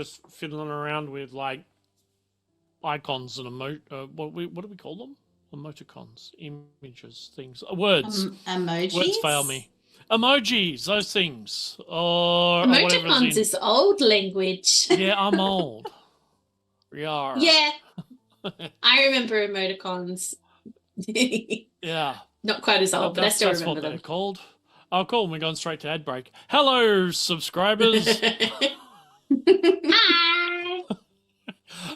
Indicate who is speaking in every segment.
Speaker 1: just fiddling around with like icons and what do we call them? Emoticons, images, things, words.
Speaker 2: Emojis.
Speaker 1: Words fail me. Emojis, those things. Or
Speaker 2: emoticons is old language.
Speaker 1: Yeah, I'm old. Yeah.
Speaker 2: Yeah. I remember emoticons.
Speaker 1: Yeah.
Speaker 2: Not quite as old, but I still remember them.
Speaker 1: That's what they're called. Oh, cool. We're going straight to ad break. Hello, subscribers.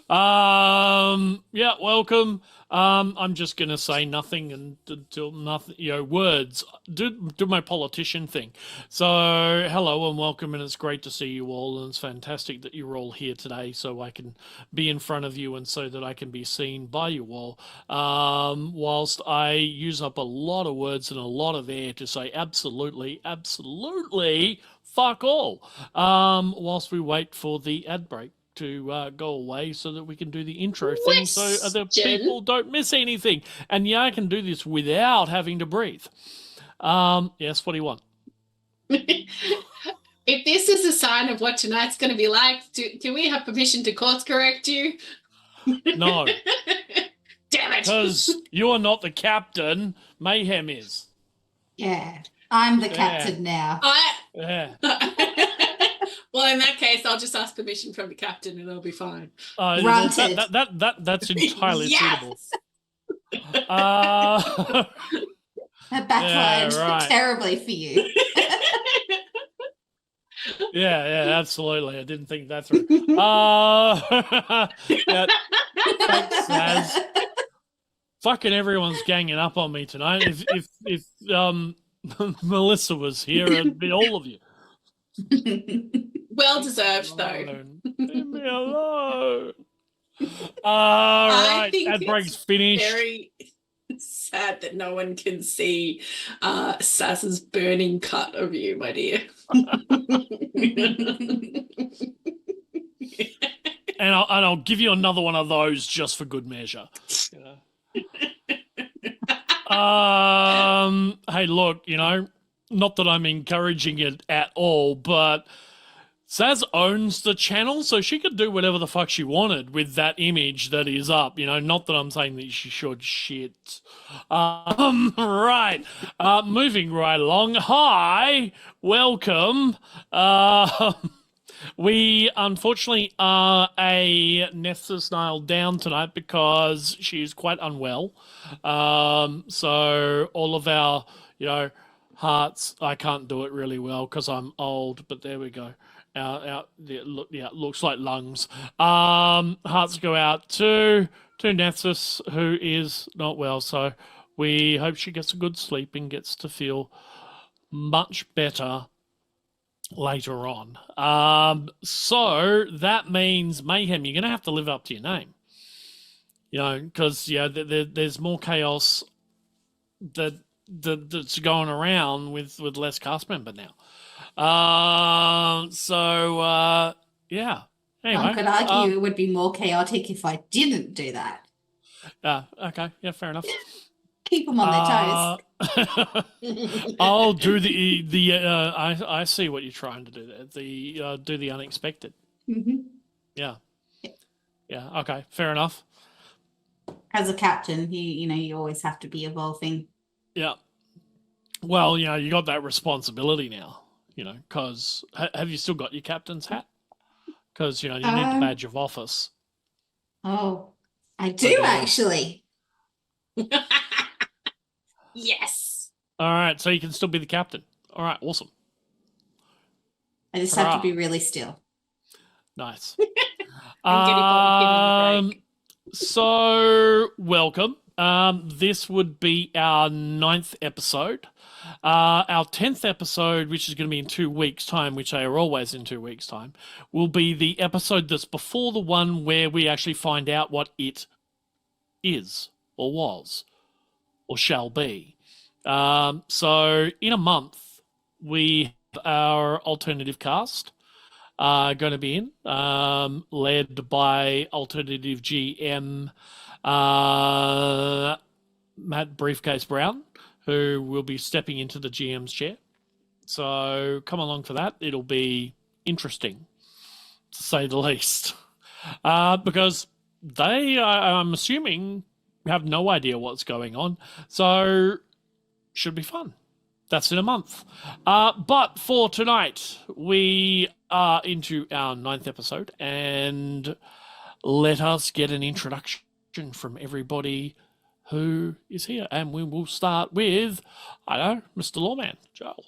Speaker 2: Hi.
Speaker 1: Yeah, welcome. I'm just gonna say nothing until nothing. Words. Do my politician thing. So, hello and welcome, and it's great to see you all, and it's fantastic that you're all here today, so I can be in front of you, and so that I can be seen by you all. Whilst I use up a lot of words and a lot of air to say absolutely, absolutely, fuck all. Whilst we wait for the ad break to go away so that we can do the intro thing so other people don't miss anything. And yeah, I can do this without having to breathe. Yes, what do you want?
Speaker 2: If this is a sign of what tonight's going to be like, can we have permission to course correct you?
Speaker 1: No.
Speaker 2: Damn it.
Speaker 1: Because you are not the captain. Mayhem is.
Speaker 3: Yeah, I'm the captain now.
Speaker 1: Yeah.
Speaker 2: Well, in that case, I'll just ask permission from the captain and it'll be fine.
Speaker 3: Granted.
Speaker 1: That's entirely suitable.
Speaker 3: That backfired terribly for you.
Speaker 1: Yeah, absolutely. I didn't think that through. Thanks, Saz. Fucking everyone's ganging up on me tonight. If Melissa was here, it'd be all of you.
Speaker 2: Well deserved, though.
Speaker 1: Leave me alone. Right, that break's finished.
Speaker 2: Very sad that no one can see Saz's burning cut of you, my dear.
Speaker 1: And I'll give you another one of those just for good measure. Hey, look, not that I'm encouraging it at all, but Saz owns the channel, so she could do whatever the fuck she wanted with that image that is up. Not that I'm saying that she should shit. Right. Moving right along. Hi. Welcome. We unfortunately are a NephthysNile down tonight because she's quite unwell. So all of our, hearts, I can't do it really well because I'm old, but there we go. Looks like lungs. Hearts go out to Nephthys, who is not well, so we hope she gets a good sleep and gets to feel much better later on. So that means, Mayhem, you're going to have to live up to your name. Because there's more chaos that's going around with less cast member now. Yeah. Anyway,
Speaker 3: One could argue it would be more chaotic if I didn't do that.
Speaker 1: Okay. Yeah, fair enough.
Speaker 3: Keep them on their
Speaker 1: toes. I'll do I see what you're trying to do there. Do the unexpected.
Speaker 3: Mm-hmm.
Speaker 1: Yeah. Okay. Fair enough.
Speaker 3: As a captain, you always have to be evolving. Yeah.
Speaker 1: Well, you got that responsibility now. Because have you still got your captain's hat? Because you need the badge of office.
Speaker 3: Oh, I do actually.
Speaker 2: Yes.
Speaker 1: All right, so you can still be the captain. All right, awesome.
Speaker 3: I just have to be really still.
Speaker 1: Nice. So welcome. This would be our 9th episode. Our 10th episode, which is going to be in 2 weeks' time, which they are always in 2 weeks' time, will be the episode that's before the one where we actually find out what it is, or was, or shall be. So in a month, we have our alternative cast going to be in, led by alternative GM Matt Briefcase Brown, who will be stepping into the GM's chair. So come along for that. It'll be interesting. to say the least. Because they, I'm assuming, have no idea what's going on. So, should be fun. That's in a month. But for tonight, we are into our 9th episode, and let us get an introduction from everybody who is here. And we will start with, I don't know, Mr. Loreman, Joel.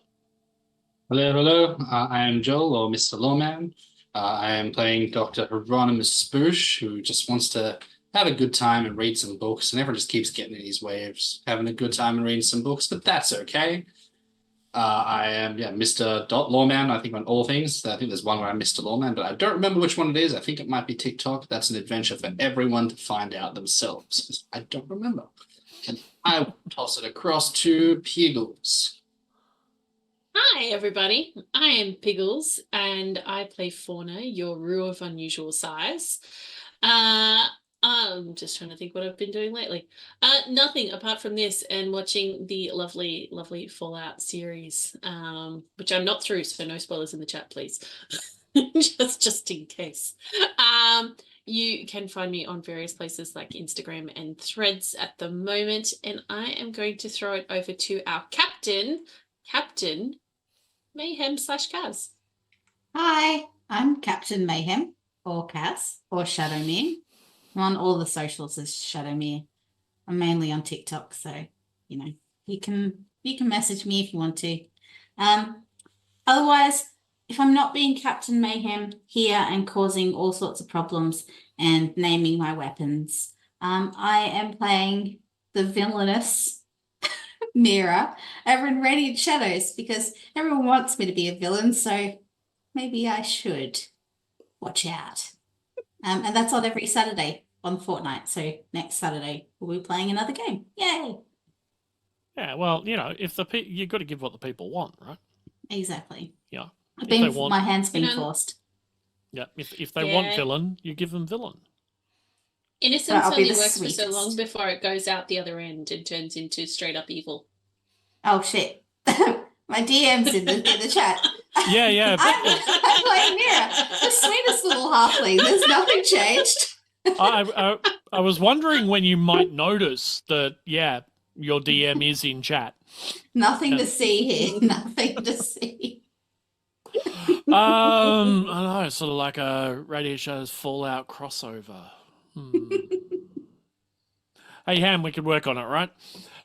Speaker 4: Hello. I am Joel, or Mr. Loreman. I am playing Dr. Heironymous Spoosh, who just wants to have a good time and read some books, and everyone just keeps getting in his way of having a good time and reading some books, but that's okay. I am, Mr. Loreman, I think, on all things. I think there's one where I'm Mr. Loreman, but I don't remember which one it is. I think it might be TikTok. That's an adventure for everyone to find out themselves. I don't remember. And I will toss it across to Piggles.
Speaker 2: Hi, everybody. I am Piggles, and I play Fauna, your Rue of unusual size. I'm just trying to think what I've been doing lately. Nothing apart from this and watching the lovely, lovely Fallout series, which I'm not through, so no spoilers in the chat, please. just in case. You can find me on various places like Instagram and Threads at the moment, and I am going to throw it over to our Captain Mayhem / Kaz.
Speaker 3: Hi, I'm Captain Mayhem, or Kaz, or Shadowmere. I'm on all the socials as Shadowmere. I'm mainly on TikTok, so you can message me if you want to. Otherwise, if I'm not being Captain Mayhem here and causing all sorts of problems and naming my weapons, I am playing the villainous N.E.R.A over in Radiant Shadows, because everyone wants me to be a villain, so maybe I should watch out. And that's on every Saturday on Fortnite. So next Saturday we'll be playing another game. Yay!
Speaker 1: Yeah, well, if you've got to give what the people want, right?
Speaker 3: Exactly.
Speaker 1: Yeah.
Speaker 3: My hand's been forced.
Speaker 1: Yeah, if they want villain, you give them villain.
Speaker 2: Innocence only works for so long before it goes out the other end and turns into straight up evil.
Speaker 3: Oh shit! My DM's in the chat.
Speaker 1: Yeah.
Speaker 3: I'm playing N.E.R.A, the sweetest little halfling. There's nothing changed.
Speaker 1: I was wondering when you might notice that. Yeah, your DM is in chat.
Speaker 3: Nothing to see here. Nothing to see.
Speaker 1: I know, sort of like a Radio Shadows Fallout crossover. Hey, Ham, we could work on it, right?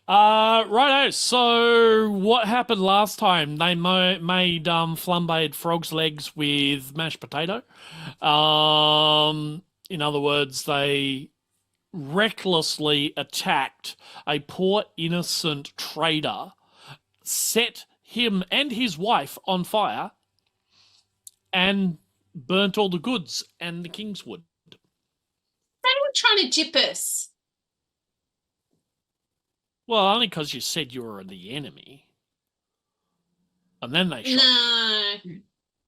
Speaker 1: Righto, so what happened last time? They made flambéed frog's legs with mashed potato. In other words, they recklessly attacked a poor innocent trader, set him and his wife on fire, and burnt all the goods and the Kingswood.
Speaker 2: They were trying to jip us.
Speaker 1: Well, only because you said you were the enemy. And then they shot
Speaker 2: No.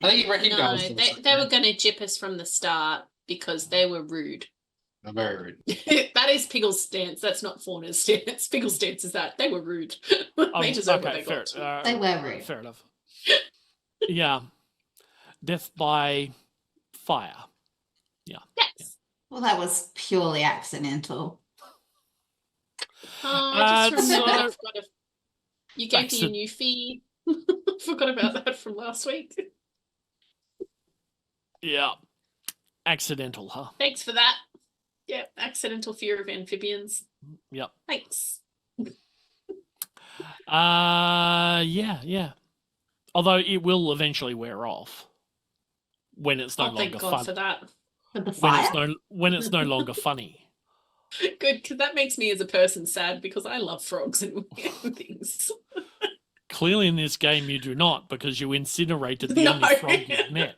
Speaker 4: I think you recognise
Speaker 2: No, they were going to jip us from the start because they were rude.
Speaker 4: They're very rude.
Speaker 2: That is Piggles' stance. That's not Fauna's stance. Piggles' stance is that they were rude. They deserve what they got.
Speaker 3: They were rude.
Speaker 1: Fair enough. Yeah. Death by fire. Yeah.
Speaker 2: Yes.
Speaker 3: Well, that was purely accidental.
Speaker 2: I just remembered you gave me a new feed. Forgot about that from last week.
Speaker 1: Yeah. Accidental, huh?
Speaker 2: Thanks for that. Yeah, accidental fear of amphibians.
Speaker 1: Yep.
Speaker 2: Thanks.
Speaker 1: Yeah. Although it will eventually wear off when it's no longer
Speaker 2: thank God
Speaker 1: fun.
Speaker 2: for that.
Speaker 3: With the fire?
Speaker 1: When it's no longer funny.
Speaker 2: Good, because that makes me as a person sad because I love frogs and things.
Speaker 1: Clearly in this game you do not, because you incinerated the only frog you've met.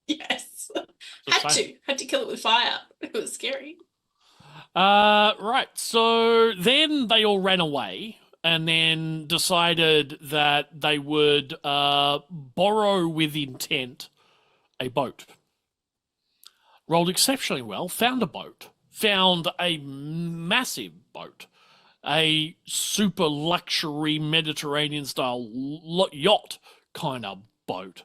Speaker 2: Yes. Had to kill it with fire. It was scary.
Speaker 1: Right. So then they all ran away and then decided that they would borrow with intent a boat. Rolled exceptionally well, found a boat, found a massive boat, a super luxury Mediterranean style yacht kind of boat.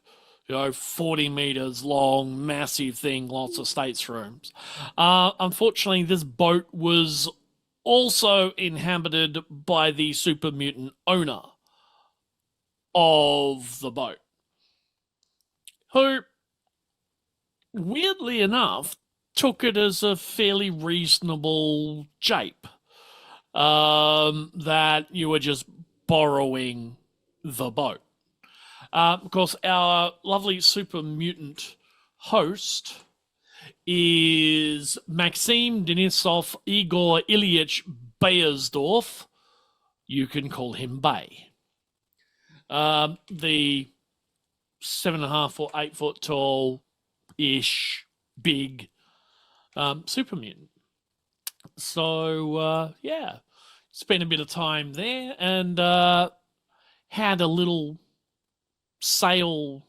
Speaker 1: 40 meters long, massive thing, lots of staterooms. Unfortunately, this boat was also inhabited by the super mutant owner of the boat, who, weirdly enough, took it as a fairly reasonable jape, that you were just borrowing the boat. Of course, our lovely super mutant host is Maxim Denisov Igor Ilyich Beyersdorf. You can call him Bay. The 7.5 or 8 foot tall ish big super mutant. So yeah, spent a bit of time there and had a little sail,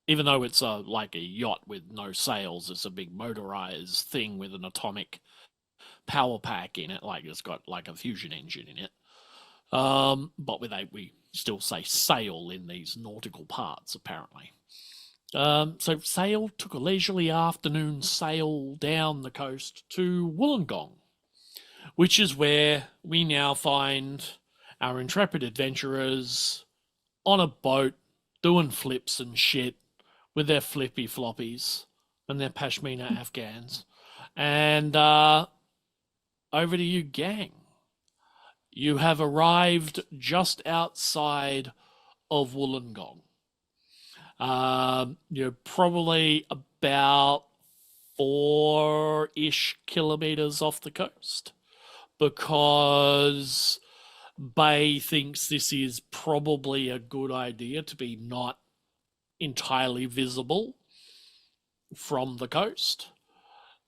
Speaker 1: even though it's like a yacht with no sails. It's a big motorized thing with an atomic power pack in it, like it's got like a fusion engine in it. But we still say sail in these nautical parts, apparently. So took a leisurely afternoon sail down the coast to Wollongong, which is where we now find our intrepid adventurers on a boat doing flips and shit with their flippy floppies and their pashmina Afghans. And over to you, gang. You have arrived just outside of Wollongong. You're probably about 4-ish kilometers off the coast, because Bay thinks this is probably a good idea to be not entirely visible from the coast.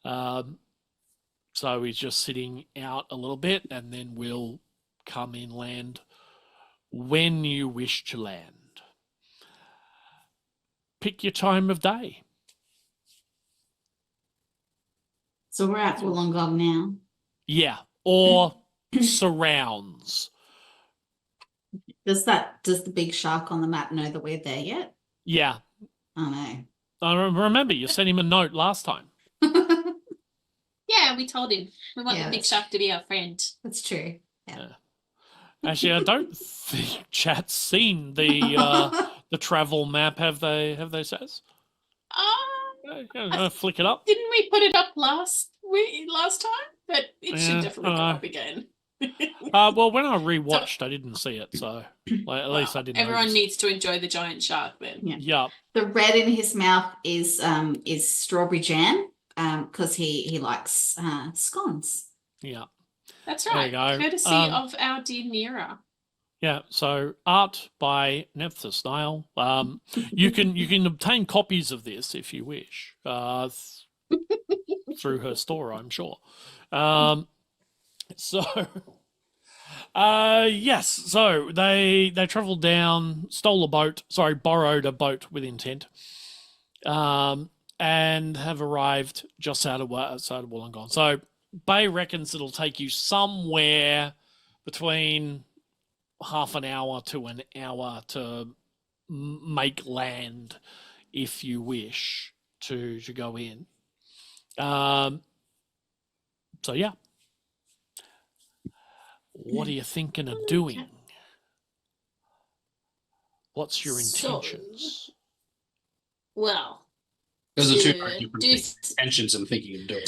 Speaker 1: So he's just sitting out a little bit, and then we'll come inland when you wish to land. Pick your time of day.
Speaker 3: So we're at Wollongong now.
Speaker 1: Yeah, or surrounds.
Speaker 3: Does the big shark on the map know that we're there yet?
Speaker 1: Yeah.
Speaker 3: Oh no.
Speaker 1: I remember you sent him a note last time.
Speaker 2: Yeah, we told him. We want the big shark to be our friend.
Speaker 3: That's true. Yeah.
Speaker 1: Actually, I don't think chat's seen the travel map. Have they, Saz? Flick it up.
Speaker 2: Didn't we put it up last time? But it should definitely go up again.
Speaker 1: Well, when I rewatched, I didn't see it, so at least I didn't.
Speaker 2: Everyone needs to enjoy the giant shark then.
Speaker 1: Yeah.
Speaker 3: The red in his mouth is strawberry jam, because he likes scones.
Speaker 1: Yeah.
Speaker 2: That's right.
Speaker 1: There you go.
Speaker 2: Courtesy of our dear N.E.R.A.
Speaker 1: Yeah, so art by NephthysNile. You can obtain copies of this if you wish, through her store, I'm sure. Yes, so they travelled down, borrowed a boat with intent, and have arrived just outside of Wollongong. So Bay reckons it'll take you somewhere between half an hour to an hour to make land if you wish to go in. So yeah. What are you thinking of doing? What's your intentions?
Speaker 2: Well,
Speaker 4: Those are two very different intentions I'm thinking of doing.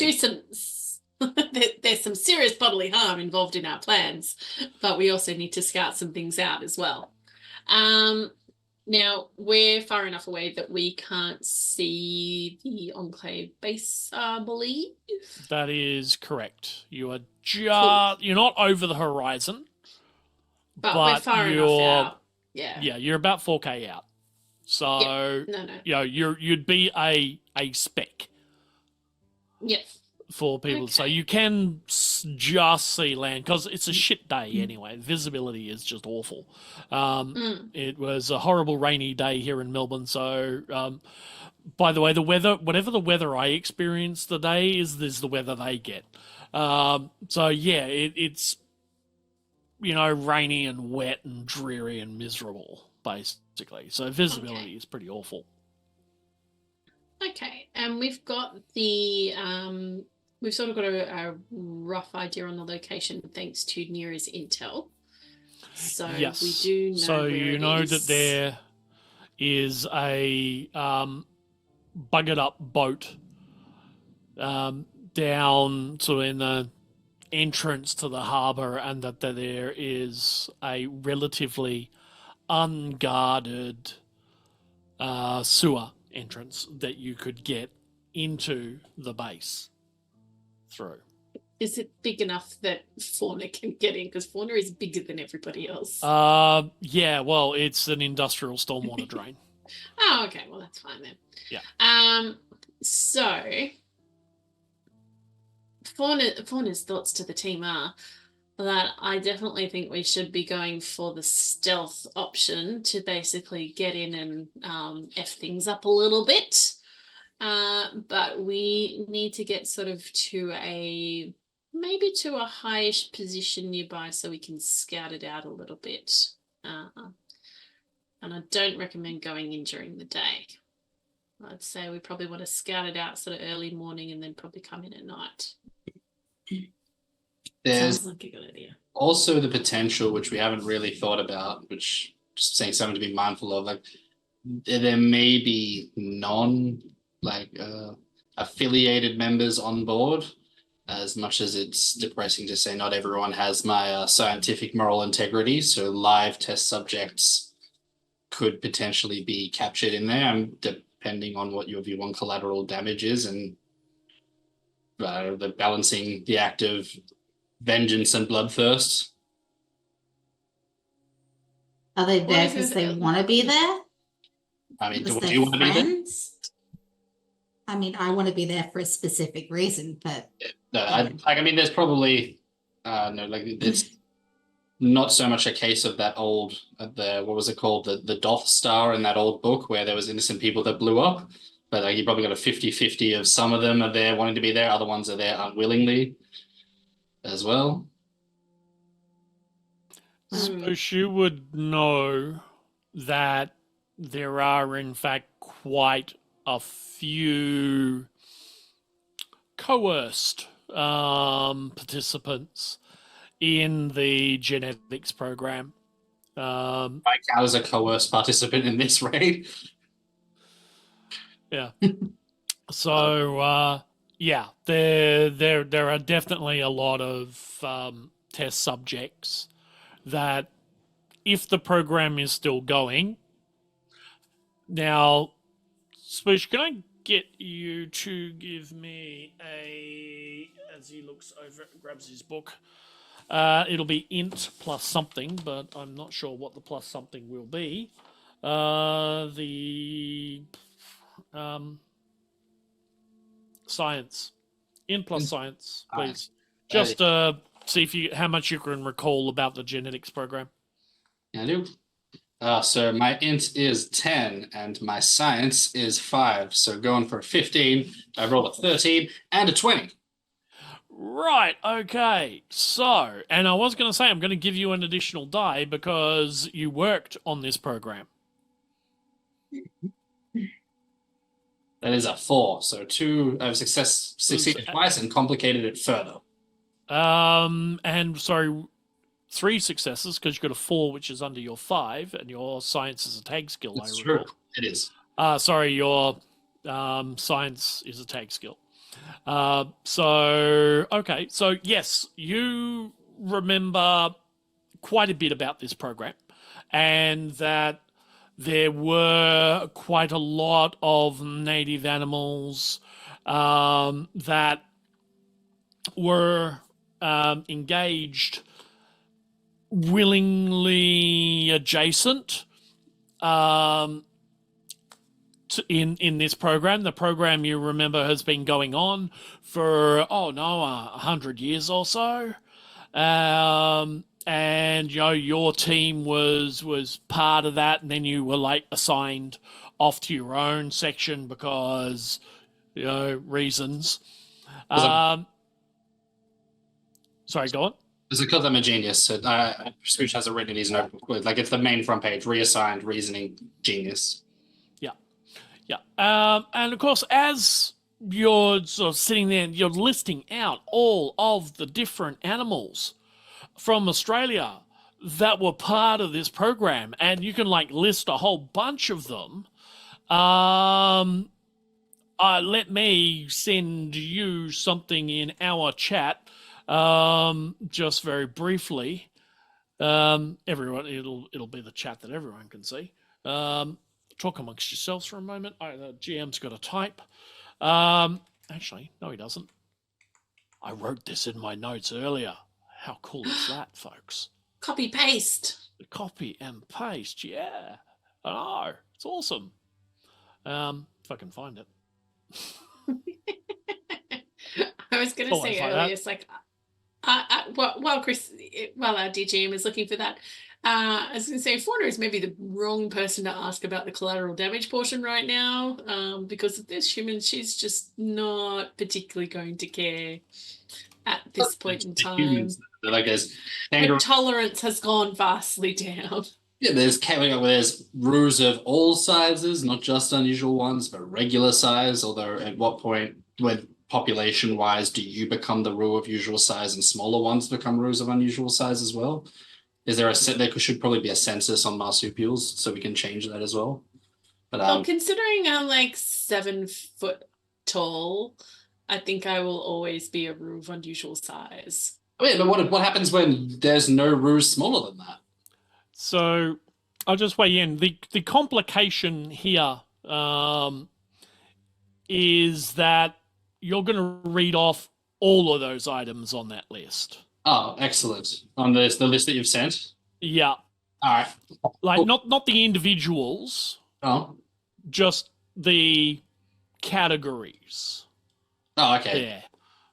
Speaker 2: There's some serious bodily harm involved in our plans, but we also need to scout some things out as well. Now, we're far enough away that we can't see the Enclave base, I believe.
Speaker 1: That is correct. You are you're not over the horizon.
Speaker 2: But we're far enough out. Yeah.
Speaker 1: Yeah, you're about 4K out. So, you'd be a spec.
Speaker 2: Yep.
Speaker 1: For people. Okay. So you can just see land, because it's a shit day anyway. Visibility is just awful. It was a horrible rainy day here in Melbourne. So, by the way, the weather, whatever the weather I experience today is the weather they get. So yeah, it's, rainy and wet and dreary and miserable, basically. So visibility is pretty awful.
Speaker 2: Okay, and we've got the we've sort of got a rough idea on the location thanks to N.E.R.A's intel. So
Speaker 1: Yes.
Speaker 2: we do know
Speaker 1: So
Speaker 2: where
Speaker 1: you
Speaker 2: it
Speaker 1: know
Speaker 2: is.
Speaker 1: that there is a buggered up boat down sort of in the entrance to the harbour, and that there is a relatively unguarded sewer entrance that you could get into the base through.
Speaker 2: Is it big enough that Fauna can get in? Because Fauna is bigger than everybody else.
Speaker 1: Yeah, well, it's an industrial stormwater drain.
Speaker 2: Oh, okay. Well, that's fine then.
Speaker 1: Yeah.
Speaker 2: So Fauna's thoughts to the team are that I definitely think we should be going for the stealth option to basically get in and F things up a little bit. But we need to get sort of to a highish position nearby so we can scout it out a little bit. And I don't recommend going in during the day. I'd say we probably want to scout it out sort of early morning and then probably come in at night.
Speaker 4: There's
Speaker 2: Sounds like a good idea.
Speaker 4: also the potential, which we haven't really thought about, which just saying something to be mindful of, like there may be affiliated members on board. As much as it's depressing to say not everyone has my scientific moral integrity, so live test subjects could potentially be captured in there, depending on what your view on collateral damage is and the balancing the act of vengeance and bloodthirst.
Speaker 3: Are they there because they want to be there?
Speaker 4: I mean,
Speaker 3: Because
Speaker 4: do you want to be there?
Speaker 3: friends? I mean, I want to be there for a specific reason, but
Speaker 4: No, I mean, there's probably it's not so much a case of that old what was it called, the Doth Star in that old book where there was innocent people that blew up, but you probably got a 50-50 of some of them are there wanting to be there, other ones are there unwillingly as well.
Speaker 1: Spoosh, you would know that there are in fact quite a few coerced participants in the genetics program.
Speaker 4: Mike, I was a coerced participant in this raid.
Speaker 1: Yeah. So yeah, there are definitely a lot of test subjects that, if the program is still going. Now, Spoosh, can I get you to give me as he looks over, grabs his book. It'll be int plus something, but I'm not sure what the plus something will be. The science. Int plus science, please. Just see how much you can recall about the genetics program.
Speaker 4: Yeah, I do. So my int is 10 and my science is 5. So going for a 15, I rolled a 13 and a 20.
Speaker 1: Right, okay. So, and I was going to say I'm going to give you an additional die because you worked on this program.
Speaker 4: That is a 4. So 2 I've succeeded twice and complicated it further.
Speaker 1: And sorry, 3 successes because you got a 4, which is under your 5, and your science is a tag skill.
Speaker 4: That's
Speaker 1: I recall.
Speaker 4: true. It is.
Speaker 1: Sorry, your science is a tag skill. Okay, so yes, you remember quite a bit about this program, and that there were quite a lot of native animals that were engaged willingly adjacent in this program. The program, you remember, has been going on for 100 years or so, and your team was part of that, and then you were assigned off to your own section because reasons. Sorry, go on.
Speaker 4: It's because I'm a genius. So Spoosh has it written in his notebook. It's the main front page, reassigned reasoning genius.
Speaker 1: Yeah. And of course, as you're sort of sitting there, you're listing out all of the different animals from Australia that were part of this program, and you can like list a whole bunch of them. Let me send you something in our chat, just very briefly. Everyone, it'll be the chat that everyone can see. Talk amongst yourselves for a moment. The GM's got to type. Actually, no, he doesn't. I wrote this in my notes earlier. How cool is that, folks?
Speaker 2: Copy paste.
Speaker 1: Copy and paste, yeah. I know, it's awesome. If I can find it.
Speaker 2: I was going to
Speaker 1: Always
Speaker 2: say
Speaker 1: like
Speaker 2: earlier,
Speaker 1: that.
Speaker 2: it's like, while our DGM is looking for that, I was going to say Fauna is maybe the wrong person to ask about the collateral damage portion right now, because if there's humans, she's just not particularly going to care at this point in
Speaker 4: The
Speaker 2: time.
Speaker 4: humans, like there's
Speaker 2: Her
Speaker 4: kangaroo.
Speaker 2: tolerance has gone vastly down.
Speaker 4: Yeah, there's roos of all sizes, not just unusual ones, but regular size. Although, at what point, when population-wise, do you become the roo of usual size, and smaller ones become roos of unusual size as well? Is there there should probably be a census on marsupials, so we can change that as well. But
Speaker 2: Well, considering I'm like 7 foot tall, I think I will always be a roo of unusual size.
Speaker 4: but what happens when there's no roos smaller than that?
Speaker 1: So I'll just weigh in. The complication here is that you're going to read off all of those items on that list.
Speaker 4: Oh, excellent. On the list that you've sent?
Speaker 1: Yeah.
Speaker 4: All right.
Speaker 1: Like
Speaker 4: Cool.
Speaker 1: not the individuals,
Speaker 4: Oh.
Speaker 1: just the categories.
Speaker 4: Oh, okay.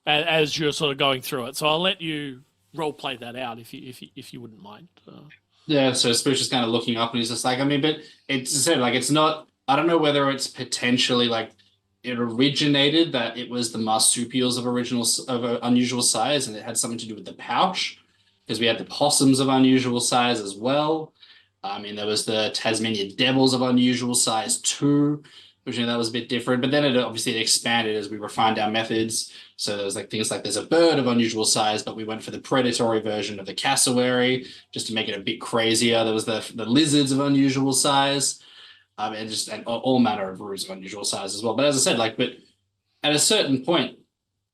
Speaker 1: There, as you're sort of going through it. So I'll let you role play that out if you wouldn't mind.
Speaker 4: Yeah, so Spoosh is kind of looking up and he's just like, I mean, but it's said like it's not. I don't know whether it's potentially like it originated that it was the marsupials of unusual size, and it had something to do with the pouch, because we had the possums of unusual size as well. I mean, there was the Tasmanian devils of unusual size too, which that was a bit different. But then it obviously expanded as we refined our methods. So there was like things like there's a bird of unusual size, but we went for the predatory version of the cassowary just to make it a bit crazier. There was the lizards of unusual size, and all manner of roos of unusual size as well. But as I said, but at a certain point,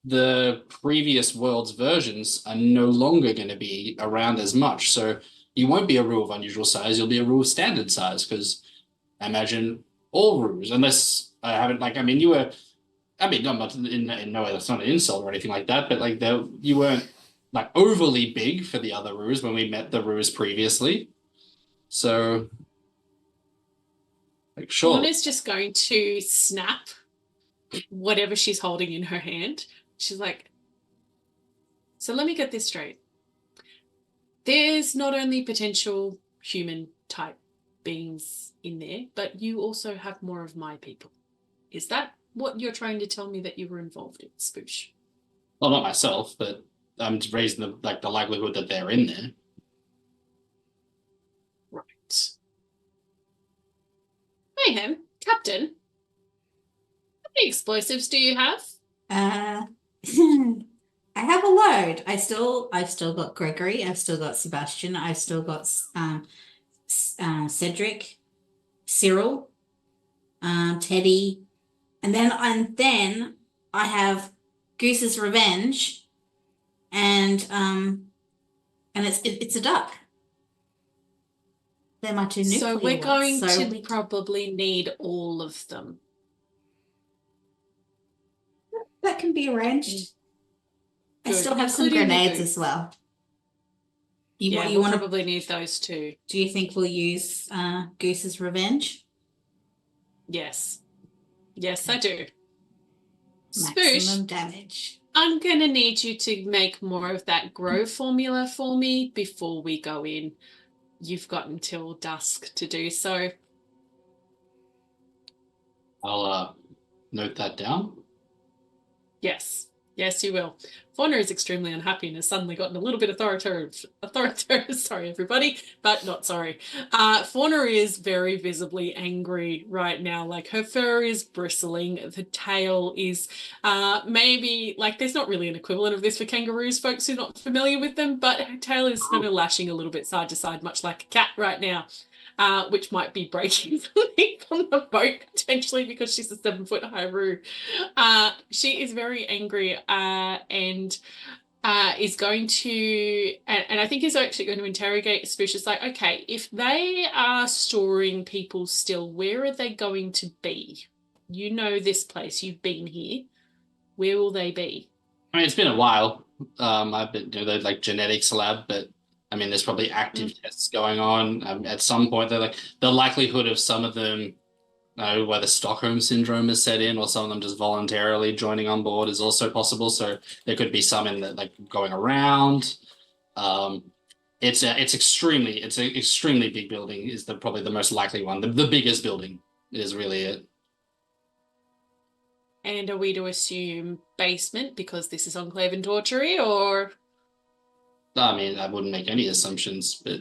Speaker 4: the previous world's versions are no longer going to be around as much. So you won't be a roo of unusual size. You'll be a roo of standard size, because I imagine all roos, unless I haven't you were. I mean, I'm not in no way. That's not an insult or anything like that. But you weren't overly big for the other roos when we met the roos previously. So, sure.
Speaker 2: Fauna's just going to snap whatever she's holding in her hand. She's like, so let me get this straight. There's not only potential human type beings in there, but you also have more of my people. Is that what you're trying to tell me that you were involved in, Spoosh?
Speaker 4: Well, not myself, but I'm just raising the likelihood that they're in there.
Speaker 2: Right. Mayhem, Captain, how many explosives do you have?
Speaker 3: I have a load. I've still got Gregory. I've still got Sebastian. I've still got Cedric, Cyril, Teddy, and then I have Goose's Revenge, and it's a duck. They're my two nuclear
Speaker 2: So we're going
Speaker 3: ones.
Speaker 2: to probably need all of them.
Speaker 3: That can be arranged. I
Speaker 2: Good.
Speaker 3: still have some
Speaker 2: Including the
Speaker 3: grenades
Speaker 2: goose.
Speaker 3: as well.
Speaker 2: We'll probably need those too.
Speaker 3: Do you think we'll use Goose's Revenge?
Speaker 2: Yes. Yes, I do.
Speaker 3: Maximum
Speaker 2: Spoosh,
Speaker 3: damage.
Speaker 2: I'm going to need you to make more of that grow formula for me before we go in. You've got until dusk to do so.
Speaker 4: I'll note that down.
Speaker 2: Yes. Yes, you will. Fauna is extremely unhappy and has suddenly gotten a little bit authoritative. Sorry, everybody, but not sorry. Fauna is very visibly angry right now. Like, her fur is bristling. The tail is maybe, like, there's not really an equivalent of this for kangaroos, folks who are not familiar with them, but her tail is kind of lashing a little bit side to side, much like a cat right now. Which might be breaking something from the boat potentially because she's a 7-foot Hyrule. She is very angry and is going to, and I think is actually going to interrogate Spoosh. It's like, okay, if they are storing people still, where are they going to be? You know this place. You've been here. Where will they be?
Speaker 4: I mean, it's been a while. I've been doing the like genetics lab, but I mean, there's probably active tests going on. At some point, they're like the likelihood of some of them, whether Stockholm syndrome is set in, or some of them just voluntarily joining on board is also possible. So there could be some in the like going around. It's an extremely big building. Is probably the most likely one. The biggest building is really it.
Speaker 2: And are we to assume basement because this is Enclave and Tortury, or?
Speaker 4: I mean, I wouldn't make any assumptions, but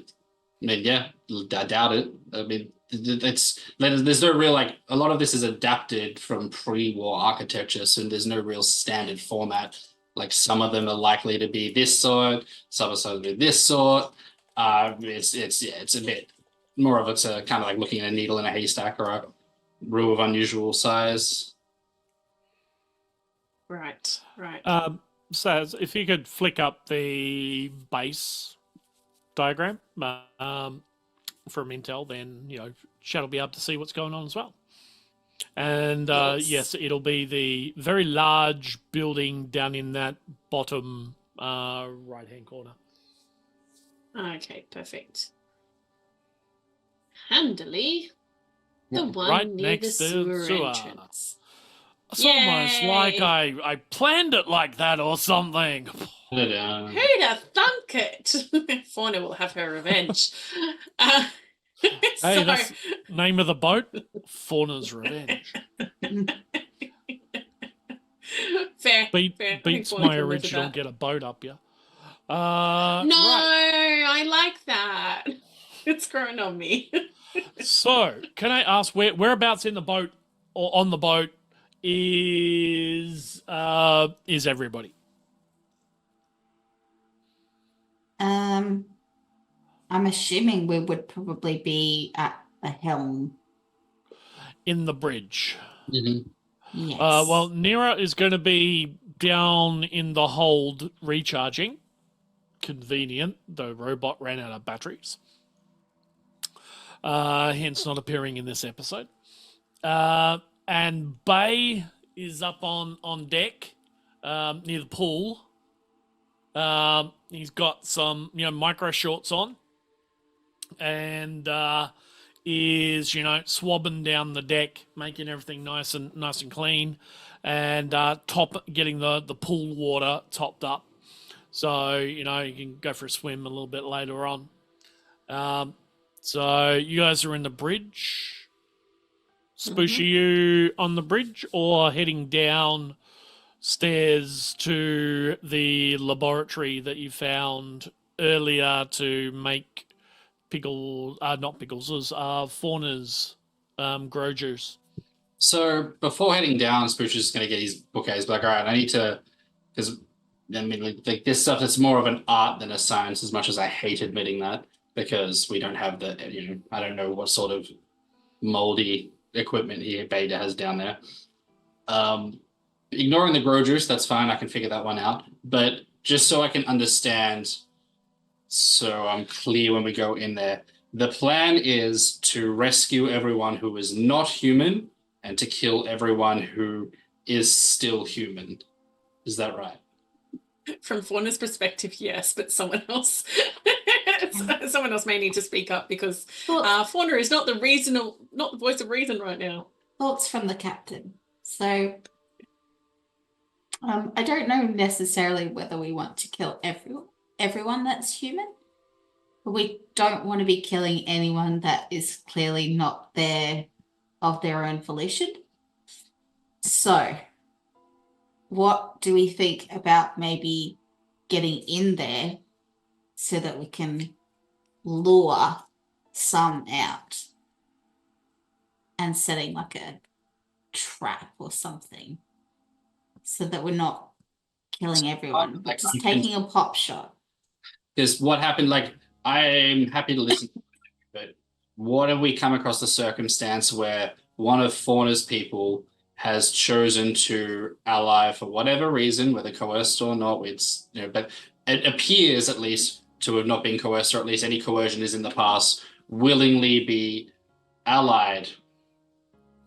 Speaker 4: I mean, yeah, I doubt it. I mean, there's no real like a lot of this is adapted from pre-war architecture, so there's no real standard format. Like some of them are likely to be this sort, some are supposed to be this sort. It's a bit more of it's a kind of like looking at a needle in a haystack or a row of unusual size.
Speaker 2: Right.
Speaker 1: Saz, if you could flick up the base diagram from Intel, then Shad will be able to see what's going on as well. And yes, it'll be the very large building down in that bottom right-hand corner.
Speaker 2: Okay, perfect. Handily, the one
Speaker 1: right
Speaker 2: near
Speaker 1: next
Speaker 2: the
Speaker 1: to the sewer.
Speaker 2: entrance.
Speaker 1: It's almost like I planned it like that or something.
Speaker 2: Who'd have thunk it? Fauna will have her revenge.
Speaker 1: Hey, that's name of the boat, Fauna's Revenge.
Speaker 2: Fair.
Speaker 1: Beats my original Get a Boat Up, yeah.
Speaker 2: No,
Speaker 1: right.
Speaker 2: I like that. It's grown on me.
Speaker 1: So, can I ask whereabouts in the boat or on the boat is everybody?
Speaker 3: I'm assuming we would probably be at the helm.
Speaker 1: In the bridge.
Speaker 4: Mm-hmm.
Speaker 3: Yes.
Speaker 1: Well, N.E.R.A is going to be down in the hold recharging. Convenient. The robot ran out of batteries. Hence not appearing in this episode. And Bay is up on deck near the pool. He's got some micro shorts on and is swabbing down the deck, making everything nice and clean, and getting the pool water topped up, so you can go for a swim a little bit later on. So you guys are in the bridge. Spoosh, are you on the bridge or heading down stairs to the laboratory that you found earlier to make Fauna's grow juice?
Speaker 4: So before heading down, Spoosh is going to get his bouquets. Like, all right, I need to, because I mean, like this stuff, it's more of an art than a science. As much as I hate admitting that, because we don't have the, I don't know what sort of moldy equipment Beta has down there. Ignoring the grow juice, that's fine. I can figure that one out. But just so I can understand, so I'm clear when we go in there, the plan is to rescue everyone who is not human and to kill everyone who is still human. Is that right?
Speaker 2: From Fauna's perspective, yes, but someone else may need to speak up because Fauna is not the voice of reason right now.
Speaker 3: Thoughts from the captain. So I don't know necessarily whether we want to kill everyone that's human, but we don't want to be killing anyone that is clearly not there of their own volition. So what do we think about maybe getting in there so that we can lure some out and setting like a trap or something so that we're not killing everyone, but just taking a pop shot.
Speaker 4: Because what happened, like, I'm happy to listen, but what have we come across the circumstance where one of Fauna's people has chosen to ally for whatever reason, whether coerced or not, it's, but it appears at least to have not been coerced, or at least any coercion is in the past, willingly be allied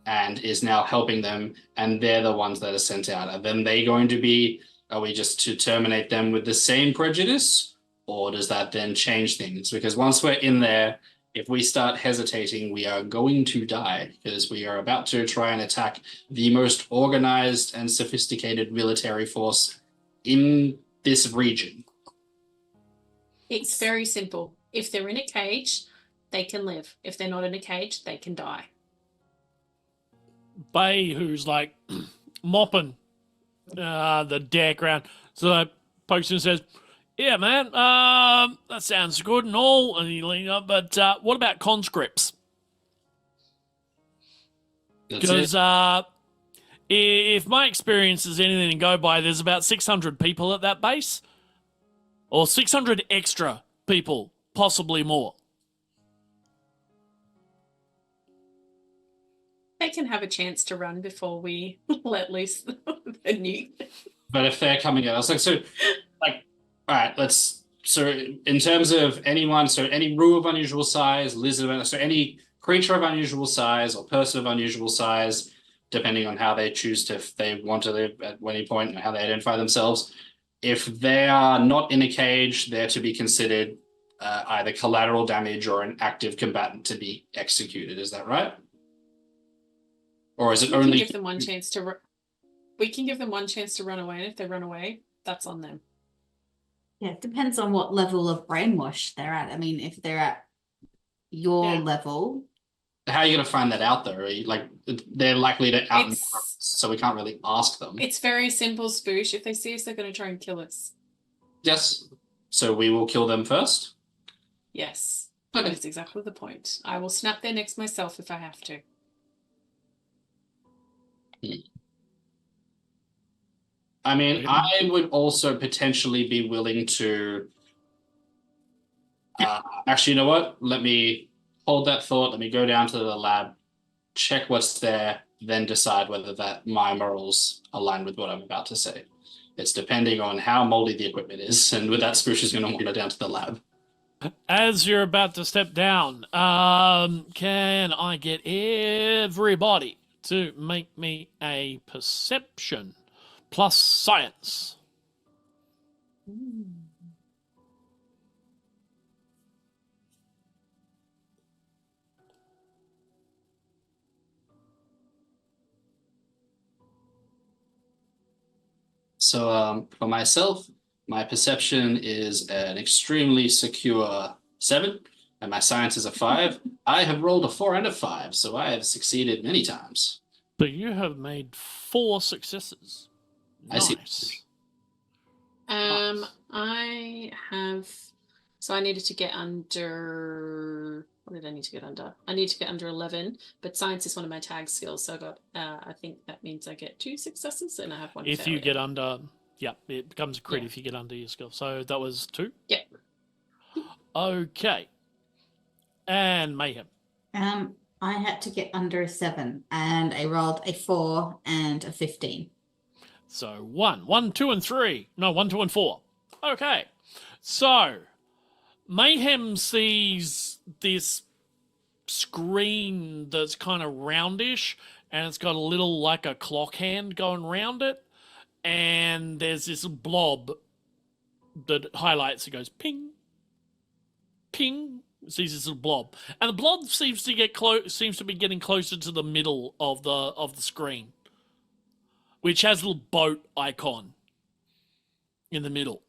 Speaker 4: and is now helping them, and they're the ones that are sent out. Are then they going to be, are we just to terminate them with the same prejudice, or does that then change things? Because once we're in there, if we start hesitating, we are going to die, because we are about to try and attack the most organized and sophisticated military force in this region.
Speaker 2: It's very simple. If they're in a cage, they can live. If they're not in a cage, they can die.
Speaker 1: Bay, who's like mopping the deck around, so that pokes and says, "Yeah, man, that sounds good and all." And he leans up, but what about conscripts? Because if my experience is anything to go by, there's about 600 people at that base, or 600 extra people, possibly more.
Speaker 2: They can have a chance to run before we let loose the nuke.
Speaker 4: But if they're coming at us, all right, so in terms of anyone, so any rule of unusual size, lizard, so any creature of unusual size or person of unusual size, depending on how they choose to, if they want to live at any point and how they identify themselves, if they are not in a cage, they're to be considered either collateral damage or an active combatant to be executed. Is that right? Or is it
Speaker 2: We
Speaker 4: only
Speaker 2: can give them one chance to we can give them one chance to run away, and if they run away, that's on them.
Speaker 3: Yeah, it depends on what level of brainwash they're at. I mean, if they're at your level.
Speaker 4: How are you going to find that out, though? Like, they're likely to out,
Speaker 2: It's-
Speaker 4: so we can't really ask them.
Speaker 2: It's very simple, Spoosh. If they see us, they're going to try and kill us.
Speaker 4: Yes. So we will kill them first?
Speaker 2: Yes.
Speaker 4: Okay.
Speaker 2: That's exactly the point. I will snap their necks myself if I have to.
Speaker 4: I mean, I would also potentially be willing to... actually, you know what? Let me hold that thought. Let me go down to the lab, check what's there, then decide whether that my morals align with what I'm about to say. It's depending on how moldy the equipment is, and with that, Spoosh is going to wander down to the lab.
Speaker 1: As you're about to step down, can I get everybody to make me a perception plus science?
Speaker 4: So for myself, my perception is an extremely secure 7, and my science is a 5. I have rolled a 4 and a 5, so I have succeeded many times.
Speaker 1: So you have made 4 successes.
Speaker 4: I see.
Speaker 1: Nice.
Speaker 2: I have. So I needed to get under. What did I need to get under? I need to get under 11, but science is one of my tag skills, so I got. I think that means I get 2 successes, and I have 1.
Speaker 1: If
Speaker 2: failure.
Speaker 1: you get under, yeah, it becomes a crit
Speaker 2: Yeah.
Speaker 1: if you get under your skill. So that was 2?
Speaker 2: Yeah.
Speaker 1: Okay. And Mayhem.
Speaker 3: I had to get under a 7, and I rolled a 4 and a 15.
Speaker 1: So 1, 2, and 3. No, 1, 2, and 4. Okay. So Mayhem sees this screen that's kind of roundish, and it's got a little like a clock hand going round it, and there's this blob that highlights. It goes ping, ping. Sees this little blob, and the blob seems to get seems to be getting closer to the middle of the screen, which has a little boat icon in the middle.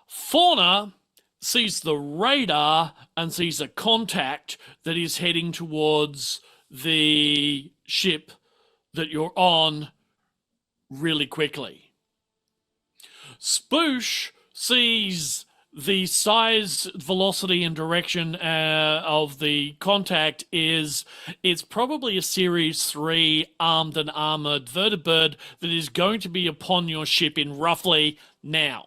Speaker 1: Fauna sees the radar and sees a contact that is heading towards the ship that you're on really quickly. Spoosh sees the size, velocity, and direction of the contact is it's probably a Series 3 armed and armored vertibird that is going to be upon your ship in roughly now.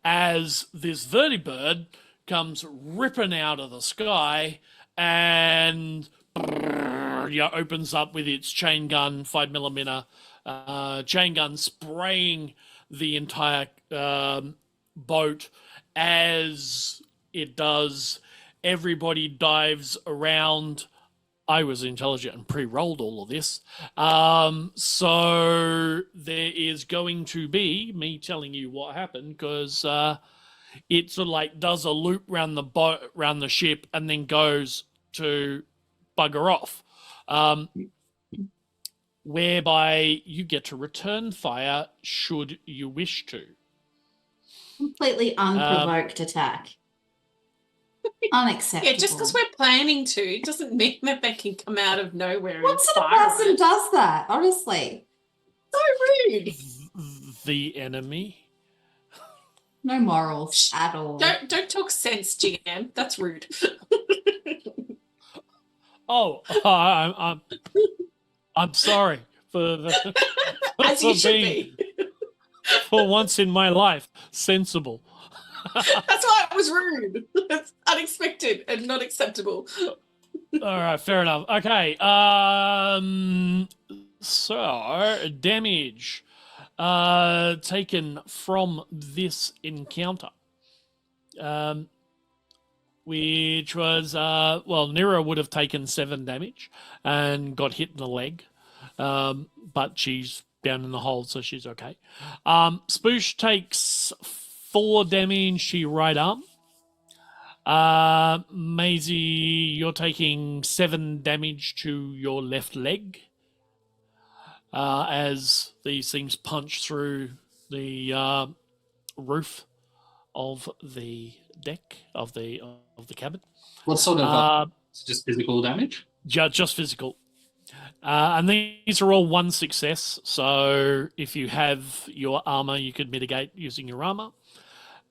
Speaker 1: As this vertibird comes ripping out of the sky and opens up with its chain gun, 5mm chain gun, spraying the entire boat. As it does, everybody dives around. I was intelligent and pre-rolled all of this. So there is going to be me telling you what happened, because it sort of like does a loop around the boat, around the ship, and then goes to bugger off. Whereby you get to return fire should you wish to.
Speaker 3: Completely unprovoked attack. Unacceptable.
Speaker 2: Yeah, just because we're planning to doesn't mean that they can come out of nowhere.
Speaker 3: What
Speaker 2: and
Speaker 3: sort of
Speaker 2: fire
Speaker 3: person
Speaker 2: us.
Speaker 3: does that? Honestly,
Speaker 2: So rude.
Speaker 1: The enemy.
Speaker 3: no morals at all.
Speaker 2: Don't talk sense, GM. That's rude.
Speaker 1: Oh, I'm sorry for
Speaker 2: As you should
Speaker 1: being,
Speaker 2: be.
Speaker 1: for once in my life, sensible.
Speaker 2: That's why it was rude. It's unexpected and not acceptable.
Speaker 1: All right, fair enough. Okay, so damage taken from this encounter, which was well, N.E.R.A would have taken 7 damage and got hit in the leg, but she's down in the hole, so she's okay. Spoosh takes 4 damage to your right arm. Maise, you're taking 7 damage to your left leg. As these things punch through the roof of the deck of the cabin.
Speaker 4: What sort of just physical damage?
Speaker 1: Just physical. And these are all 1 success. So if you have your armor, you could mitigate using your armor.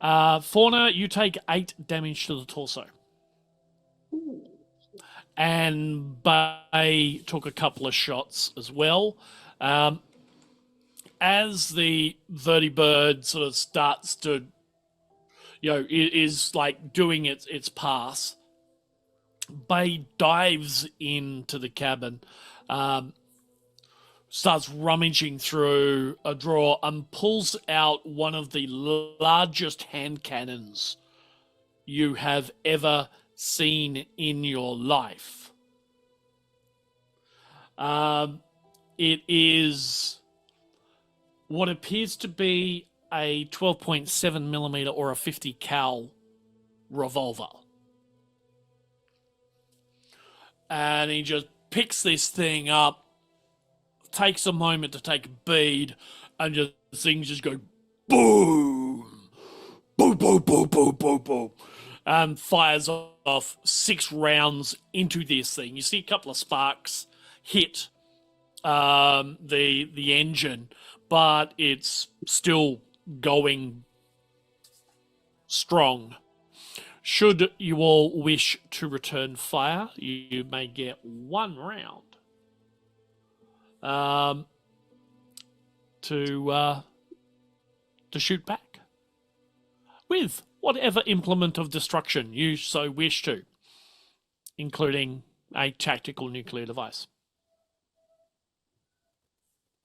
Speaker 1: Fauna, you take 8 damage to the torso. And Bay took a couple of shots as well. As the vertibird sort of starts to, is like doing its pass, Bay dives into the cabin, starts rummaging through a drawer and pulls out one of the largest hand cannons you have ever seen in your life. It is what appears to be a 12.7mm or a 50 cal revolver. And he just picks this thing up, takes a moment to take a bead, and just things just go boom, boom, boom, boom, boom, boom, boom, and fires off 6 rounds into this thing. You see a couple of sparks hit the engine, but it's still going strong. Should you all wish to return fire, you may get 1 round to shoot back with whatever implement of destruction you so wish to, including a tactical nuclear device.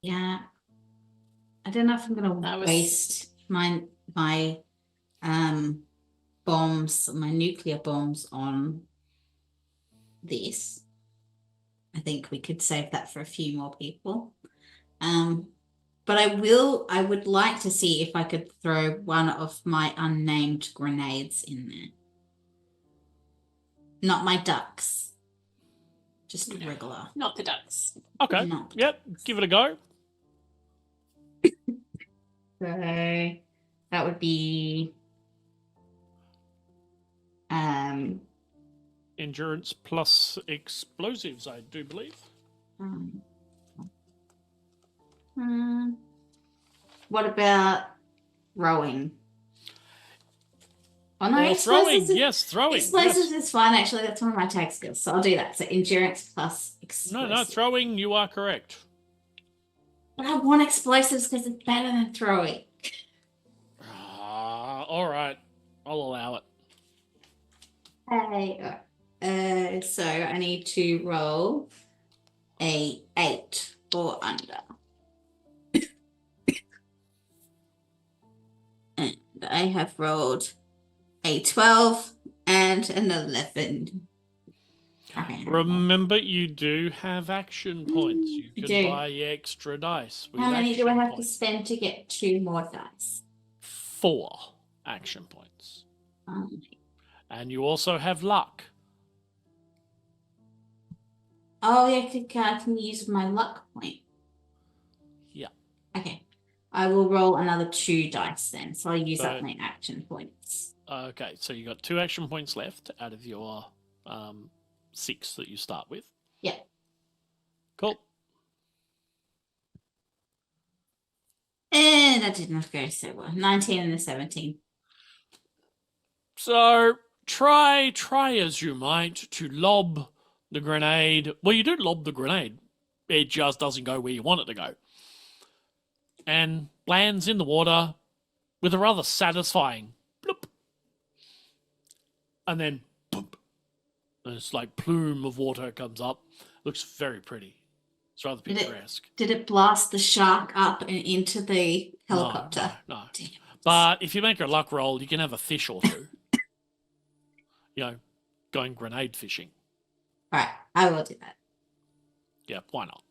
Speaker 3: Yeah. I don't know if I'm going
Speaker 2: That
Speaker 3: to
Speaker 2: was-
Speaker 3: waste my bombs, my nuclear bombs on this. I think we could save that for a few more people. But I would like to see if I could throw one of my unnamed grenades in there. Not my ducks. Just regular.
Speaker 2: Not the ducks.
Speaker 1: Okay.
Speaker 3: Not
Speaker 1: Yep. Give it a go.
Speaker 3: So that would be
Speaker 1: Endurance plus explosives, I do believe.
Speaker 3: What about rowing? Oh no,
Speaker 1: Or throwing.
Speaker 3: explosives.
Speaker 1: Yes, throwing.
Speaker 3: Explosives
Speaker 1: Yes.
Speaker 3: is fine. Actually, that's one of my tag skills, so I'll do that. So endurance plus explosives.
Speaker 1: No, throwing, you are correct.
Speaker 3: But I want explosives because it's better than throwing.
Speaker 1: All right. I'll allow it.
Speaker 3: Hey, so I need to roll a 8 or under. And I have rolled a 12 and an 11. Okay.
Speaker 1: Remember, you do have action points. You
Speaker 3: You
Speaker 1: can
Speaker 3: do.
Speaker 1: buy extra dice. With
Speaker 3: How many do I
Speaker 1: action
Speaker 3: have to
Speaker 1: points.
Speaker 3: spend to get 2 more dice?
Speaker 1: 4 action points. And you also have luck.
Speaker 3: Oh, yeah, I can use my luck point.
Speaker 1: Yeah.
Speaker 3: Okay. I will roll another 2 dice then. So I'll use up
Speaker 1: So-
Speaker 3: my action points.
Speaker 1: Okay, so you got 2 action points left out of your 6 that you start with.
Speaker 3: Yeah.
Speaker 1: Cool.
Speaker 3: And that did not go so well. 19 and a 17.
Speaker 1: So try as you might to lob the grenade. Well, you do lob the grenade. It just doesn't go where you want it to go. And lands in the water with a rather satisfying bloop. And then boop. And this like plume of water comes up. Looks very pretty. It's rather
Speaker 3: Did it-
Speaker 1: picturesque.
Speaker 3: Did it blast the shark up and into the helicopter?
Speaker 1: No.
Speaker 3: Damn it.
Speaker 1: But if you make a luck roll, you can have a fish or two. Going grenade fishing.
Speaker 3: All right, I will do that.
Speaker 1: Yeah, why not?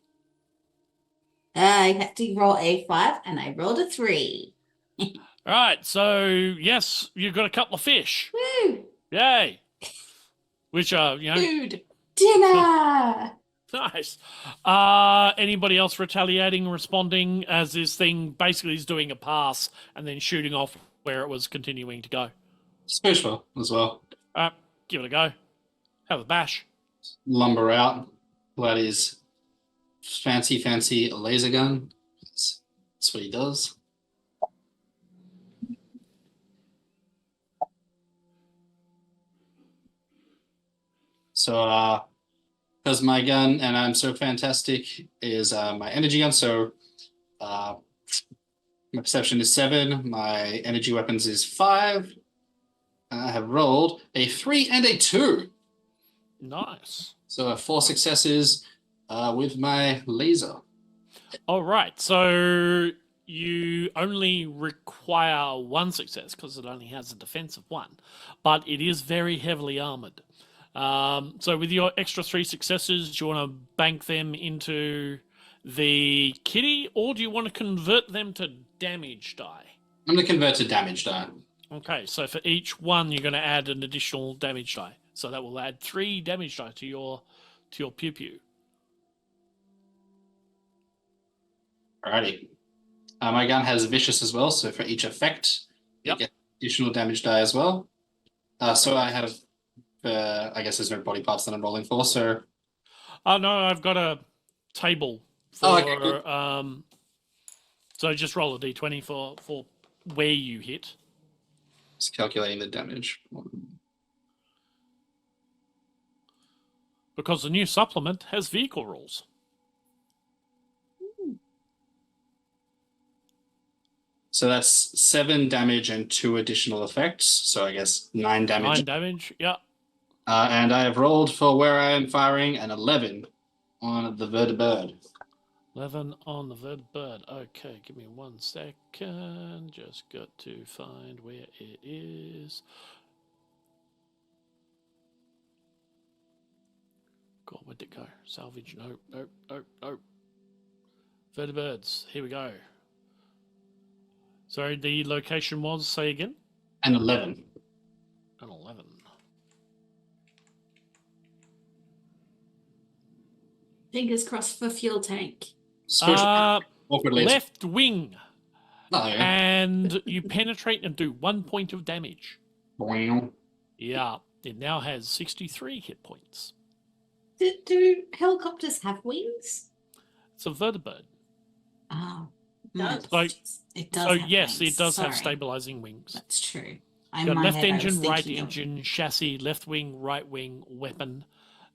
Speaker 3: I had to roll a 5 and I rolled a 3.
Speaker 1: All right, so yes, you've got a couple of fish.
Speaker 3: Woo!
Speaker 1: Yay! Which are,
Speaker 3: Food! Dinner!
Speaker 1: nice. Anybody else retaliating, responding as this thing basically is doing a pass and then shooting off where it was continuing to go?
Speaker 4: Spoosh as well.
Speaker 1: All right, give it a go. Have a bash.
Speaker 4: Lumber out. That is fancy laser gun. That's what he does. So, because my gun, and I'm so fantastic, is my energy gun. So, my perception is 7. My energy weapons is 5. I have rolled a 3 and a 2.
Speaker 1: Nice.
Speaker 4: So 4 successes with my laser.
Speaker 1: All right, so you only require 1 success because it only has a defense of 1, but it is very heavily armored. So with your extra 3 successes, do you want to bank them into the kitty, or do you want to convert them to damage die?
Speaker 4: I'm going to convert to damage die.
Speaker 1: Okay, so for each one, you're going to add an additional damage die. So that will add 3 damage die to your pew pew.
Speaker 4: Alrighty. My gun has vicious as well, so for each effect, you
Speaker 1: Yep.
Speaker 4: get additional damage die as well. So I have, I guess there's no body parts that I'm rolling for, so...
Speaker 1: Oh no, I've got a table for.
Speaker 4: Oh, okay, cool.
Speaker 1: So just roll a d20 for where you hit.
Speaker 4: Just calculating the damage.
Speaker 1: Because the new supplement has vehicle rules.
Speaker 4: So that's 7 damage and 2 additional effects. So I guess 9 damage.
Speaker 1: 9 damage, yeah.
Speaker 4: And I have rolled for where I am firing an 11 on the vertibird.
Speaker 1: 11 on the vertibird. Okay, give me 1 second. Just got to find where it is. God, where'd it go? Salvage. Nope. Vertibirds. Here we go. Sorry, the location was, say again?
Speaker 4: An 11.
Speaker 1: An 11.
Speaker 3: Fingers crossed for fuel tank.
Speaker 4: Awkwardly.
Speaker 1: Left wing.
Speaker 4: Oh, yeah.
Speaker 1: And you penetrate and do 1 point of damage.
Speaker 4: Boing.
Speaker 1: Yeah, it now has 63 hit points.
Speaker 3: Do helicopters have wings?
Speaker 1: It's a vertibird.
Speaker 3: Oh,
Speaker 2: Does.
Speaker 3: it does
Speaker 1: So
Speaker 3: have
Speaker 1: yes,
Speaker 3: wings.
Speaker 1: it does have
Speaker 3: Sorry.
Speaker 1: stabilizing wings.
Speaker 3: That's true. In
Speaker 1: Got
Speaker 3: my
Speaker 1: left
Speaker 3: head, I was
Speaker 1: engine, right
Speaker 3: thinking of-
Speaker 1: engine, chassis, left wing, right wing, weapon,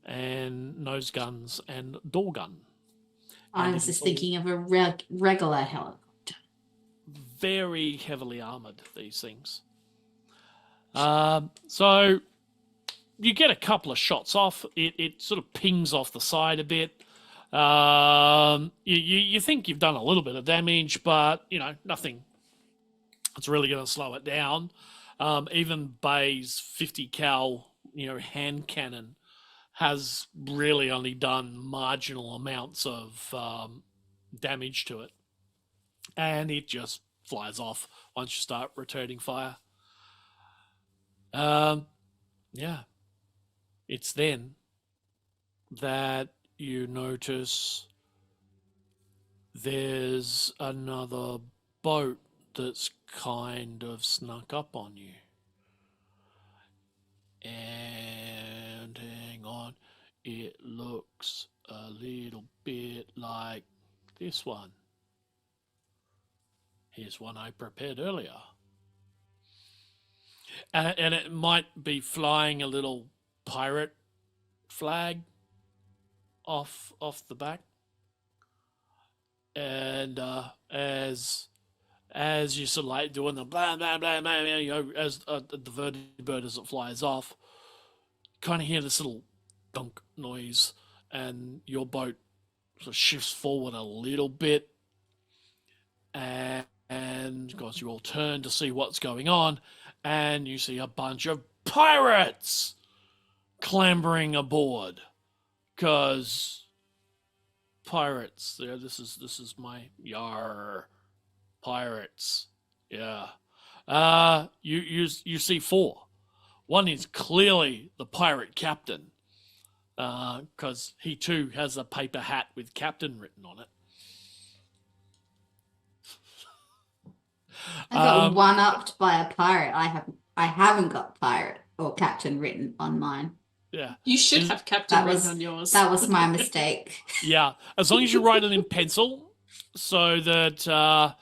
Speaker 1: and nose guns and door gun.
Speaker 3: I
Speaker 1: And
Speaker 3: was
Speaker 1: it
Speaker 3: just
Speaker 1: is all
Speaker 3: thinking of a regular helicopter.
Speaker 1: very heavily armored, these things. So you get a couple of shots off. It sort of pings off the side a bit. You think you've done a little bit of damage, but nothing. It's really going to slow it down. Even Bay's 50 cal hand cannon has really only done marginal amounts of damage to it, and it just flies off once you start returning fire. Yeah, it's then that you notice there's another boat that's kind of snuck up on you. And hang on, it looks a little bit like this one. Here's one I prepared earlier. And it might be flying a little pirate flag off the back. And as you sort of like doing the blah blah blah blah, as the vertibird as it flies off, kind of hear this little dunk noise, and your boat sort of shifts forward a little bit, and of course you all turn to see what's going on, and you see a bunch of pirates clambering aboard, because pirates. Yeah, this is my yar. Pirates. Yeah. You see four. One is clearly the pirate captain, because he too has a paper hat with captain written on it.
Speaker 3: I got one-upped by a pirate. I haven't got pirate or captain written on mine.
Speaker 1: Yeah.
Speaker 2: You should have captain written on yours.
Speaker 3: That was my mistake.
Speaker 1: Yeah. As long as you write it in pencil, so that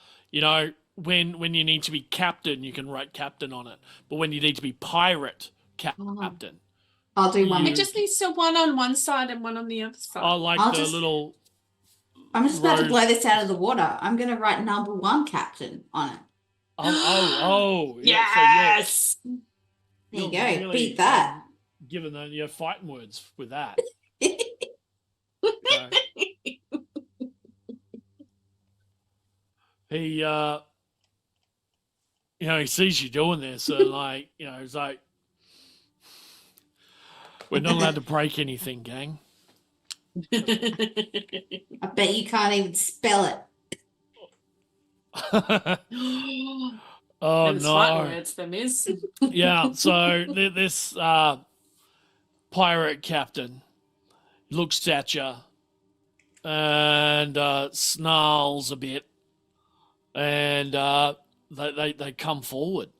Speaker 1: when you need to be captain, you can write captain on it. But when you need to be pirate captain,
Speaker 3: I'll do one.
Speaker 2: It just needs to one on one side and one on the other side.
Speaker 1: I like
Speaker 3: I'll
Speaker 1: the
Speaker 3: just-
Speaker 1: little.
Speaker 3: I'm just about to
Speaker 1: Rose.
Speaker 3: blow this out of the water. I'm going to write number 1 captain on it.
Speaker 1: Oh. Yeah,
Speaker 2: Yes.
Speaker 3: There you
Speaker 1: you're
Speaker 3: go.
Speaker 1: really,
Speaker 3: Beat that.
Speaker 1: Given the fighting words with that. He he sees you doing this, and he's like, we're not allowed to break anything, gang.
Speaker 3: I bet you can't even spell it.
Speaker 1: Oh
Speaker 2: Those fighting
Speaker 1: no.
Speaker 2: words, them is.
Speaker 1: Yeah, so this pirate captain looks at you and snarls a bit, and they come forward,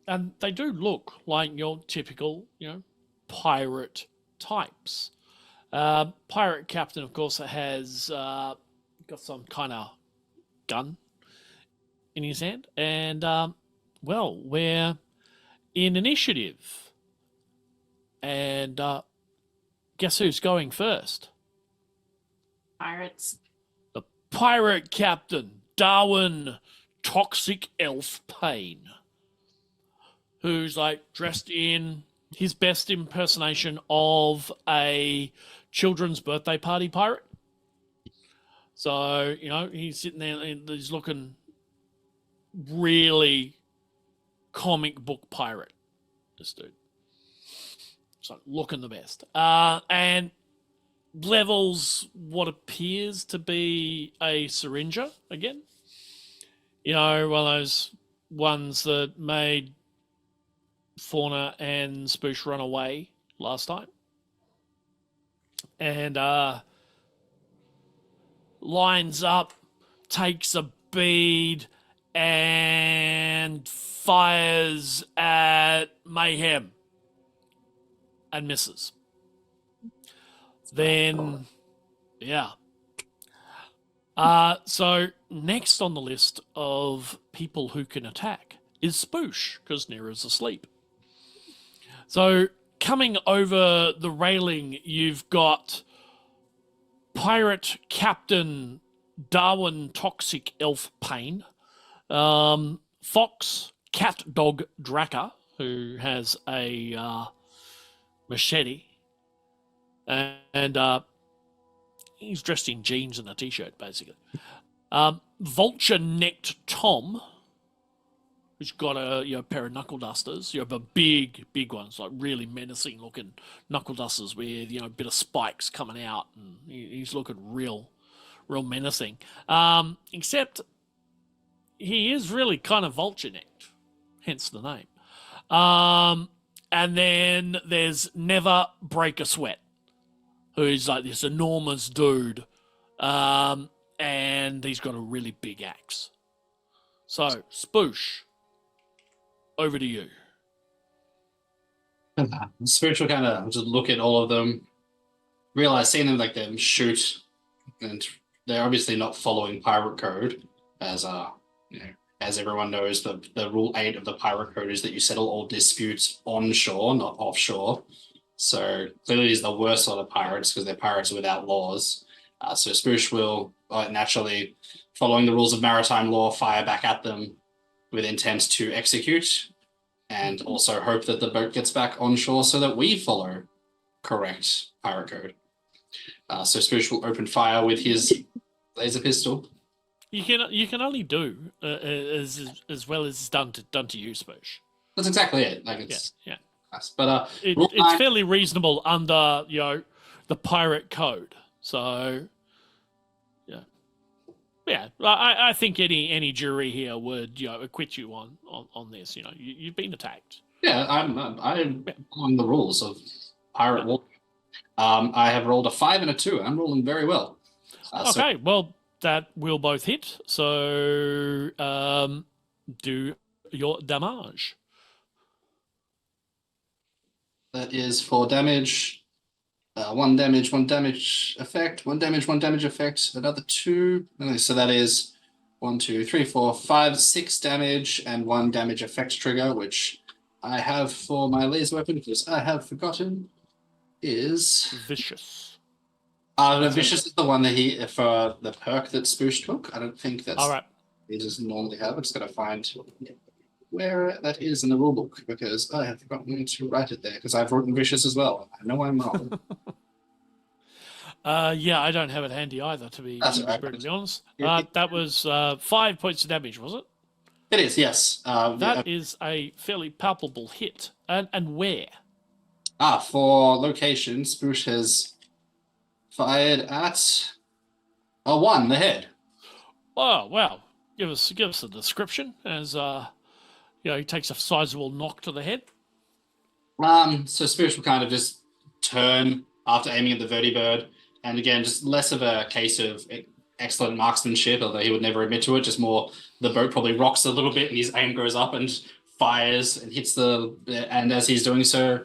Speaker 1: and they do look like your typical pirate types. Pirate captain, of course, has got some kind of gun in his hand, and we're in initiative, and guess who's going first?
Speaker 2: Pirates.
Speaker 1: The pirate captain, Darwin Toxic Elf Pain, who's dressed in his best impersonation of a children's birthday party pirate. So, he's sitting there and he's looking really comic book pirate, this dude. So looking the best. And levels what appears to be a syringer again. One of those ones that made Fauna and Spoosh run away last time. And lines up, takes a bead, and fires at Mayhem and misses. Then, So next on the list of people who can attack is Spoosh, because N.E.R.A is asleep. So coming over the railing, you've got Pirate Captain Darwin Toxic Elf Pain, Fox Cat Dog Draka, who has a machete, and he's dressed in jeans and a t-shirt, basically. Vulture-necked Tom, who's got a pair of knuckle dusters, but big ones, like really menacing looking knuckle dusters with a bit of spikes coming out, and he's looking real menacing. Except he is really kind of vulture-necked, hence the name. And then there's Never Break a Sweat, who's like this enormous dude, and he's got a really big axe. So, Spoosh, over to you.
Speaker 4: Spiritual kind of just look at all of them, realize seeing them them shoot, and they're obviously not following pirate code, as everyone knows, the rule 8 of the pirate code is that you settle all disputes on shore, not offshore. So clearly he's the worst sort of pirates because they're pirates without laws. So Spoosh will naturally, following the rules of maritime law, fire back at them with intent to execute, and also hope that the boat gets back on shore so that we follow correct pirate code. So Spoosh will open fire with his laser pistol.
Speaker 1: You can only do as well as it's done to you, Spoosh.
Speaker 4: That's exactly it.
Speaker 1: Yeah.
Speaker 4: But
Speaker 1: it's fairly reasonable under the pirate code. So yeah. I think any jury here would acquit you on this. You've been attacked.
Speaker 4: Yeah, I'm on the rules of pirate war. I have rolled a 5 and a 2. I'm rolling very well.
Speaker 1: Okay, well that will both hit. So do your damage.
Speaker 4: That is 4 damage, 1 damage, 1 damage effect, 1 damage, 1 damage effect, another 2. Okay, so that is 1, 2, 3, 4, 5, 6 damage, and 1 damage effect trigger, which I have for my laser weapon, because I have forgotten, is...
Speaker 1: Vicious.
Speaker 4: The Vicious is the one that for the perk that Spoosh took. I don't think that's...
Speaker 1: All right.
Speaker 4: He doesn't normally have. I'm just going to find where that is in the rulebook, because I have forgotten to write it there, because I've written Vicious as well. I know I'm wrong.
Speaker 1: Yeah, I don't have it handy either, to be brutally honest. That was 5 points of damage, was it?
Speaker 4: It is, yes.
Speaker 1: That is a fairly palpable hit. And where?
Speaker 4: For location, Spoosh has fired at 1, the head.
Speaker 1: Oh, wow. Give us a description as he takes a sizable knock to the head.
Speaker 4: So Spoosh will kind of just turn after aiming at the vertibird, and again, just less of a case of excellent marksmanship, although he would never admit to it, just more the boat probably rocks a little bit and his aim goes up and fires and hits and as he's doing so,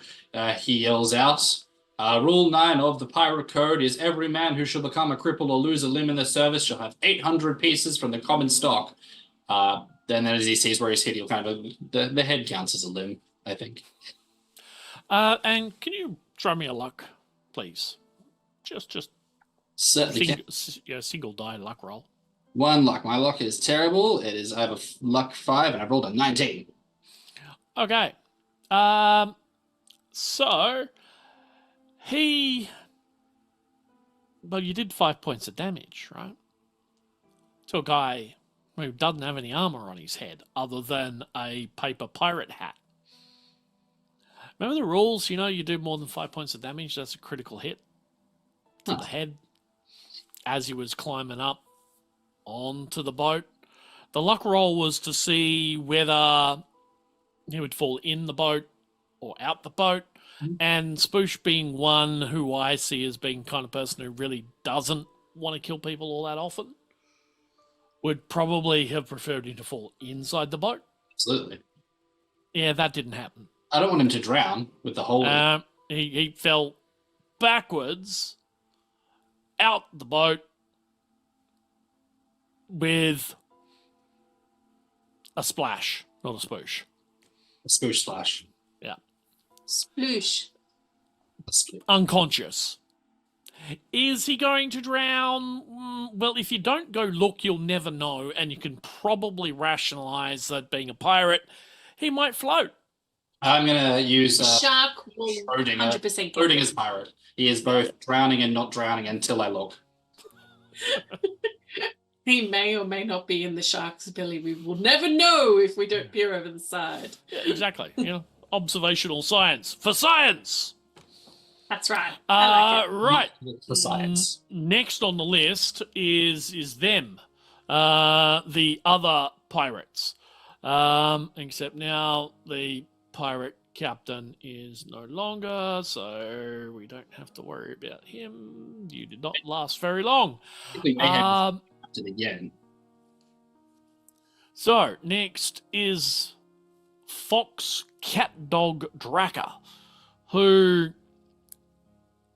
Speaker 4: he yells out, Rule 9 of the Pirate Code is every man who shall become a cripple or lose a limb in the service shall have 800 pieces from the common stock. Then as he sees where he's hit, he'll kind of... The head counts as a limb, I think.
Speaker 1: And can you throw me a luck, please? Just
Speaker 4: Certainly
Speaker 1: single die luck roll.
Speaker 4: 1 luck. My luck is terrible. I have a luck 5 and I've rolled a 19.
Speaker 1: Okay. So you did 5 points of damage, right? To a guy who doesn't have any armor on his head other than a paper pirate hat. Remember the rules? You do more than 5 points of damage, that's a critical hit to the head as he was climbing up onto the boat. The luck roll was to see whether he would fall in the boat or out the boat. And Spoosh being one who I see as being the kind of person who really doesn't want to kill people all that often, would probably have preferred him to fall inside the boat.
Speaker 4: Absolutely.
Speaker 1: Yeah, that didn't happen.
Speaker 4: I don't want him to drown with the hole.
Speaker 1: He fell backwards out the boat with a splash, not a spoosh.
Speaker 4: A spoosh splash.
Speaker 1: Yeah.
Speaker 2: Sploosh.
Speaker 1: Unconscious. Is he going to drown? Well, if you don't go look, you'll never know, and you can probably rationalize that being a pirate, he might float.
Speaker 4: I'm gonna use
Speaker 2: Shark will
Speaker 4: Schrodinger.
Speaker 2: 100% get
Speaker 4: Schrodinger's
Speaker 2: it.
Speaker 4: pirate. He is both drowning and not drowning until I look.
Speaker 2: He may or may not be in the shark's belly. We will never know if we don't peer over the side.
Speaker 1: Yeah, exactly. Observational science for science.
Speaker 2: That's right. I like it.
Speaker 1: Right.
Speaker 4: For science.
Speaker 1: Next on the list is them, the other pirates. Except now the pirate captain is no longer, so we don't have to worry about him. You did not last very long.
Speaker 4: We may have it again.
Speaker 1: So next is Fox Cat Dog Draka, who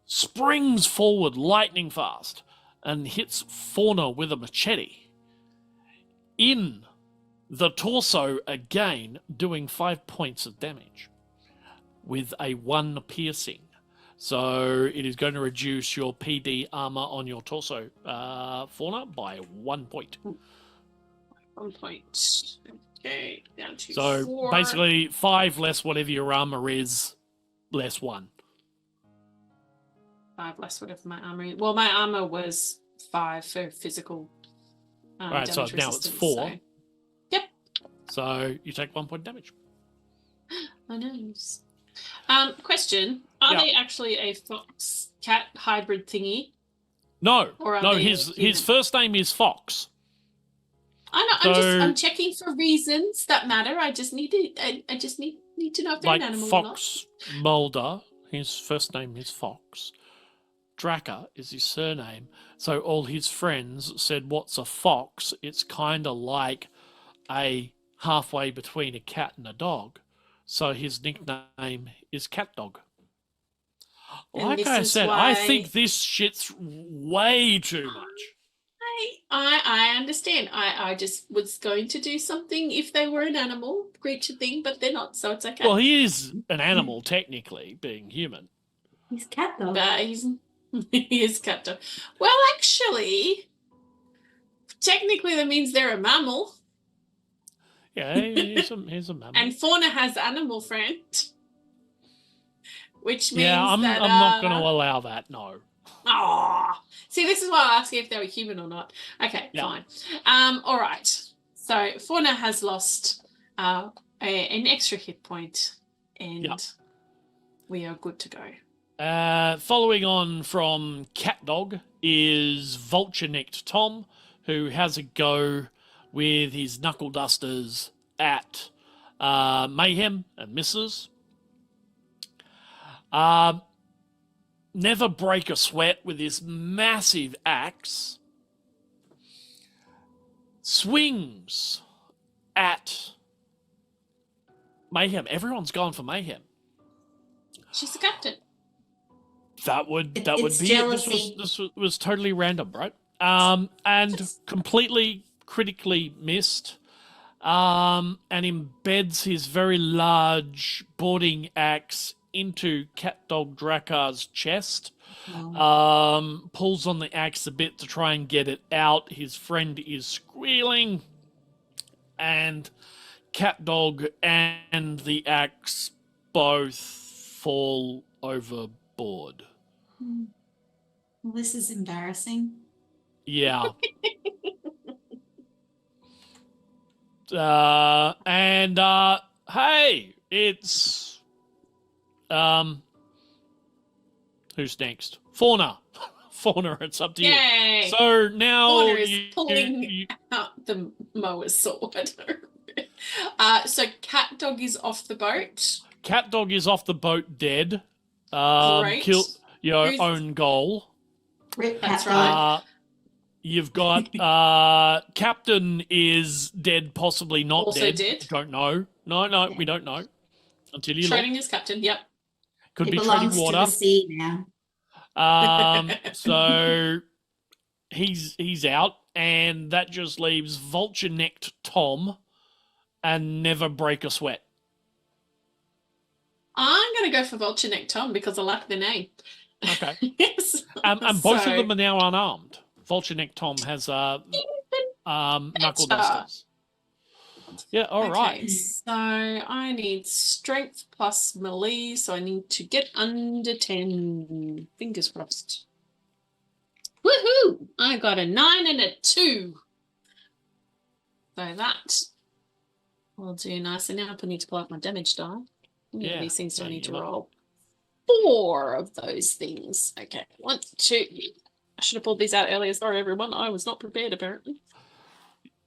Speaker 1: springs forward lightning fast and hits Fauna with a machete in the torso again, doing 5 points of damage with a 1 piercing. So it is going to reduce your PD armor on your torso, Fauna, by 1 point.
Speaker 2: 1 point. Okay, down to
Speaker 1: So
Speaker 2: 4.
Speaker 1: basically 5 less whatever your armor is, less 1.
Speaker 2: 5 less whatever my armor is. Well, my armor was 5 for physical
Speaker 1: Right, so
Speaker 2: damage
Speaker 1: now it's
Speaker 2: resistance,
Speaker 1: 4.
Speaker 2: So. Yep.
Speaker 1: So you take 1 point damage.
Speaker 2: I knows. Question: Are
Speaker 1: Yeah.
Speaker 2: they actually a fox cat hybrid thingy?
Speaker 1: No,
Speaker 2: Or are
Speaker 1: no,
Speaker 2: they
Speaker 1: his
Speaker 2: human?
Speaker 1: first name is Fox.
Speaker 2: I know.
Speaker 1: So-
Speaker 2: I'm checking for reasons that matter. I just need to. I just need to know if they're
Speaker 1: Like
Speaker 2: an animal
Speaker 1: Fox Mulder, his first name is Fox. Draka is his surname. So all his friends said, "What's a fox?" It's kind of like a halfway between a cat and a dog. So his nickname is Cat Dog.
Speaker 2: And
Speaker 1: Like
Speaker 2: this
Speaker 1: I
Speaker 2: is
Speaker 1: said, I
Speaker 2: why-
Speaker 1: think this shit's way too much.
Speaker 2: not. I understand. I just was going to do something if they were an animal creature thing, but they're not, so it's okay.
Speaker 1: Well, he is an animal, technically, being human.
Speaker 3: He's cat dog.
Speaker 2: But he is cat dog. Well, actually, technically that means they're a mammal.
Speaker 1: Yeah, he's a mammal.
Speaker 2: And Fauna has animal friend. Which means
Speaker 1: Yeah, I'm
Speaker 2: that,
Speaker 1: not going to allow that, no.
Speaker 2: Aw. See, this is why I asked you if they were human or not. Okay,
Speaker 1: Yeah.
Speaker 2: fine. All right. So Fauna has lost an extra hit point, and
Speaker 1: Yeah.
Speaker 2: we are good to go.
Speaker 1: Following on from Cat Dog is Vulture-necked Tom, who has a go with his knuckle dusters at Mayhem and misses. Never break a sweat with this massive axe. Swings at Mayhem. Everyone's gone for Mayhem.
Speaker 2: She's the captain.
Speaker 1: That would
Speaker 3: It's
Speaker 1: be it.
Speaker 3: jealousy.
Speaker 1: This was totally random, right? And
Speaker 2: Just-
Speaker 1: completely critically missed. And embeds his very large boarding axe into Cat Dog Draka's chest.
Speaker 3: Oh.
Speaker 1: Pulls on the axe a bit to try and get it out. His friend is squealing, and Cat Dog and the axe both fall overboard.
Speaker 3: Well, this is embarrassing.
Speaker 1: Yeah. Hey, it's who's next? Fauna. Fauna, it's up to you.
Speaker 2: Yay!
Speaker 1: So now
Speaker 2: Fauna is
Speaker 1: you,
Speaker 2: pulling
Speaker 1: you-
Speaker 2: out the mower's sword. So Cat Dog is off the boat.
Speaker 1: Cat Dog is off the boat dead.
Speaker 2: Great.
Speaker 1: Kill your
Speaker 2: Who's-
Speaker 1: own goal.
Speaker 3: Rip
Speaker 2: That's
Speaker 3: cat
Speaker 2: right.
Speaker 3: dog.
Speaker 1: You've got Captain is dead, possibly not
Speaker 2: Also
Speaker 1: dead.
Speaker 2: dead.
Speaker 1: Don't know. No, we don't know until you look.
Speaker 2: Schrodinger's captain. Yep.
Speaker 1: Could
Speaker 3: It
Speaker 1: be
Speaker 3: belongs
Speaker 1: treading
Speaker 3: to
Speaker 1: water.
Speaker 3: the sea now.
Speaker 1: So he's out. and that just leaves vulture-necked Tom and Never Break a Sweat.
Speaker 2: I'm going to go for Vulture Neck Tom because I like the name.
Speaker 1: Okay.
Speaker 2: Yes.
Speaker 1: And both
Speaker 2: So-
Speaker 1: of them are now unarmed. Vulture-necked Tom has knuckle dusters. Yeah, all right.
Speaker 2: Okay, so I need strength plus melee, so I need to get under 10. Fingers crossed. Woohoo! I got a 9 and a 2. So that will do nice. And now I need to pull out my damage die.
Speaker 1: Yeah,
Speaker 2: These things do
Speaker 1: so
Speaker 2: I need to
Speaker 1: you might-
Speaker 2: roll 4 of those things. Okay, 1, 2. I should have pulled these out earlier. Sorry, everyone. I was not prepared, apparently.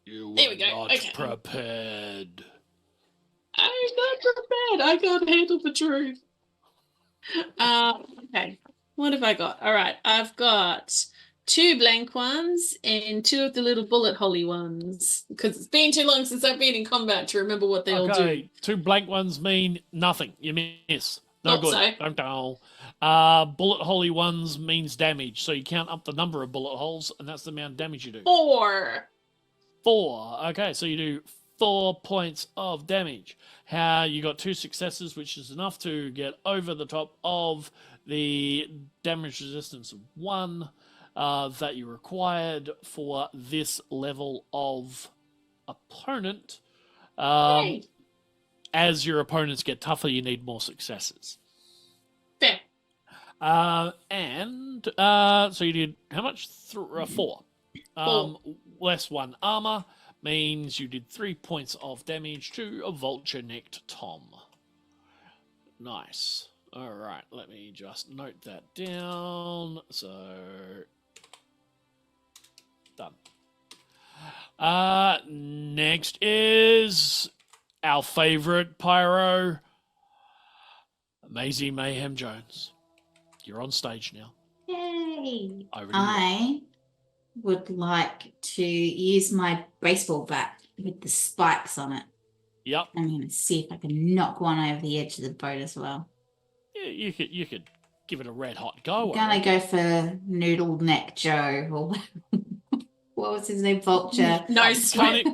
Speaker 1: You
Speaker 2: There
Speaker 1: were
Speaker 2: we go.
Speaker 1: not
Speaker 2: Okay.
Speaker 1: prepared.
Speaker 2: I'm not prepared. I can't handle the truth. Okay. What have I got? All right. I've got 2 blank ones and 2 of the little bullet holly ones. Because it's been too long since I've been in combat to remember what they all do.
Speaker 1: Okay, 2 blank ones mean nothing. You miss. No
Speaker 2: Thought
Speaker 1: good.
Speaker 2: so.
Speaker 1: Don't know. Bullet holy ones means damage, so you count up the number of bullet holes, and that's the amount of damage you do.
Speaker 2: 4.
Speaker 1: 4. Okay, so you do 4 points of damage. How you got 2 successes, which is enough to get over the top of the damage resistance of 1 that you required for this level of opponent.
Speaker 2: Yay.
Speaker 1: As your opponents get tougher, you need more successes.
Speaker 2: Fair.
Speaker 1: So you did how much? 4. Less 1 armor means you did 3 points of damage to a vulture-necked Tom. Nice. All right, let me just note that down. So done. Next is our favorite pyro, Maise Mayhem Jones. You're on stage now.
Speaker 3: Yay!
Speaker 1: Over to you.
Speaker 3: I would like to use my baseball bat with the spikes on it.
Speaker 1: Yep.
Speaker 3: I'm going to see if I can knock one over the edge of the boat as well.
Speaker 1: Yeah, you could give it a red hot go.
Speaker 3: I'm going to go for Noodle Neck Joe. Or what was his name? Vulture.
Speaker 2: No sweat.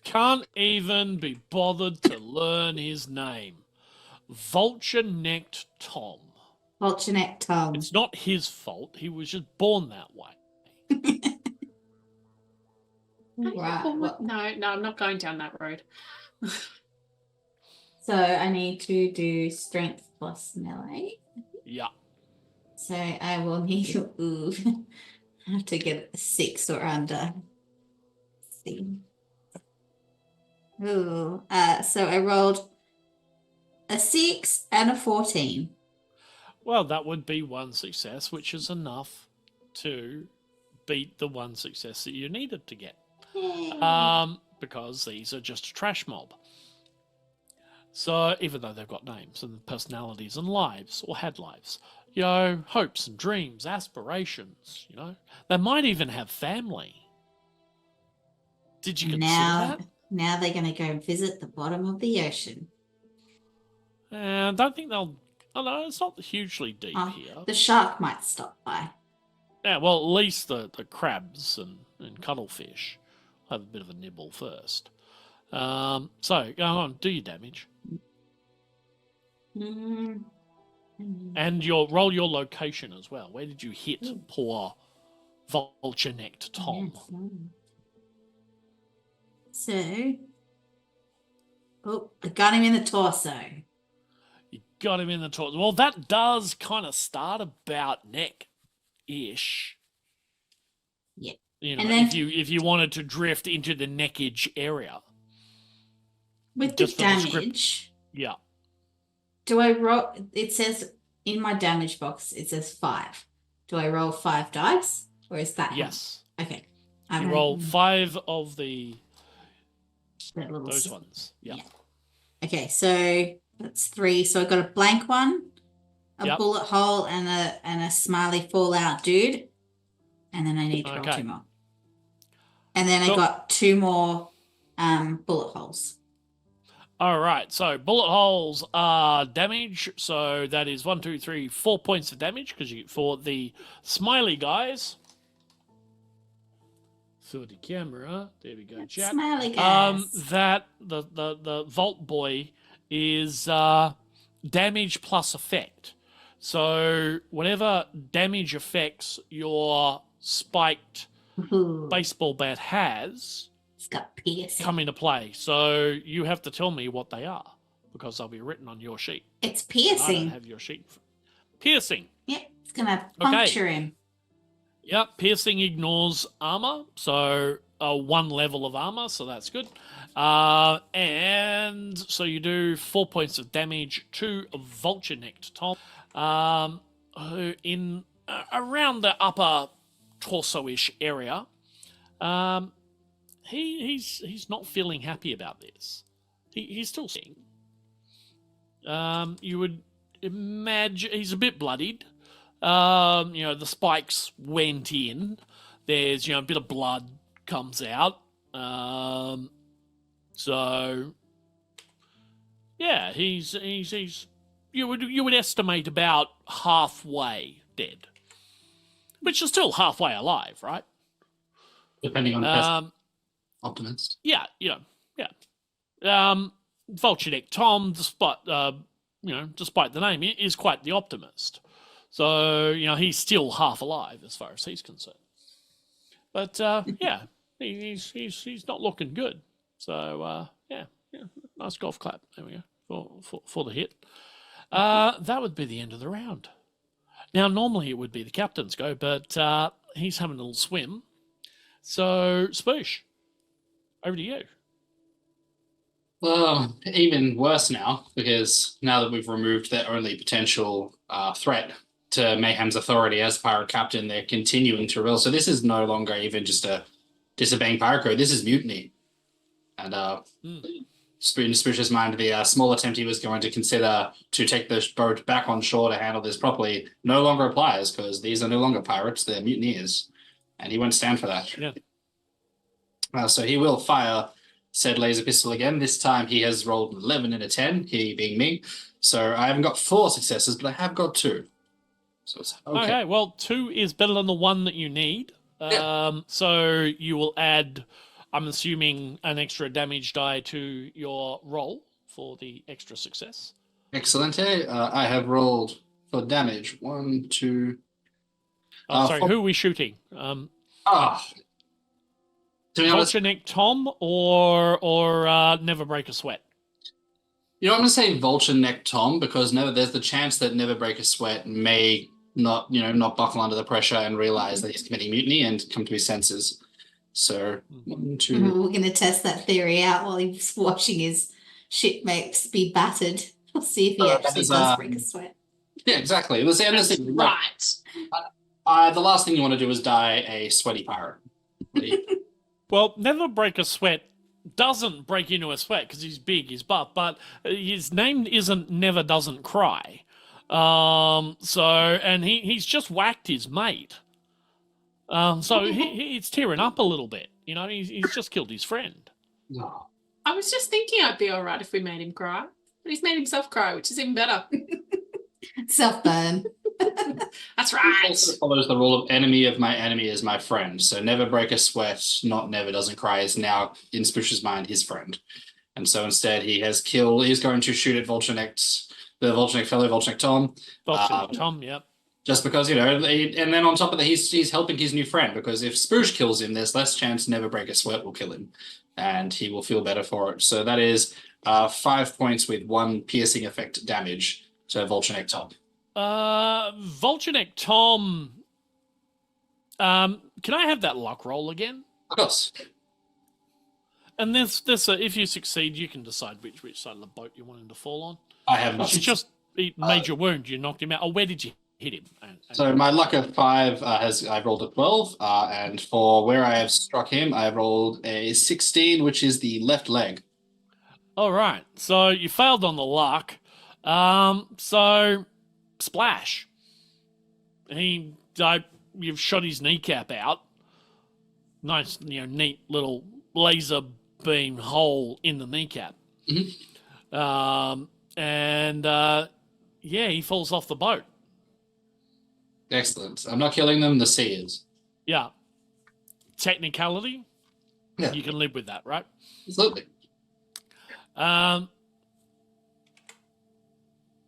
Speaker 1: Can't even be bothered to learn his name. Vulture-necked Tom.
Speaker 3: Vulture Neck Tom.
Speaker 1: It's not his fault. He was just born that way.
Speaker 3: Right. Well,
Speaker 2: No, I'm not going down that road.
Speaker 3: so I need to do strength plus melee.
Speaker 1: Yeah.
Speaker 3: So I will need ooh, I have to get a 6 or under. Let's see. Ooh, so I rolled a 6 and a 14.
Speaker 1: Well, that would be 1 success, which is enough to beat the 1 success that you needed to get. Because these are just a trash mob. So even though they've got names and personalities and lives, or had lives, hopes and dreams, aspirations, they might even have family. Did you consider that?
Speaker 3: Now they're going to go and visit the bottom of the ocean.
Speaker 1: I don't think they'll. Oh no, it's not hugely deep here.
Speaker 3: The shark might stop by.
Speaker 1: Yeah, well, at least the crabs and cuttlefish have a bit of a nibble first. So go on, do your damage.
Speaker 3: Mm.
Speaker 1: And roll your location as well. Where did you hit poor vulture-necked Tom?
Speaker 3: So, I got him in the torso.
Speaker 1: You got him in the torso. Well, that does kind of start about neck-ish.
Speaker 3: Yeah.
Speaker 1: And then, if you wanted to drift into the neckage area.
Speaker 3: With the
Speaker 1: Just for the script.
Speaker 3: damage,
Speaker 1: Yeah.
Speaker 3: do I roll? It says in my damage box, it says 5. Do I roll 5 dice? Or is that?
Speaker 1: Yes.
Speaker 3: Okay.
Speaker 1: You roll 5 of those
Speaker 3: ones.
Speaker 1: ones. Yeah.
Speaker 3: Okay, so that's 3. So I got a blank one, a
Speaker 1: Yep.
Speaker 3: bullet hole, and a smiley fallout dude. And then I need to roll
Speaker 1: Okay.
Speaker 3: 2 more. And then
Speaker 1: Cool.
Speaker 3: I got 2 more bullet holes.
Speaker 1: All right. So bullet holes are damage. So that is 1, 2, 3, 4 points of damage because you get for the smiley guys. for the camera. There we go, chat.
Speaker 3: Smiley guys.
Speaker 1: That the Vault Boy is damage plus effect. So whatever damage effects your spiked
Speaker 3: Ooh,
Speaker 1: baseball bat has
Speaker 3: it's got piercing.
Speaker 1: come into play. So you have to tell me what they are because they'll be written on your sheet.
Speaker 3: It's
Speaker 1: I don't
Speaker 3: piercing.
Speaker 1: have your sheet. Piercing.
Speaker 3: Yep, it's gonna puncture him.
Speaker 1: Yep, piercing ignores armor, so 1 level of armor, so that's good. And so you do 4 points of damage to vulture-necked Tom, who in around the upper torso-ish area. He's not feeling happy about this. He's still seeing. You would imagine he's a bit bloodied. The spikes went in. There's, a bit of blood comes out. So yeah, he's you would estimate about halfway dead, which is still halfway alive, right?
Speaker 4: Depending on the optimist.
Speaker 1: Yeah. Vulture Neck Tom, despite the name, is quite the optimist. So, he's still half alive as far as he's concerned. But yeah, he's not looking good. So yeah, nice golf clap. There we go for the hit. That would be the end of the round. Now, normally it would be the captain's go, but he's having a little swim. So, Spoosh, over to you.
Speaker 4: Well, even worse now, because now that we've removed their only potential threat to Mayhem's authority as pirate captain, they're continuing to rebel. So this is no longer even just a disobeying pirate code. This is mutiny. And in Spoosh's mind, the small attempt he was going to consider to take the boat back on shore to handle this properly no longer applies, because these are no longer pirates, they're mutineers. And he won't stand for that.
Speaker 1: Yeah.
Speaker 4: So he will fire said laser pistol again. This time he has rolled 11 and a 10, he being me. So I haven't got 4 successes, but I have got 2. So it's okay.
Speaker 1: Okay, well, 2 is better than the 1 that you need.
Speaker 4: Yeah.
Speaker 1: So you will add, I'm assuming, an extra damage die to your roll for the extra success.
Speaker 4: Excellent. I have rolled for damage 1, 2.
Speaker 1: Sorry, who are we shooting?
Speaker 4: To be honest,
Speaker 1: Vulture Neck Tom or Never Break a Sweat?
Speaker 4: I'm going to say Vulture Neck Tom, because there's the chance that Never Break a Sweat may not buckle under the pressure and realize that he's committing mutiny and come to his senses. So 1, 2.
Speaker 3: We're going to test that theory out while he's watching his shipmates be battered. We'll see if he actually does break a sweat.
Speaker 4: Yeah, exactly. It was the end of the thing.
Speaker 2: Right.
Speaker 4: The last thing you want to do is die a sweaty pirate.
Speaker 1: Well, Never Break a Sweat doesn't break into a sweat because he's big, he's buff, but his name isn't Never Doesn't Cry. And he's just whacked his mate. So he's tearing up a little bit. He's just killed his friend.
Speaker 4: No.
Speaker 2: I was just thinking I'd be all right if we made him cry. But he's made himself cry, which is even better.
Speaker 3: Self-burn.
Speaker 2: That's
Speaker 4: It
Speaker 2: right.
Speaker 4: also follows the rule of enemy of my enemy is my friend. So Never Break a Sweat, not Never Doesn't Cry, is now, in Spoosh's mind, his friend. And so instead he's going to shoot at the Vulture Neck fellow, Vulture Neck Tom.
Speaker 1: Vulture Neck Tom, yep.
Speaker 4: Just because, and then on top of that, he's helping his new friend, because if Spoosh kills him, there's less chance Never Break a Sweat will kill him. And he will feel better for it. So that is 5 points with 1 piercing effect damage to Vulture Neck Tom.
Speaker 1: Vulture Neck Tom. Can I have that luck roll again?
Speaker 4: Of course.
Speaker 1: And this if you succeed, you can decide which side of the boat you want him to fall on.
Speaker 4: I have not.
Speaker 1: It's just a major wound. You knocked him out. Oh, where did you hit him?
Speaker 4: So my luck of 5 I've rolled a 12, and for where I have struck him, I've rolled a 16, which is the left leg.
Speaker 1: All right. So you failed on the luck. So splash. You've shot his kneecap out. Nice, neat little laser beam hole in the kneecap.
Speaker 4: Mm-hmm.
Speaker 1: He falls off the boat.
Speaker 4: Excellent. I'm not killing them, the sea is.
Speaker 1: Yeah. Technicality?
Speaker 4: Yeah.
Speaker 1: You can live with that, right?
Speaker 4: Absolutely.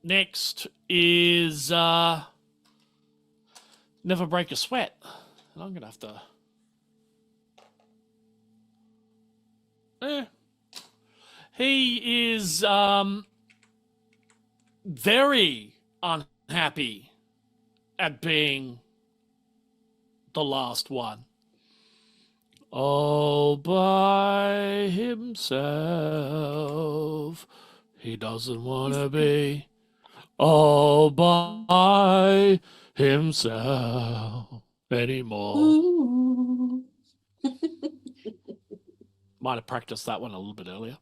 Speaker 1: Next is Never Break a Sweat. And I'm gonna have to. He is very unhappy at being the last one. All by himself. He doesn't want to be all by himself anymore.
Speaker 2: Ooh.
Speaker 1: Might have practiced that one a little bit earlier.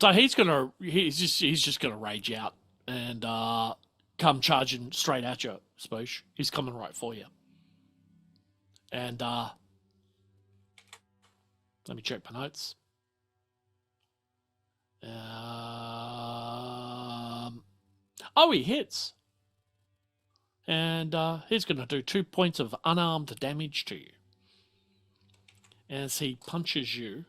Speaker 1: So he's just gonna rage out and come charging straight at you, Spoosh. He's coming right for you. And let me check my notes. He hits. And he's going to do 2 points of unarmed damage to you as he punches you.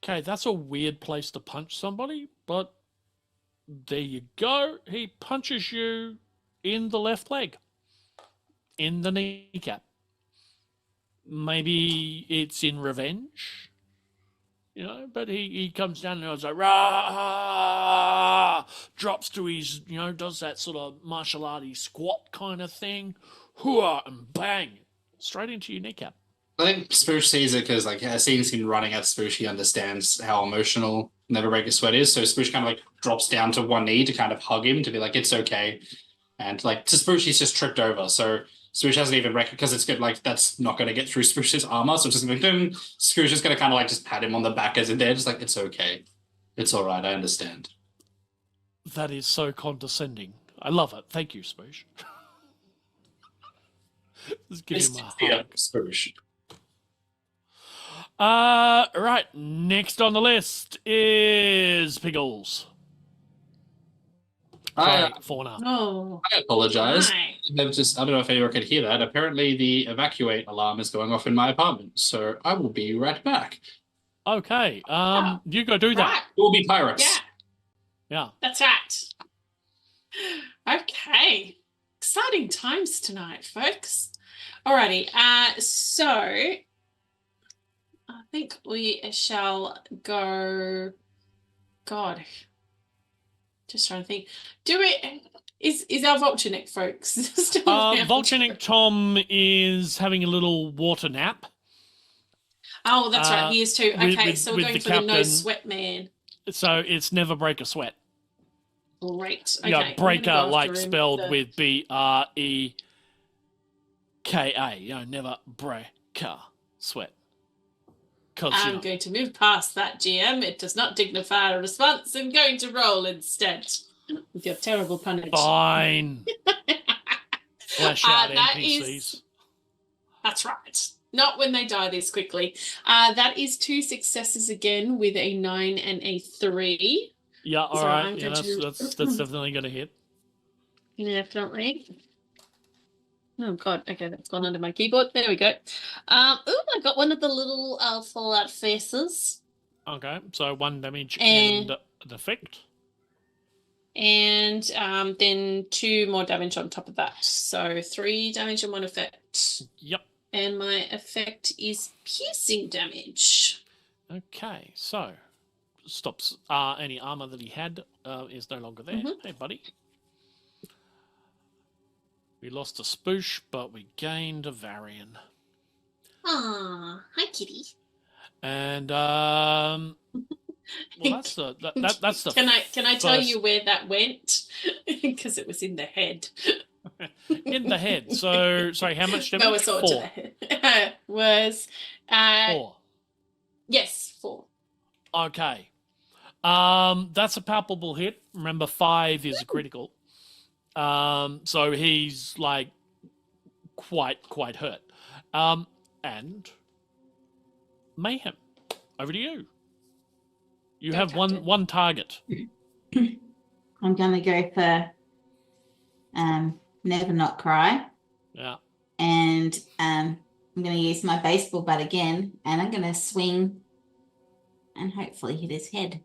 Speaker 1: Okay, that's a weird place to punch somebody, but there you go. He punches you in the left leg, in the kneecap. Maybe it's in revenge, but he comes down and goes like, rah, drops to his, does that sort of martial arty squat kind of thing, hooah, and bang, straight into your kneecap.
Speaker 4: I think Spoosh sees it because, as seeing him running at Spoosh, he understands how emotional Never Break a Sweat is. So Spoosh kind of drops down to one knee to kind of hug him to be like, it's okay. And to Spoosh, he's just tripped over. So Spoosh hasn't even recognized, because it's good, that's not going to get through Spoosh's armor. So it's just going to Spoosh is going to kind of just pat him on the back as if they're just it's okay. It's all right. I understand.
Speaker 1: That is so condescending. I love it. Thank you, Spoosh. Just give him a hug.
Speaker 4: Spoosh.
Speaker 1: Right. Next on the list is Piggles. Fauna.
Speaker 2: Oh,
Speaker 4: I apologize.
Speaker 2: my.
Speaker 4: I don't know if anyone could hear that. Apparently, the evacuate alarm is going off in my apartment, so I will be right back.
Speaker 1: Okay. You go do that.
Speaker 2: Right.
Speaker 4: It will be pirates.
Speaker 2: Yeah,
Speaker 1: Yeah.
Speaker 2: that's right. Okay. Exciting times tonight, folks. Alrighty. So I think we shall go. God. Just trying to think. Is our Volchanic folks still around?
Speaker 1: Volchanic Tom is having a little water nap.
Speaker 2: Oh, that's right. He is too. Okay, so we're
Speaker 1: with
Speaker 2: going
Speaker 1: the
Speaker 2: for the no
Speaker 1: captain.
Speaker 2: sweat man.
Speaker 1: So it's Never Break a Sweat.
Speaker 2: Great. Okay.
Speaker 1: Yeah,
Speaker 2: I'm
Speaker 1: breaker
Speaker 2: gonna go after him
Speaker 1: spelled
Speaker 2: the-
Speaker 1: with BREKA. Never break a sweat.
Speaker 2: I'm going to move past that, GM. It does not dignify a response. I'm going to roll instead with your terrible punish.
Speaker 1: Fine. Flash out
Speaker 2: that
Speaker 1: NPCs.
Speaker 2: That's right. Not when they die this quickly. That is 2 successes again with a 9 and a 3.
Speaker 1: Yeah, all
Speaker 2: So
Speaker 1: right.
Speaker 2: I'm
Speaker 1: Yeah,
Speaker 2: going to-
Speaker 1: that's definitely going to hit.
Speaker 2: Definitely. Oh god, okay, that's gone under my keyboard. There we go. I got one of the little fallout faces.
Speaker 1: Okay, so 1 damage
Speaker 2: And-
Speaker 1: and an effect.
Speaker 2: And then 2 more damage on top of that. So 3 damage and 1 effect.
Speaker 1: Yep.
Speaker 2: And my effect is piercing damage.
Speaker 1: Okay, so stops any armor that he had is no longer there.
Speaker 2: Mhm.
Speaker 1: Hey, buddy. We lost a Spoosh, but we gained a Varian.
Speaker 2: Ah, hi kitty.
Speaker 1: And well, that's the that's the
Speaker 2: Can I tell
Speaker 1: first-
Speaker 2: you where that went? Because it was in the head.
Speaker 1: in the head. So sorry, how much damage?
Speaker 2: No, I saw it to
Speaker 1: 4.
Speaker 2: the head. Was
Speaker 1: 4.
Speaker 2: yes, 4.
Speaker 1: Okay. That's a palpable hit. Remember, 5 is critical. So he's quite hurt. And Mayhem, over to you. You
Speaker 2: Go,
Speaker 1: have
Speaker 2: Captain.
Speaker 1: one target.
Speaker 3: I'm gonna go for Never Not Cry.
Speaker 1: Yeah.
Speaker 3: and I'm going to use my baseball bat again, and I'm going to swing and hopefully hit his head.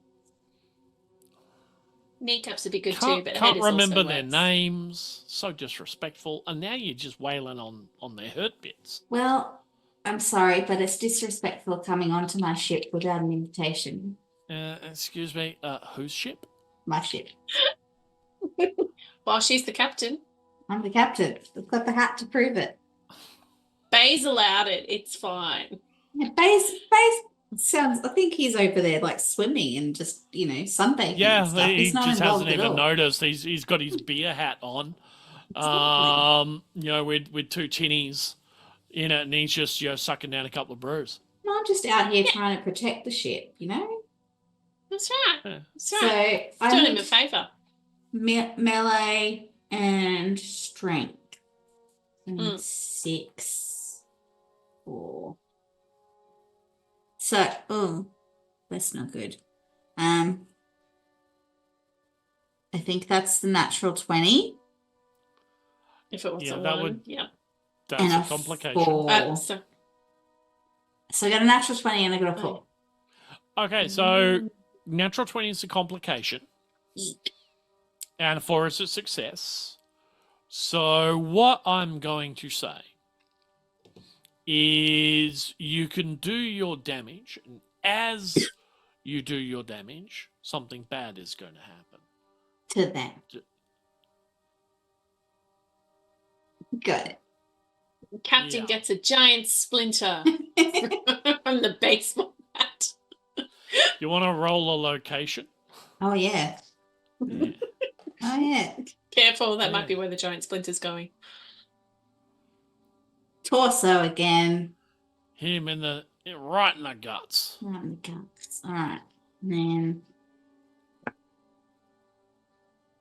Speaker 2: Kneecaps would be good too,
Speaker 1: Can't,
Speaker 2: but head
Speaker 1: can't
Speaker 2: is
Speaker 1: remember
Speaker 2: also
Speaker 1: their
Speaker 2: worse.
Speaker 1: names. So disrespectful. And now you're just wailing on their hurt bits.
Speaker 3: Well, I'm sorry, but it's disrespectful coming onto my ship without an invitation.
Speaker 1: Excuse me, whose ship?
Speaker 3: My ship.
Speaker 2: Well, she's the captain.
Speaker 3: I'm the captain. I've got the hat to prove it.
Speaker 2: Bay's allowed it. It's fine.
Speaker 3: Yeah, Baze sounds, I think he's over there like swimming and just, sunbathing
Speaker 1: Yeah,
Speaker 3: and stuff.
Speaker 1: he
Speaker 3: He's not
Speaker 1: just
Speaker 3: involved
Speaker 1: hasn't
Speaker 3: at
Speaker 1: even
Speaker 3: all.
Speaker 1: noticed. He's got his beer hat on. With two tinnies in it, and he's just sucking down a couple of brews.
Speaker 3: No, I'm just out here trying to protect the ship,
Speaker 2: That's right.
Speaker 1: Yeah.
Speaker 2: That's right.
Speaker 3: So I
Speaker 2: Doing him
Speaker 3: need
Speaker 2: a favour.
Speaker 3: melee and strength. I need
Speaker 2: Mm.
Speaker 3: 6, 4. So, that's not good. I think that's the natural 20.
Speaker 2: If it was
Speaker 1: Yeah,
Speaker 2: a
Speaker 1: that
Speaker 2: 1,
Speaker 1: would-
Speaker 2: yeah.
Speaker 1: That's
Speaker 3: And
Speaker 1: a
Speaker 3: a
Speaker 1: complication.
Speaker 3: 4. So I got a natural 20 and I got a 4.
Speaker 1: Okay, so natural 20 is a complication,
Speaker 3: Eek.
Speaker 1: and a 4 is a success. So what I'm going to say is you can do your damage, and as you do your damage, something bad is going to happen.
Speaker 3: To them. Got it.
Speaker 2: Captain
Speaker 1: Yeah.
Speaker 2: gets a giant splinter from the baseball bat.
Speaker 1: You want to roll a location?
Speaker 3: Oh, yeah.
Speaker 1: Yeah.
Speaker 3: Oh, yeah.
Speaker 2: Careful, that
Speaker 1: Yeah.
Speaker 2: might be where the giant splinter's going.
Speaker 3: Torso again.
Speaker 1: Him right in the guts.
Speaker 3: Right in the guts. All right. And then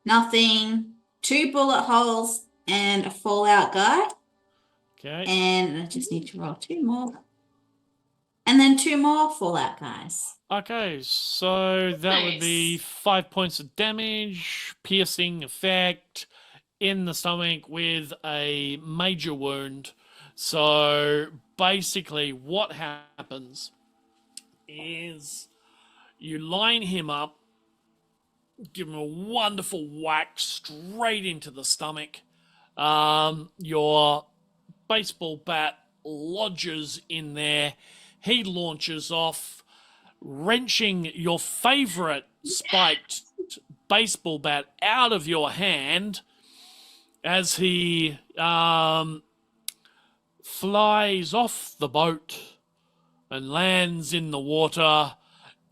Speaker 3: nothing. 2 bullet holes and a fallout guy.
Speaker 1: Okay.
Speaker 3: And I just need to roll 2 more. And then 2 more fallout guys.
Speaker 1: Okay, so that would be
Speaker 2: Nice.
Speaker 1: 5 points of damage, piercing effect in the stomach with a major wound. So basically, what happens is you line him up, give him a wonderful whack straight into the stomach. Your baseball bat lodges in there. He launches off, wrenching your favorite spiked baseball bat out of your hand as he flies off the boat and lands in the water,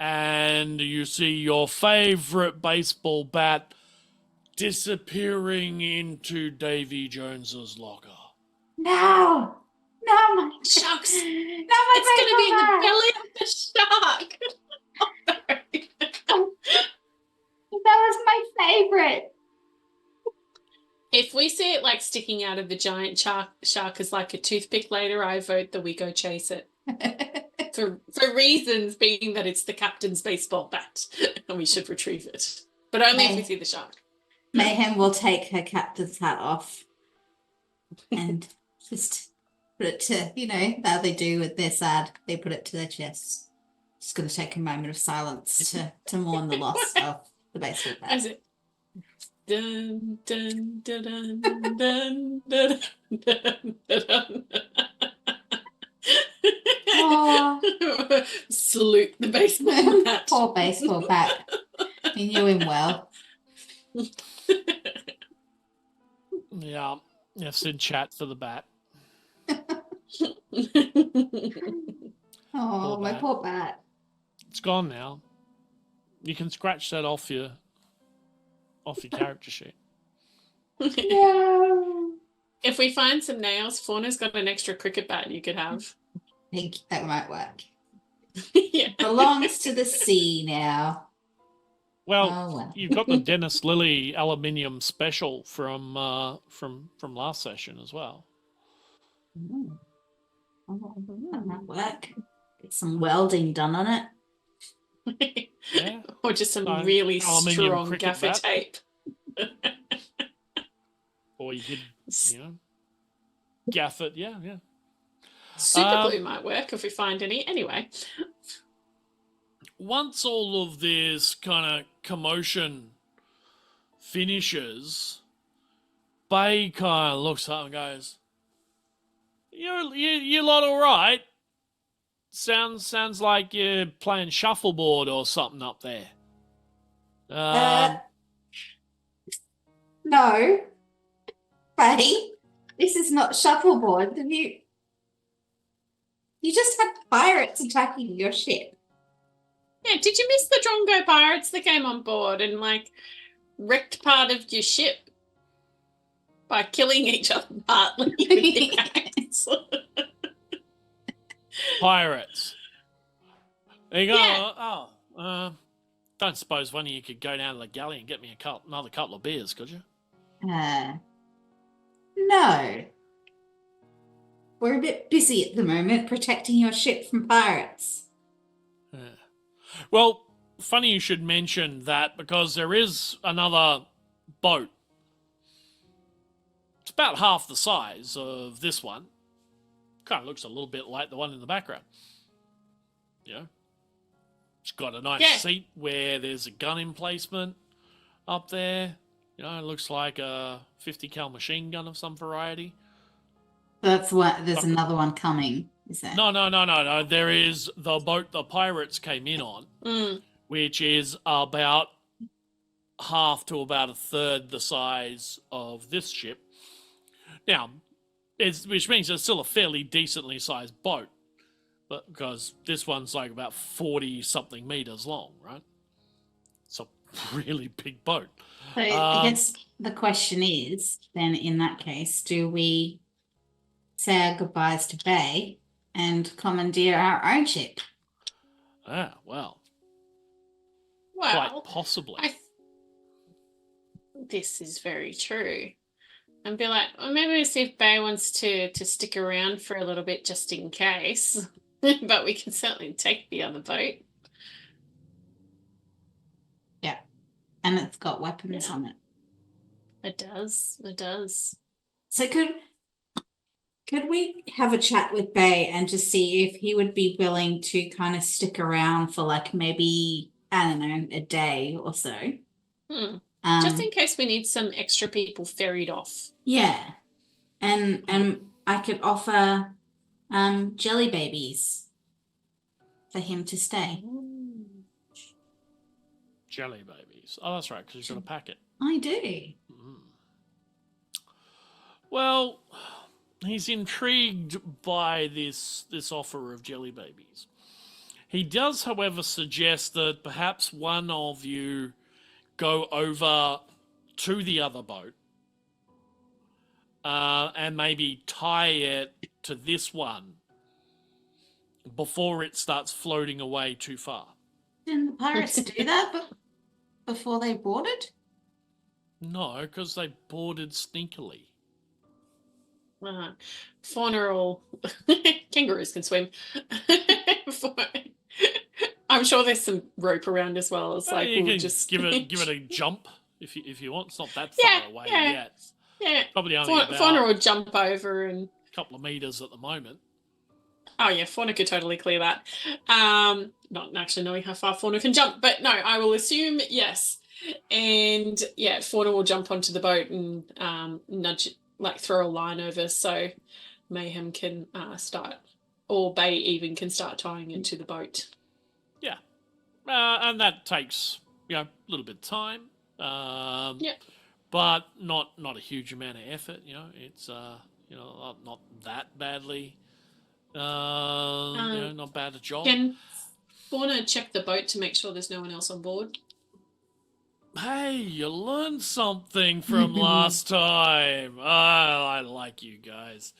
Speaker 1: and you see your favorite baseball bat disappearing into Jones's locker.
Speaker 3: No! No, my
Speaker 2: Shucks!
Speaker 3: No, my
Speaker 2: It's going to be in the
Speaker 3: baseball bat.
Speaker 2: belly of the shark. Oh, sorry.
Speaker 3: That was my favorite.
Speaker 2: If we see it like sticking out of the giant shark as like a toothpick later, I vote that we go chase it. For reasons being that it's the captain's baseball bat and we should retrieve it. But only if we see the shark.
Speaker 3: Mayhem will take her captain's hat off and just put it to, how they do with their sad, they put it to their chest. Just going to take a moment of silence to mourn the loss of the baseball bat.
Speaker 2: Is it? Dun, dun, dun, dun, dun, dun, dun, dun.
Speaker 3: Aw.
Speaker 2: Salute the baseball bat.
Speaker 3: Poor baseball bat. He knew him well.
Speaker 1: Yeah, I've seen chat for the bat.
Speaker 3: Oh,
Speaker 1: Poor
Speaker 3: my
Speaker 1: bat.
Speaker 3: poor bat.
Speaker 1: It's gone now. You can scratch that off your character sheet.
Speaker 3: No.
Speaker 2: If we find some nails, Fauna's got an extra cricket bat you could have.
Speaker 3: I think that might work.
Speaker 2: Yeah.
Speaker 3: Belongs to the sea now.
Speaker 1: Well,
Speaker 3: Oh, well.
Speaker 1: you've got the Dennis Lilly aluminium special from last session as well.
Speaker 3: That might work. Get some welding done on it.
Speaker 1: Yeah.
Speaker 2: Or just some
Speaker 1: No,
Speaker 2: really
Speaker 1: aluminium
Speaker 2: strong
Speaker 1: cricket
Speaker 2: gaffer
Speaker 1: bat.
Speaker 2: tape.
Speaker 1: Or you could, gaff it. Yeah, yeah.
Speaker 2: Super glue might work if we find any. Anyway.
Speaker 1: Once all of this kind of commotion finishes, Bay kind of looks up and goes, "You lot all right? Sounds like you're playing shuffleboard or something up there."
Speaker 3: No, Bay, this is not shuffleboard. You just had pirates attacking your ship.
Speaker 2: Yeah, did you miss the Drongo pirates that came on board and like wrecked part of your ship by killing each other partly with the axe?
Speaker 1: Pirates. There you go.
Speaker 2: Yeah.
Speaker 1: Don't suppose one of you could go down to the galley and get me another couple of beers, could you?
Speaker 3: No. We're a bit busy at the moment protecting your ship from pirates.
Speaker 1: Yeah. Well, funny you should mention that because there is another boat. It's about half the size of this one. Kind of looks a little bit like the one in the background. You know? It's got a nice seat where there's a gun emplacement up there. You know, it looks like a 50 cal machine gun of some variety.
Speaker 3: That's what. There's another one coming. Is there?
Speaker 1: No. There is the boat the pirates came in on, which is about half to about a third the size of this ship. Now, which means it's still a fairly decently sized boat, but because this one's like about 40 something meters long, right? It's a really big boat.
Speaker 3: So I guess the question is, then in that case, do we say our goodbyes to Bay and commandeer our own ship?
Speaker 1: Well,
Speaker 2: Well,
Speaker 1: quite possibly.
Speaker 2: This is very true. And be like, well, maybe we'll see if Bay wants to stick around for a little bit just in case. But we can certainly take the other boat.
Speaker 3: Yeah. And it's got weapons on it.
Speaker 2: It does.
Speaker 3: So could we have a chat with Bay and just see if he would be willing to kind of stick around for like maybe, I don't know, a day or so?
Speaker 2: Just in case we need some extra people ferried off.
Speaker 3: Yeah. And I could offer jelly babies for him to stay.
Speaker 1: Jelly babies. Oh, that's right, because you've got a packet.
Speaker 3: I do.
Speaker 1: Well, he's intrigued by this offer of jelly babies. He does, however, suggest that perhaps one of you go over to the other boat and maybe tie it to this one before it starts floating away too far.
Speaker 3: Didn't the pirates do that before they boarded?
Speaker 1: No, because they boarded sneakily.
Speaker 2: Fauna all kangaroos can swim. I'm sure there's some rope around as well. It's like
Speaker 1: you
Speaker 2: we'll
Speaker 1: can
Speaker 2: just
Speaker 1: give it a jump if you want. It's not that far away yet.
Speaker 2: Yeah,
Speaker 1: probably only about
Speaker 2: Fauna will jump over and
Speaker 1: a couple of meters at the moment.
Speaker 2: Oh yeah, Fauna could totally clear that. Not actually knowing how far Fauna can jump, but no, I will assume yes. And yeah, Fauna will jump onto the boat and nudge, like throw a line over so Mayhem can start, or Bay even can start tying it to the boat.
Speaker 1: Yeah, and that takes a little bit of time. But not a huge amount of effort. It's not that badly. Not bad a job.
Speaker 2: Can Fauna check the boat to make sure there's no one else on board?
Speaker 1: Hey, you learned something from last time. I like you guys.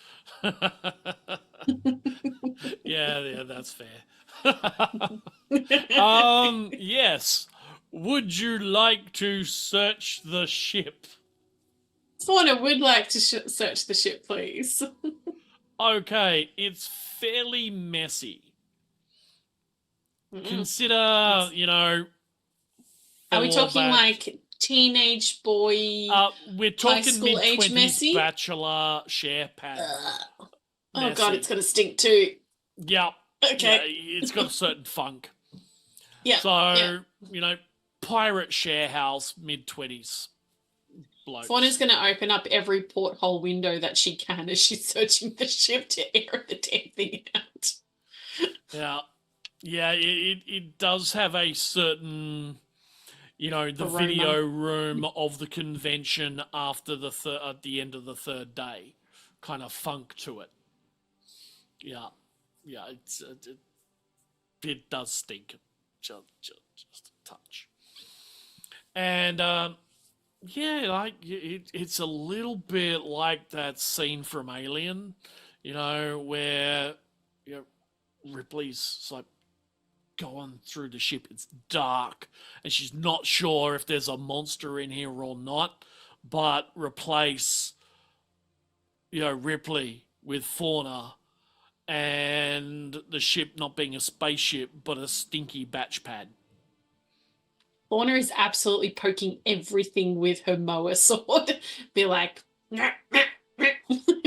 Speaker 1: yeah, that's fair. Yes. Would you like to search the ship?
Speaker 2: Fauna would like to search the ship, please.
Speaker 1: Okay, it's fairly messy. Consider,
Speaker 2: Are we talking
Speaker 1: that.
Speaker 2: like teenage boy.
Speaker 1: We're talking
Speaker 2: school age
Speaker 1: mid-20s
Speaker 2: messy?
Speaker 1: bachelor share pad.
Speaker 2: Oh God,
Speaker 1: Messy.
Speaker 2: it's gonna stink too.
Speaker 1: Yeah.
Speaker 2: Okay.
Speaker 1: Yeah, it's got a certain funk.
Speaker 2: Yeah.
Speaker 1: So, pirate share house, mid-20s bloke.
Speaker 2: Fauna's going to open up every porthole window that she can as she's searching the ship to air the damn thing out.
Speaker 1: Yeah. Yeah, it does have a certain, the
Speaker 2: Aroma.
Speaker 1: video room of the convention after at the end of the third day kind of funk to it. Yeah. Yeah, it does stink. Just a touch. And, it's a little bit like that scene from Alien, where Ripley's like going through the ship. It's dark, and she's not sure if there's a monster in here or not. But replace, Ripley with Fauna, and the ship not being a spaceship but a stinky batch pad.
Speaker 2: Fauna is absolutely poking everything with her mower sword. Be like,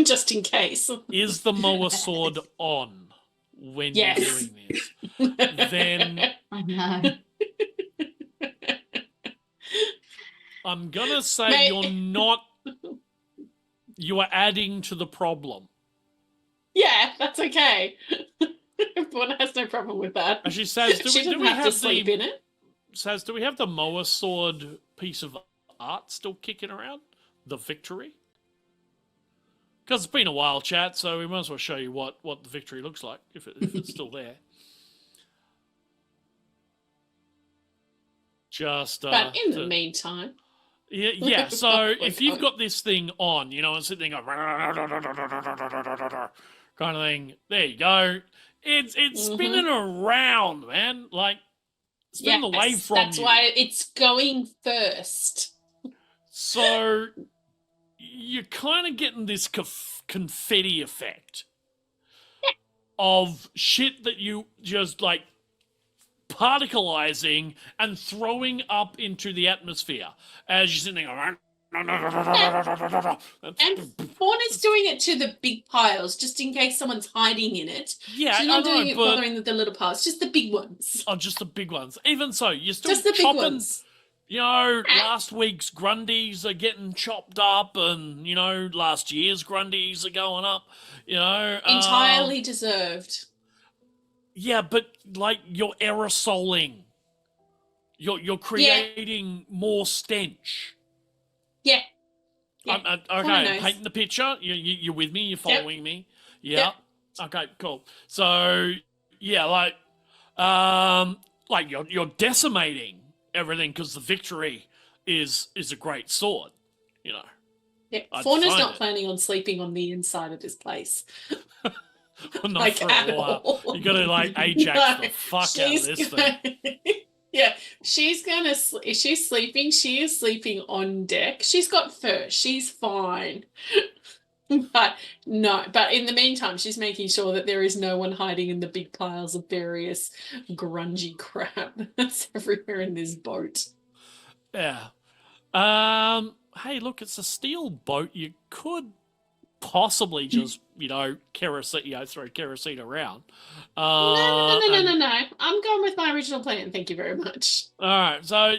Speaker 2: just in case.
Speaker 1: Is the mower sword on when you're doing this? Then
Speaker 3: I know.
Speaker 1: I'm gonna say you are adding to the problem.
Speaker 2: Yeah, that's okay. Fauna has no problem with that.
Speaker 1: Actually, Saz,
Speaker 2: She doesn't have to sleep in it.
Speaker 1: Saz, do we have the mower sword piece of art still kicking around? The Victory? Because it's been a while, chat, so we might as well show you what the Victory looks like, if it's still there. Just,
Speaker 2: but in the meantime...
Speaker 1: Yeah, so if you've got this thing on, and sitting there kind of thing, there you go. It's spinning around, man. Like, spinning away from
Speaker 2: that's
Speaker 1: you.
Speaker 2: why it's going first.
Speaker 1: So you're kind of getting this confetti effect of shit that you just like particleizing and throwing up into the atmosphere as you're sitting there.
Speaker 2: And Fauna's doing it to the big piles, just in case someone's hiding in it.
Speaker 1: Yeah,
Speaker 2: she's not doing it bothering the little piles, just the big ones.
Speaker 1: Oh, just the big ones. Even so, you're still
Speaker 2: just the
Speaker 1: chopping.
Speaker 2: Big ones.
Speaker 1: Last week's Grundies are getting chopped up, and last year's Grundies are going up.
Speaker 2: Entirely deserved.
Speaker 1: Yeah, but like you're aerosoling. You're creating more stench.
Speaker 2: Yeah.
Speaker 1: Okay, I'm painting the picture. You're with me. You're following me. Yeah. Yep. Okay, cool. So yeah, like you're decimating everything because the Victory is a great sword.
Speaker 2: Yeah. Fauna's not planning on sleeping on the inside of this place.
Speaker 1: Well, not for a while.
Speaker 2: All.
Speaker 1: You got to like Ajax the fuck out of this thing.
Speaker 2: Yeah, if she's sleeping, she is sleeping on deck. She's got fur. She's fine. But in the meantime, she's making sure that there is no one hiding in the big piles of various grungy crap that's everywhere in this boat.
Speaker 1: Yeah. Hey, look, it's a steel boat. You could possibly just, kerosene, throw kerosene around.
Speaker 2: No. I'm going with my original plan. Thank you very much.
Speaker 1: All right. So,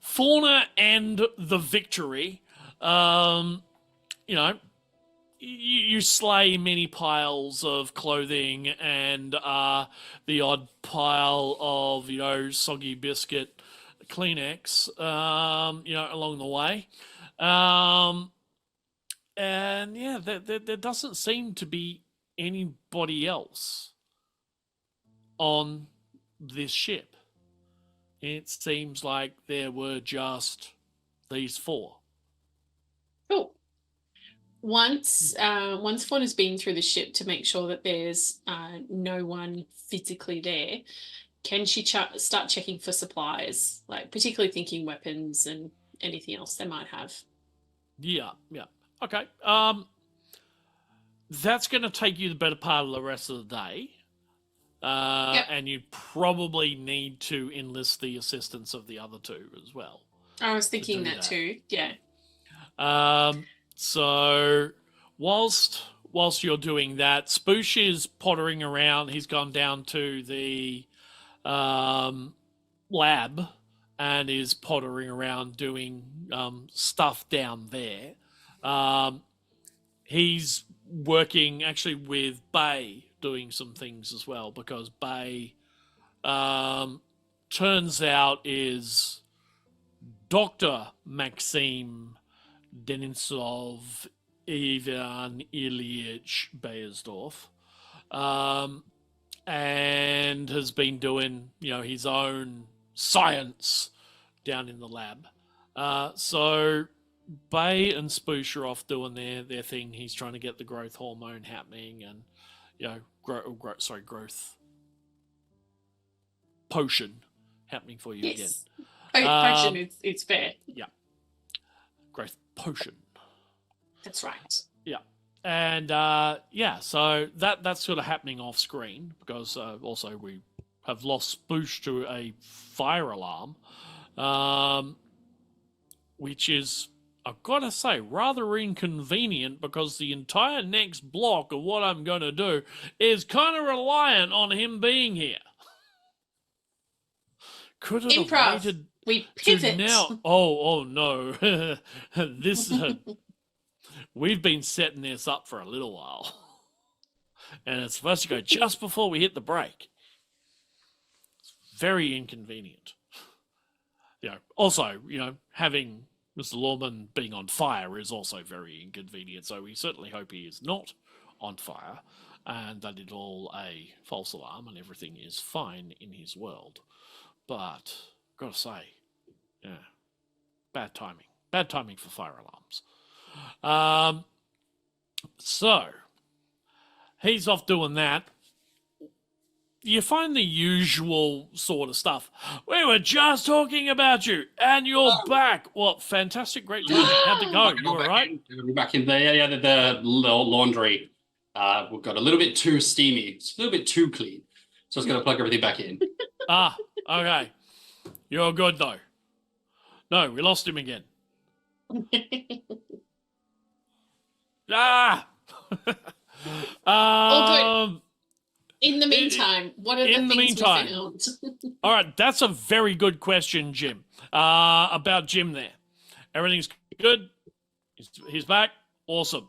Speaker 1: Fauna and the Victory, you slay many piles of clothing and the odd pile of, soggy biscuit Kleenex, along the way. And yeah, there doesn't seem to be anybody else on this ship. It seems like there were just these four.
Speaker 2: Cool. Once Fauna's been through the ship to make sure that there's no one physically there, can she start checking for supplies, like particularly thinking weapons and anything else they might have?
Speaker 1: Yeah. Okay. That's going to take you the better part of the rest of the day. And you probably need to enlist the assistance of the other two as well.
Speaker 2: I was thinking
Speaker 1: do
Speaker 2: that
Speaker 1: that.
Speaker 2: too. Yeah.
Speaker 1: So whilst you're doing that, Spoosh is pottering around. He's gone down to the lab and is pottering around doing stuff down there. He's working actually with Bay, doing some things as well, because Bay turns out is Dr. Maxim Denisov Ivan Ilyich Beyersdorf, and has been doing, his own science down in the lab. So Bay and Spoosh are off doing their thing. He's trying to get the growth hormone happening, and growth potion happening for you
Speaker 2: Yes.
Speaker 1: again.
Speaker 2: Potion, it's fair.
Speaker 1: Yeah, growth potion.
Speaker 2: That's right.
Speaker 1: Yeah, and so that's sort of happening off screen, because also we have lost Spoosh to a fire alarm, which is, I've got to say, rather inconvenient, because the entire next block of what I'm going to do is kind of reliant on him being here. Could it have
Speaker 2: Improv.
Speaker 1: waited
Speaker 2: We
Speaker 1: to
Speaker 2: pivot.
Speaker 1: now? Oh no! This we've been setting this up for a little while, and it's supposed to go just before we hit the break. It's very inconvenient. Also, having Mr. Loreman being on fire is also very inconvenient, so we certainly hope he is not on fire, and that it's all a false alarm and everything is fine in his world. But, gotta say, bad timing. Bad timing for fire alarms. So, he's off doing that. You find the usual sort of stuff. We were just talking about you, and you're back. Well, fantastic, great timing. How'd it go? You all right?
Speaker 4: We're back in there. The laundry. We've got a little bit too steamy. It's a little bit too clean. So I was going to plug everything back in.
Speaker 1: Okay. You're good, though. No, we lost him again.
Speaker 2: All good. In the meantime, what are the things we found?
Speaker 1: All right, that's a very good question, Jim. About Jim there. Everything's good? He's back? Awesome.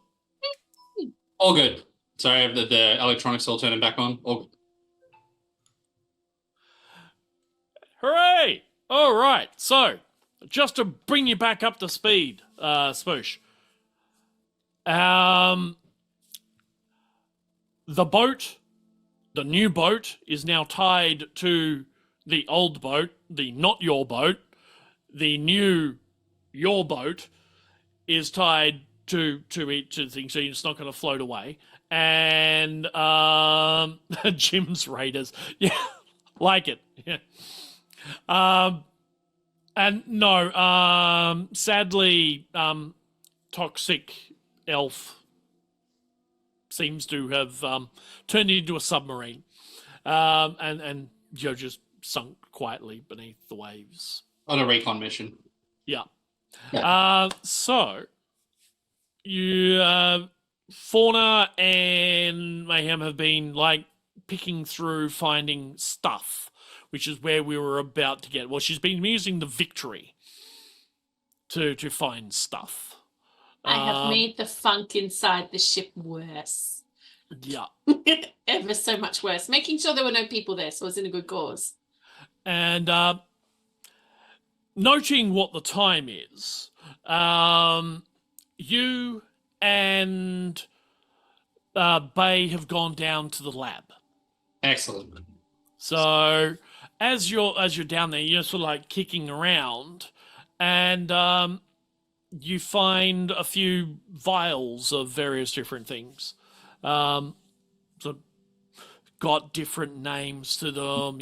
Speaker 4: All good. Sorry, the electronics all turning back on. All good.
Speaker 1: Hooray! All right, so just to bring you back up to speed, Spoosh. The boat, the new boat, is now tied to the old boat, the not your boat. The new your boat is tied to each of the things, so it's not going to float away. And Jim's Raiders, yeah, like it, yeah. And no, sadly, toxic elf seems to have turned into a submarine, and just sunk quietly beneath the waves.
Speaker 4: On a recon mission.
Speaker 1: Yeah. So you, Fauna and Mayhem have been picking through, finding stuff, which is where we were about to get. Well, she's been using the victory to find stuff.
Speaker 2: I have made the funk inside the ship worse.
Speaker 1: Yeah.
Speaker 2: Ever so much worse. Making sure there were no people there, so it was in a good cause.
Speaker 1: And noting what the time is, you and Bay have gone down to the lab.
Speaker 4: Excellent.
Speaker 1: So as you're down there, you're sort of kicking around, and you find a few vials of various different things. So got different names to them,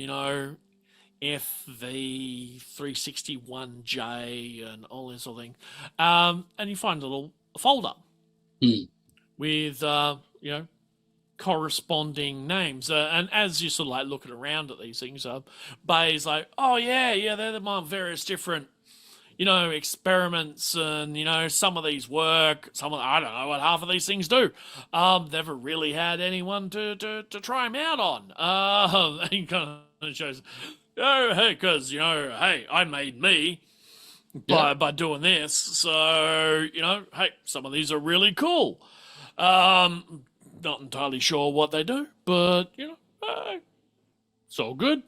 Speaker 1: FV361J and all this sort of thing. And you find a little folder with, corresponding names. And as you sort of looking around at these things, Bay's like, oh, yeah, they're the various different, experiments and, some of these work, I don't know what half of these things do. Never really had anyone to try them out on. And he kind of shows, hey, because, hey, I made me by doing this. So, hey, some of these are really cool. Not entirely sure what they do, but, it's all good.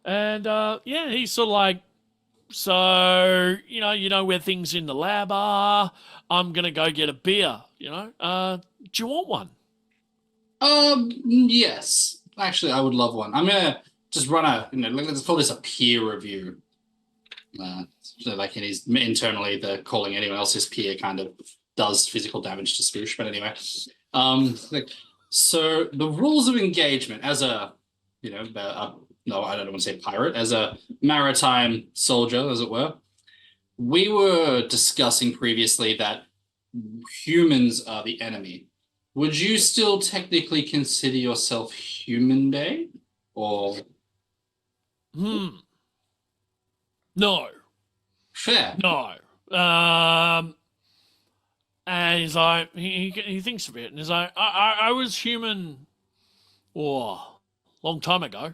Speaker 1: And, he's sort of like, so, where things in the lab are, I'm going to go get a beer, do you want one?
Speaker 4: Yes. Actually, I would love one. I'm gonna just run let's call this a peer review. So like internally, the calling anyone else his peer kind of does physical damage to Spoosh. But anyway, so the rules of engagement as a, no, I don't want to say pirate, as a maritime soldier, as it were. We were discussing previously that humans are the enemy. Would you still technically consider yourself human, Bay? Or
Speaker 1: No.
Speaker 4: fair?
Speaker 1: No. And he's like, he thinks a bit, and he's like, I was human, long time ago.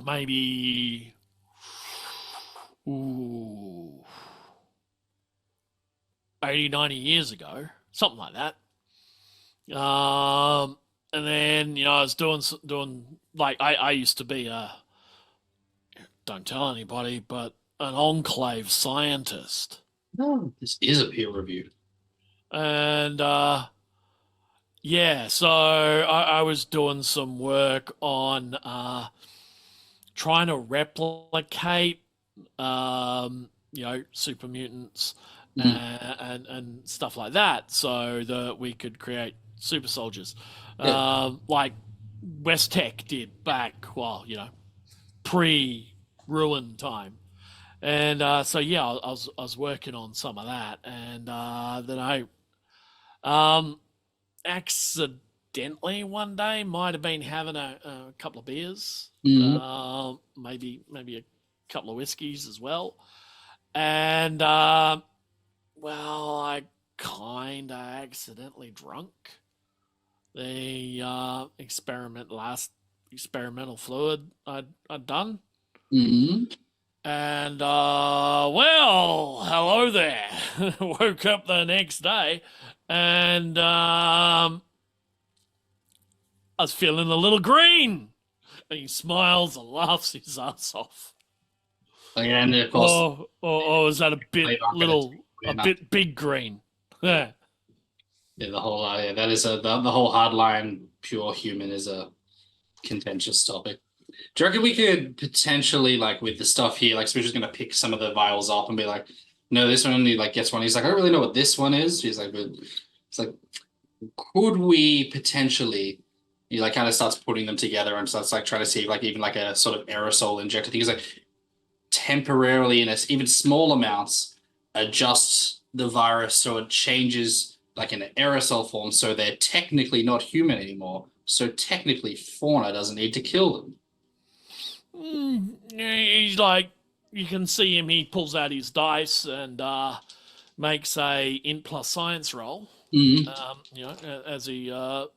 Speaker 1: Maybe, 80, 90 years ago, something like that. And then, I was doing like, I used to be don't tell anybody, but an enclave scientist.
Speaker 4: No, this is a peer review.
Speaker 1: And so I was doing some work on trying to replicate super mutants and stuff like that, so that we could create super soldiers, like West Tech did back, pre-ruin time. And I was working on some of that, and then I accidentally one day might have been having a couple of beers, maybe a couple of whiskeys as well, and I kind of accidentally drunk the experimental fluid I'd done. And, hello there. Woke up the next day and I was feeling a little green. And he smiles and laughs his ass off.
Speaker 4: And of course,
Speaker 1: is that a bit big green? Yeah.
Speaker 4: Yeah, the whole that is the whole hardline pure human is a contentious topic. Do you reckon we could potentially, like, with the stuff here, like, Spoosh is going to pick some of the vials up and be like, no, this one, and he, like, gets one. He's like, I don't really know what this one is. He's like, but it's like, could we potentially, he, like, kind of starts putting them together and starts, like, trying to see, like, even, like, a sort of aerosol injector thing. He's like, temporarily, in even small amounts, adjust the virus so it changes, like, in an aerosol form, so they're technically not human anymore. So technically, Fauna doesn't need to kill them.
Speaker 1: He's like, you can see him, he pulls out his dice and makes a int plus science roll. As he and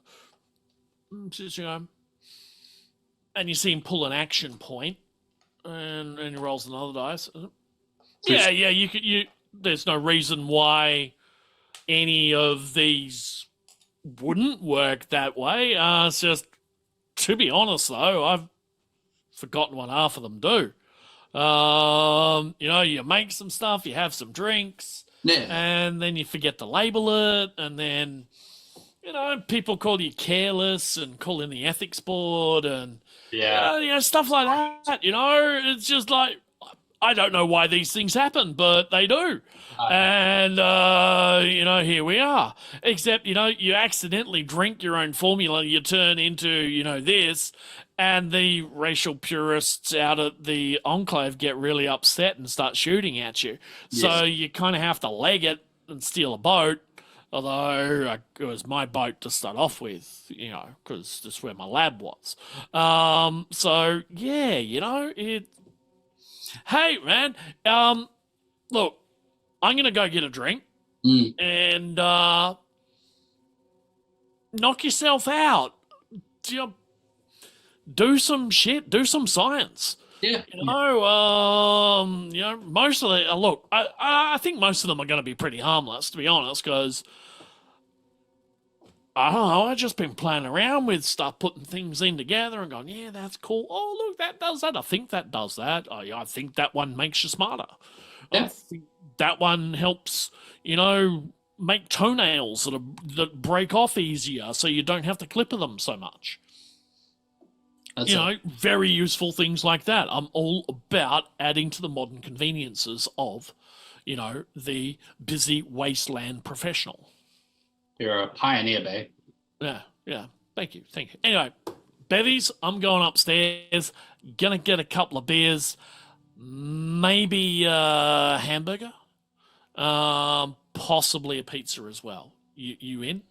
Speaker 1: you see him pull an action point, and he rolls another dice. There's no reason why any of these wouldn't work that way. It's just, to be honest though, I've forgotten what half of them do. You make some stuff, you have some drinks, and then you forget to label it, and then, people call you careless and call in the ethics board and stuff like that. It's just like, I don't know why these things happen, but they do. And, here we are. Except, you accidentally drink your own formula, you turn into, this, and the racial purists out at the Enclave get really upset and start shooting at you. Yes. So you kind of have to leg it and steal a boat, although it was my boat to start off with, because this is where my lab was. It Hey, man. Look, I'm gonna go get a drink
Speaker 4: Mm.
Speaker 1: and knock yourself out. Do some shit. Do some science.
Speaker 4: Yeah.
Speaker 1: Most of the look. I think most of them are going to be pretty harmless, to be honest, because I don't know. I've just been playing around with stuff, putting things in together, and going, yeah, that's cool. Oh, look, that does that. I think that does that. I think that one makes you smarter. I
Speaker 4: Yeah.
Speaker 1: think that one helps. Make toenails that break off easier, so you don't have to clip them so much.
Speaker 4: That's
Speaker 1: Very useful things like that. I'm all about adding to the modern conveniences of, the busy wasteland professional.
Speaker 4: You're a pioneer, babe.
Speaker 1: Yeah. Thank you. Anyway, bevies, I'm going upstairs, gonna get a couple of beers, maybe a hamburger, possibly a pizza as well. You in?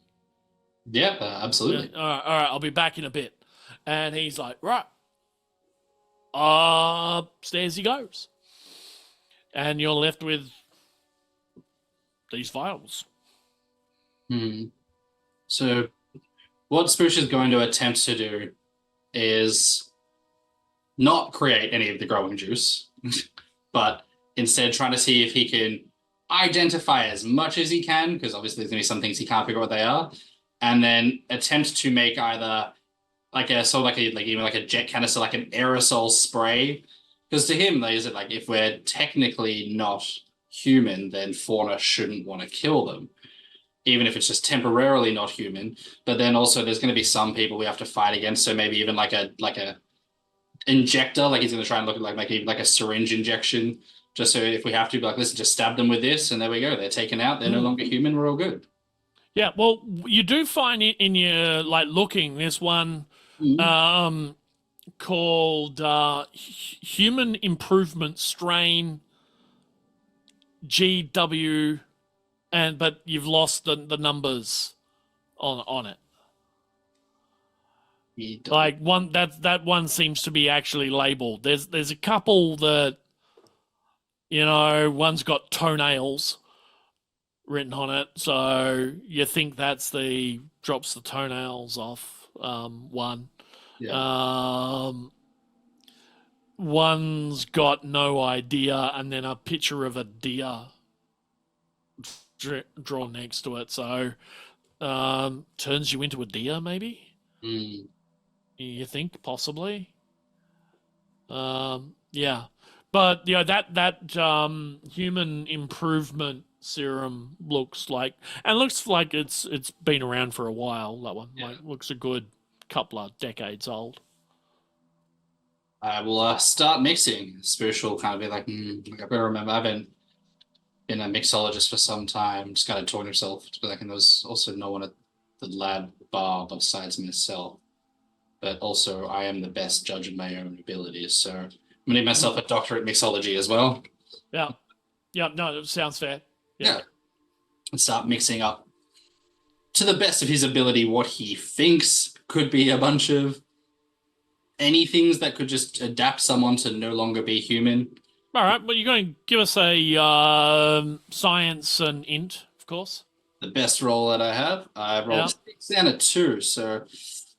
Speaker 4: Yeah, absolutely.
Speaker 1: Yeah, all right, I'll be back in a bit. And he's like, right, upstairs he goes. And you're left with these vials.
Speaker 4: So what Spoosh is going to attempt to do is not create any of the growing juice, but instead trying to see if he can identify as much as he can, because obviously there's going to be some things he can't figure out what they are, and then attempt to make either like a jet canister, like an aerosol spray. Because to him, is it like, if we're technically not human, then fauna shouldn't want to kill them, even if it's just temporarily not human. But then also there's going to be some people we have to fight against. So maybe even like a injector, like he's going to try and look at like a syringe injection, just so if we have to, be like, listen, just stab them with this, and there we go. They're taken out. They're no longer human. We're all good.
Speaker 1: Yeah, well, you do find it in your looking. There's one called Human Improvement Strain GW, but you've lost the numbers on it. Like one that one seems to be actually labeled. There's a couple that one's got toenails written on it, so you think that's the drops the toenails off one.
Speaker 4: Yeah.
Speaker 1: One's got no idea, and then a picture of a deer drawn next to it, so turns you into a deer, maybe. You think possibly. Yeah, but that human improvement serum looks like it's been around for a while. That one looks a good couple of decades old.
Speaker 4: I will start mixing. Spoosh will kind of be like, I've got to remember, I've been a mixologist for some time, just kind of talking to himself to be like, and there's also no one at the lab bar besides myself. But also, I am the best judge of my own abilities, so I'm going to need myself a doctorate mixology as well.
Speaker 1: Yeah. No, it sounds fair.
Speaker 4: Yeah. And start mixing up to the best of his ability what he thinks could be a bunch of any things that could just adapt someone to no longer be human.
Speaker 1: All right, well, you're going to give us a science and int, of course.
Speaker 4: The best roll that I have. I rolled 6 and a 2, so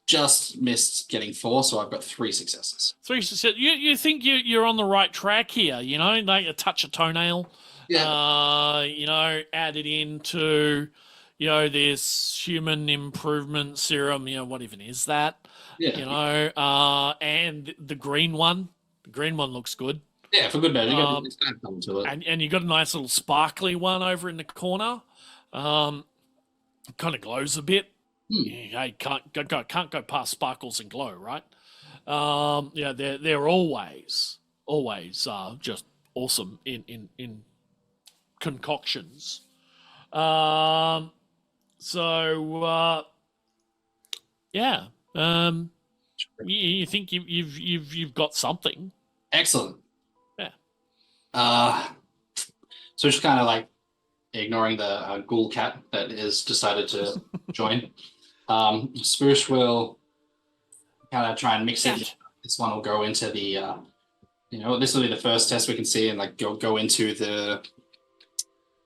Speaker 4: just missed getting 4, so I've got 3 successes.
Speaker 1: 3 successes. You think you're on the right track here, like a touch of toenail.
Speaker 4: Yeah.
Speaker 1: Added into, this human improvement serum, what even is that?
Speaker 4: Yeah.
Speaker 1: And the green one. The green one looks good.
Speaker 4: Yeah, for good measure. It's kind of come to it.
Speaker 1: And you got a nice little sparkly one over in the corner. Kind of glows a bit. Hey, can't go past sparkles and glow, right? They're always just awesome in concoctions. You think you've got something?
Speaker 4: Excellent.
Speaker 1: Yeah.
Speaker 4: So just kind of like ignoring the ghoul cat that has decided to join. Spoosh will kind of try and mix it. This one will go into the This will be the first test we can see, and like go into the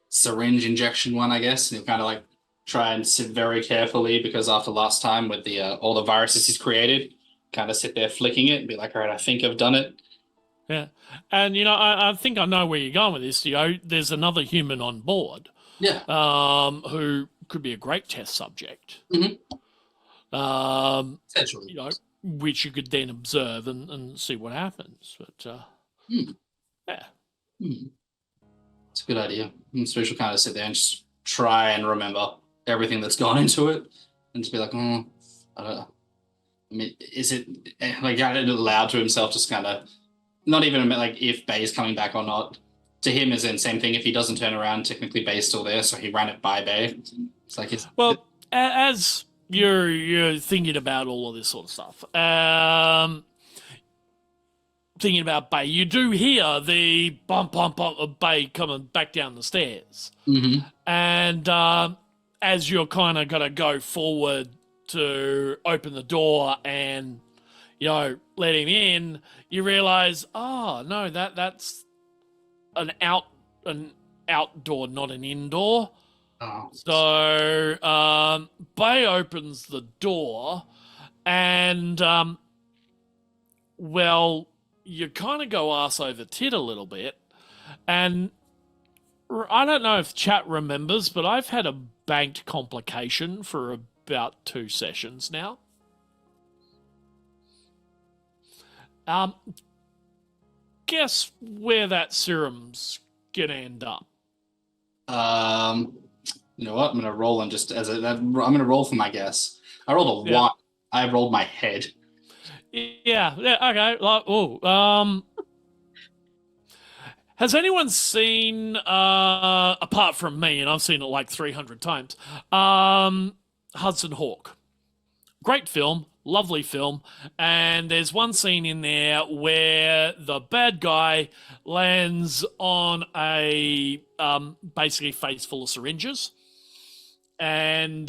Speaker 4: syringe injection one, I guess. And he'll kind of like try and sit very carefully, because after last time with the all the viruses he's created, kind of sit there flicking it and be like, all right, I think I've done it.
Speaker 1: Yeah. And, I think I know where you're going with this. There's another human on board
Speaker 4: Yeah.
Speaker 1: who could be a great test subject.
Speaker 4: Mhm.
Speaker 1: You know, which you could then observe and see what happens. But, yeah.
Speaker 4: It's a good idea. And Spoosh will kind of sit there and just try and remember everything that's gone into it, and just be like, I don't know. I mean, is it like aloud to himself, just kind of not even like if Bay's coming back or not. To him, is in same thing. If he doesn't turn around, technically Bay's still there, so he ran it by Bay. It's like
Speaker 1: as you're thinking about all of this sort of stuff, thinking about Bay, you do hear the bump of Bay coming back down the stairs, and as you're kind of gonna go forward to open the door and let him in, you realize, oh no, that's an outdoor, not an indoor.
Speaker 4: Oh.
Speaker 1: So Bay opens the door, and you kind of go arse over tit a little bit, and I don't know if chat remembers, but I've had a banked complication for about 2 sessions now. Guess where that serum's gonna end up?
Speaker 4: You know what? I'm gonna roll and just I'm gonna roll for my guess. I rolled a 1. I rolled my head.
Speaker 1: Yeah. Okay. Has anyone seen, apart from me, and I've seen it like 300 times, Hudson Hawk? Great film, lovely film, and there's one scene in there where the bad guy lands on a basically face full of syringes, and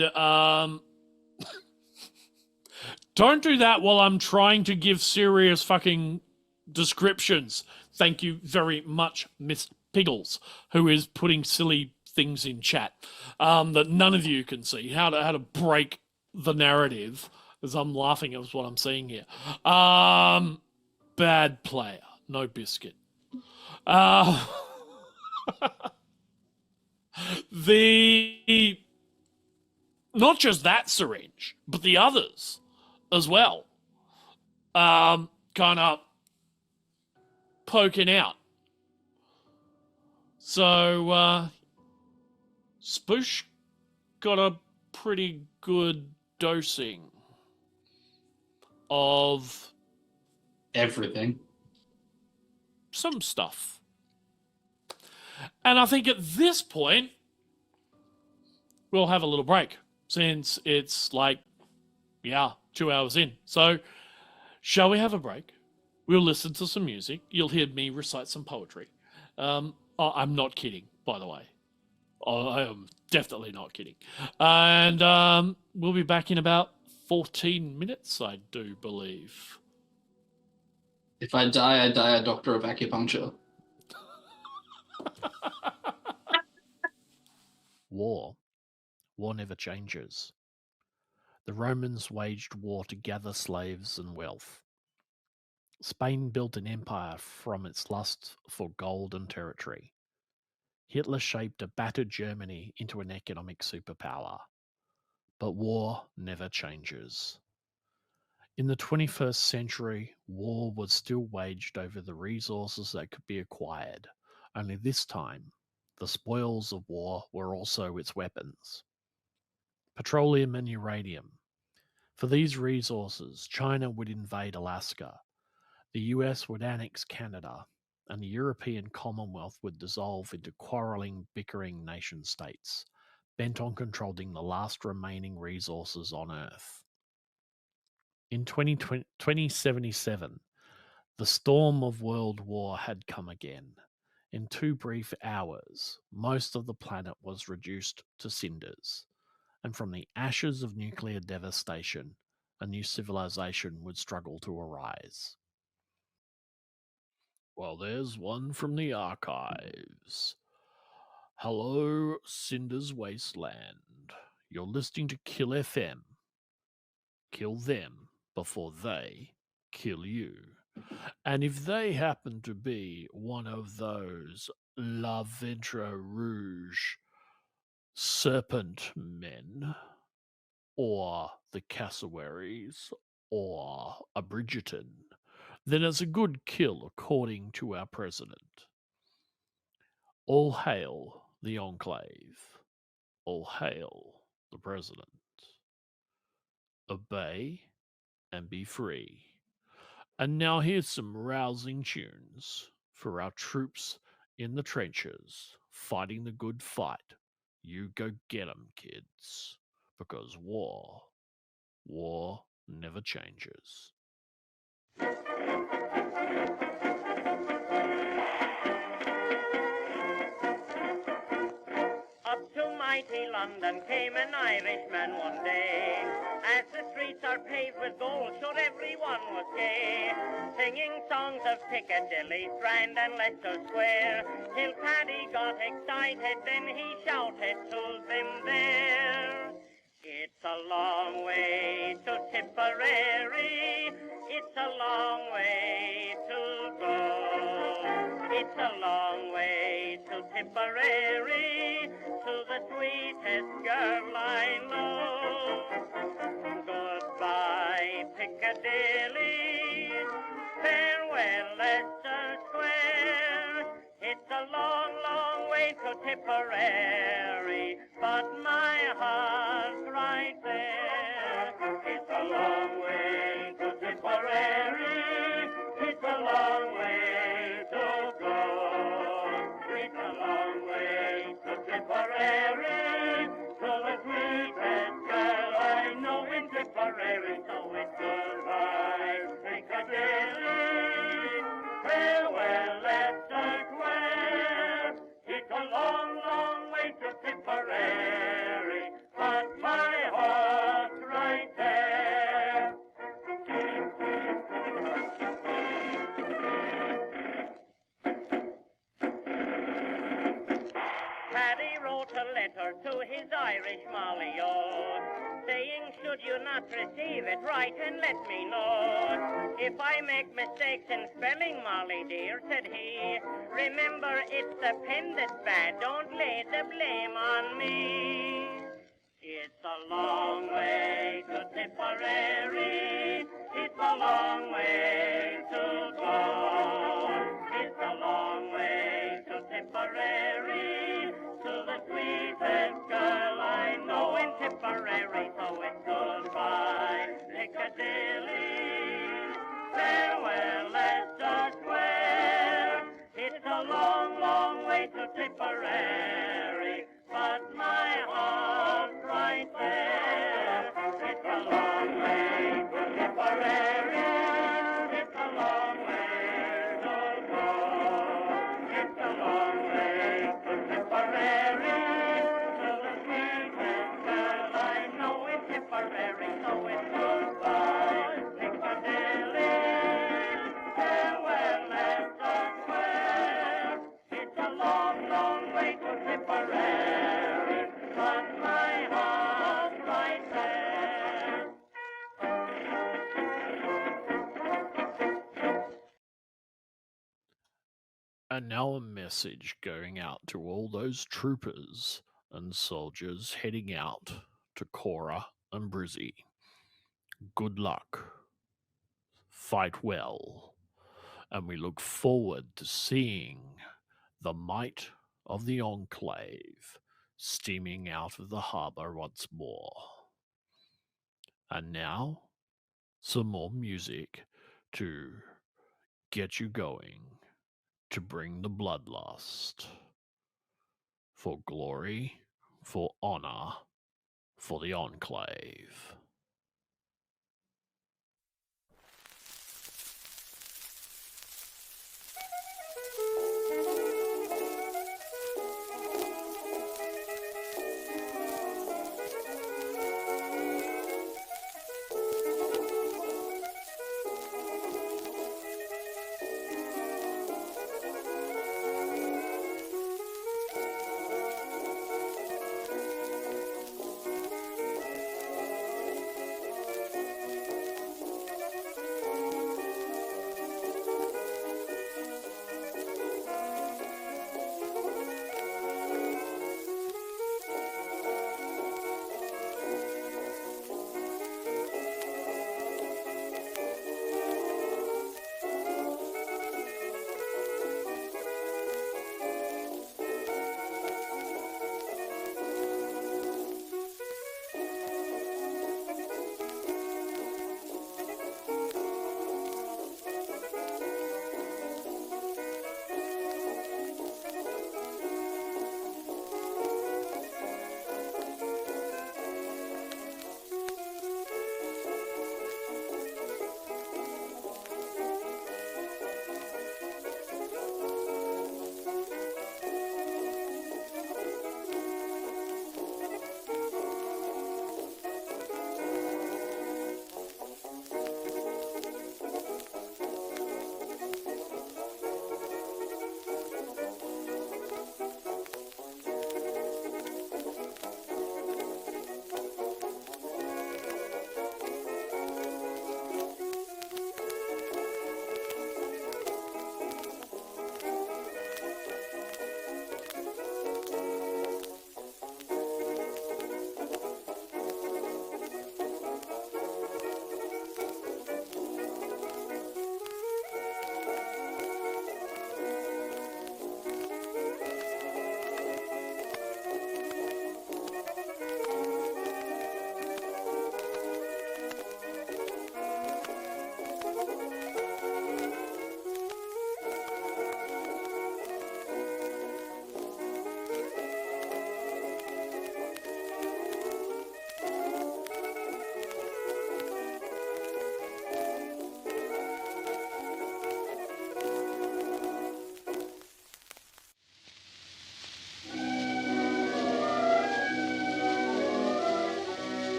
Speaker 1: don't do that while I'm trying to give serious fucking descriptions. Thank you very much, Miss Piggles, who is putting silly things in chat that none of you can see. How to break the narrative, as I'm laughing at what I'm seeing here. Bad player, no biscuit. The not just that syringe, but the others as well. Kind of poking out. So Spoosh got a pretty good dosing of
Speaker 4: everything.
Speaker 1: Some stuff. And I think at this point, we'll have a little break, since it's like, 2 hours in. So, shall we have a break? We'll listen to some music. You'll hear me recite some poetry. I'm not kidding, by the way. I am definitely not kidding. And we'll be back in about 14 minutes, I do believe.
Speaker 4: If I die, I die a doctor of acupuncture.
Speaker 1: War never changes. The Romans waged war to gather slaves and wealth. Spain built an empire from its lust for gold and territory. Hitler shaped a battered Germany into an economic superpower. But war never changes. In the 21st century, war was still waged over the resources that could be acquired, only this time, the spoils of war were also its weapons. Petroleum and uranium. For these resources, China would invade Alaska, the US would annex Canada, and the European Commonwealth would dissolve into quarrelling, bickering nation-states, bent on controlling the last remaining resources on Earth. In 2077, the storm of world war had come again. In 2 brief hours, most of the planet was reduced to cinders, and from the ashes of nuclear devastation, a new civilization would struggle to arise. Well, there's one from the archives. Hello, Cinder's Wasteland. You're listening to Kill FM. Kill them before they kill you. And if they happen to be one of those La Ventre Rouge serpent men, or the cassowaries, or a Bridgerton, then it's a good kill according to our president. All hail the Enclave. All hail the president. Obey and be free. And now here's some rousing tunes for our troops in the trenches, fighting the good fight. You go get 'em, kids, because war never changes.
Speaker 5: Up to mighty London came an Irishman one day. As the streets are paved with gold, sure everyone was gay, singing songs of Piccadilly, Strand and Leicester Square, till Paddy got excited, then he shouted to them there. It's a long way to Tipperary, it's a long way to go. It's a long way to Tipperary, to the sweetest girl I know. Goodbye, Piccadilly, farewell, Leicester Square. It's a long, long way to Tipperary, but my heart's right there. It's a long way to Tipperary, it's a long way to go. It's a long way to Tipperary, to the sweetest girl I know in Tipperary. So it's goodbye, Piccadilly, farewell, Leicester Square. It's a long, long way to Tipperary, but my heart's right there. Paddy wrote a letter to his Irish Molly-o, saying, should you not receive it, write and let me know. If I make mistakes in spelling, Molly dear, said he, remember it's the pen that's bad, don't lay the blame on me. It's a long way to Tipperary, it's a long way to go. It's a long way to Tipperary, to the sweetest girl I know in Tipperary. So it's goodbye, Piccadilly, farewell, Leicester Square. It's a long, long way to Tipperary, but my heart's right there. It's a long way to Tipperary, it's a long way to go. It's a long way to Tipperary, to the sweetest girl I know in Tipperary. So it's goodbye, Piccadilly, farewell, Leicester Square. It's a long, long way to Tipperary, but my heart's right there.
Speaker 1: And now a message going out to all those troopers and soldiers heading out to Cora and Brizzy. Good luck. Fight well. And we look forward to seeing the might of the Enclave steaming out of the harbour once more. And now, some more music to get you going, to bring the bloodlust. For glory, for honor, for the Enclave.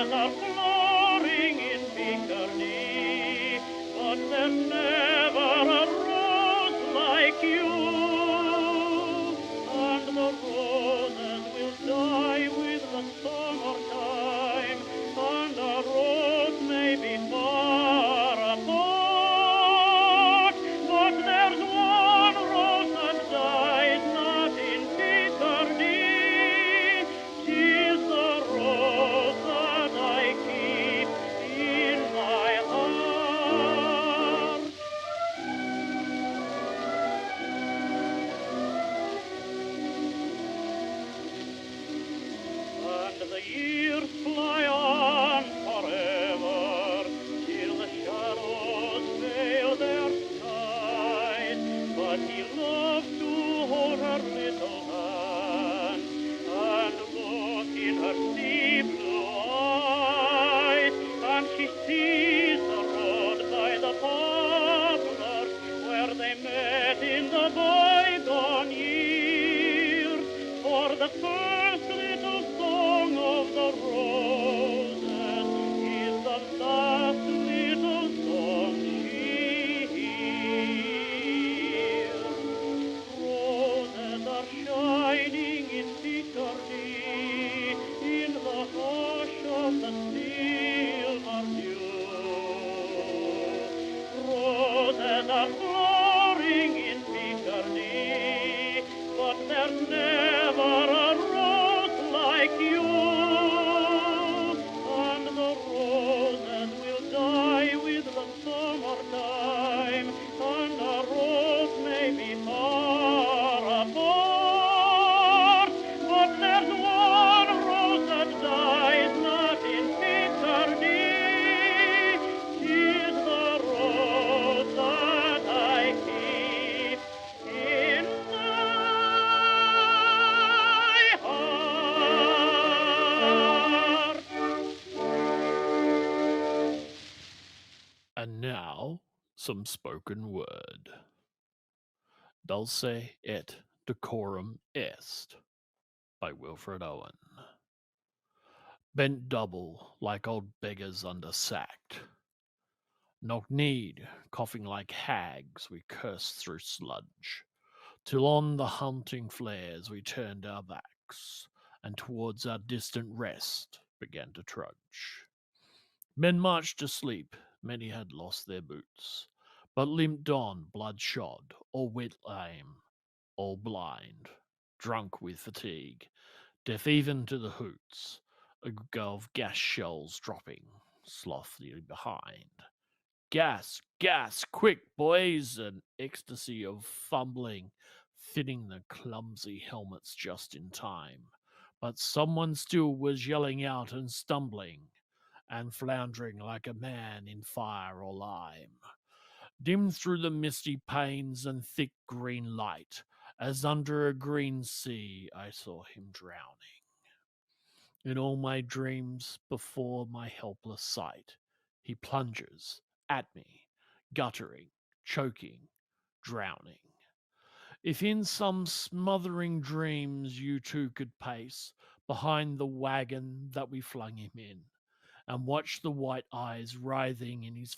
Speaker 5: Roses are flowering in Piccadilly, but there's never a rose like you. And the roses will die with the summertime, and the rose may be far apart, but there's one rose that dies not in Piccadilly. 'Tis the rose that I keep in my heart. And the years fly on forever, till the shadows veil their skies. But he loves to hold her little hand, and look in her sea blue eyes. And she sees the road by the poplars, where they met in the bygone years. For the first little song of the roses is the last little song she hears. Roses are shining in Piccadilly, in the hush of the silver dew. Roses are flowering in Piccadilly, but there's never a rose like you. And the roses will die with the summertime, and the rose may be far apart, but there's one rose that dies not in Piccadilly. 'Tis the rose that I keep in my heart.
Speaker 1: And now, some spoken word. Dulce et decorum est by Wilfred Owen. Bent double like old beggars undersacked. Knock-kneed, coughing like hags, we cursed through sludge, till on the hunting flares we turned our backs, and towards our distant rest began to trudge. Men marched to sleep, many had lost their boots, but limped on bloodshot, or wet lame, all blind, drunk with fatigue, deaf even to the hoots, of gas shells dropping slothfully behind. Gas, gas, quick, boys! An ecstasy of fumbling, fitting the clumsy helmets just in time. But someone still was yelling out and stumbling, and floundering like a man in fire or lime. Dim through the misty panes and thick green light, as under a green sea I saw him drowning. In all my dreams, before my helpless sight, he plunges at me, guttering, choking, drowning. If in some smothering dreams you too could pace behind the wagon that we flung him in, and watch the white eyes writhing in his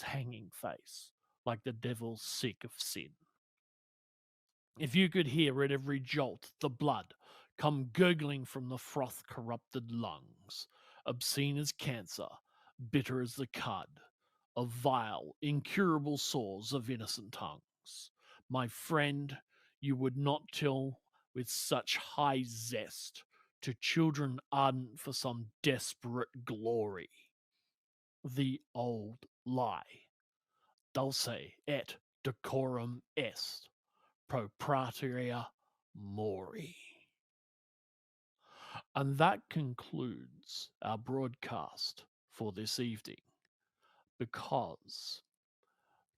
Speaker 1: hanging face, like the devil sick of sin. If you could hear at every jolt the blood come gurgling from the froth corrupted lungs, obscene as cancer, bitter as the cud, of vile, incurable sores of innocent tongues, my friend, you would not tell with such high zest to children ardent for some desperate glory the old lie, dulce et decorum est, proprietaria mori. And that concludes our broadcast for this evening, because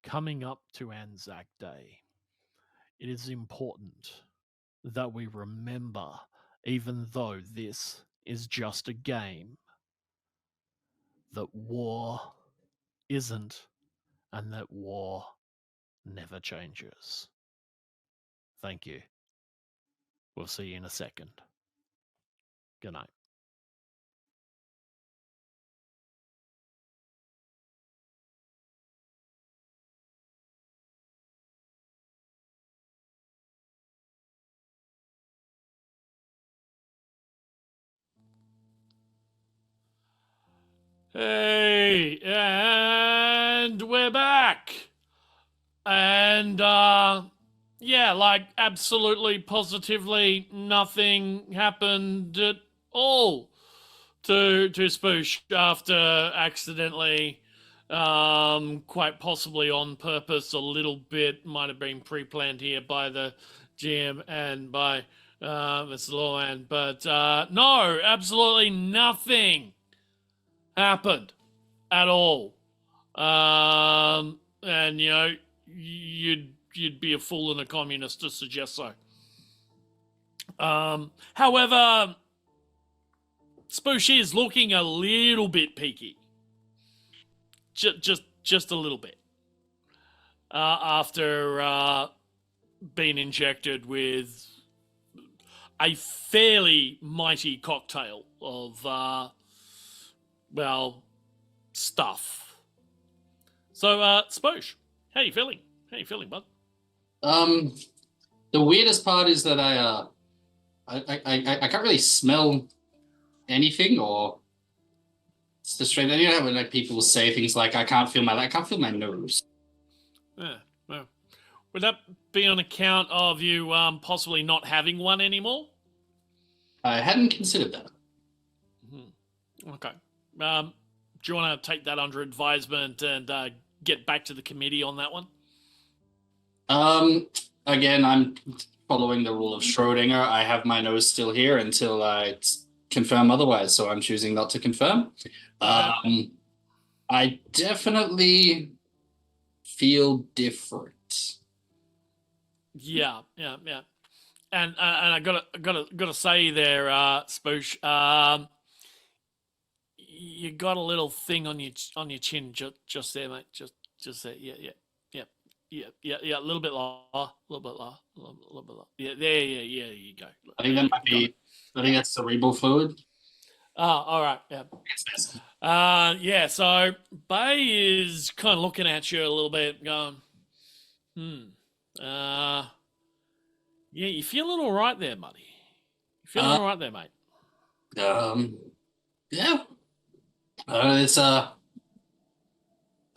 Speaker 1: coming up to Anzac Day, it is important that we remember, even though this is just a game, that war isn't, and that war never changes. Thank you. We'll see you in a second. Good night. Hey, and we're back. And yeah, like absolutely positively nothing happened at all to Spoosh after accidentally, quite possibly on purpose, a little bit might have been pre-planned here by the GM and by Mr. Loreman, but no, absolutely nothing happened at all. And you know, you'd be a fool and a communist to suggest so. However, Spoosh is looking a little bit peaky. Just a little bit. After being injected with a fairly mighty cocktail of, well, stuff. So, Spoosh, how you feeling? How you feeling, bud?
Speaker 4: The weirdest part is that I can't really smell anything, or it's the strange. You know how like people say things like I can't feel my nose.
Speaker 1: Yeah, well, would that be on account of you possibly not having one anymore?
Speaker 4: I hadn't considered that.
Speaker 1: Okay. Do you want to take that under advisement and get back to the committee on that one?
Speaker 4: Again, I'm following the rule of Schrodinger. I have my nose still here until I confirm otherwise, so I'm choosing not to confirm. I definitely feel different.
Speaker 1: Yeah. And I gotta say there, Spoosh, you got a little thing on your chin just there, mate. Just there. Yeah. A little bit lower, a little bit lower. Yeah, there. Yeah, you go.
Speaker 4: I think that might be. I think that's cerebral fluid.
Speaker 1: Oh, all right. Yeah. Yeah. So Bay is kind of looking at you a little bit, going, yeah, you feeling all right there, buddy? You feeling all right there, mate?
Speaker 4: Yeah. It's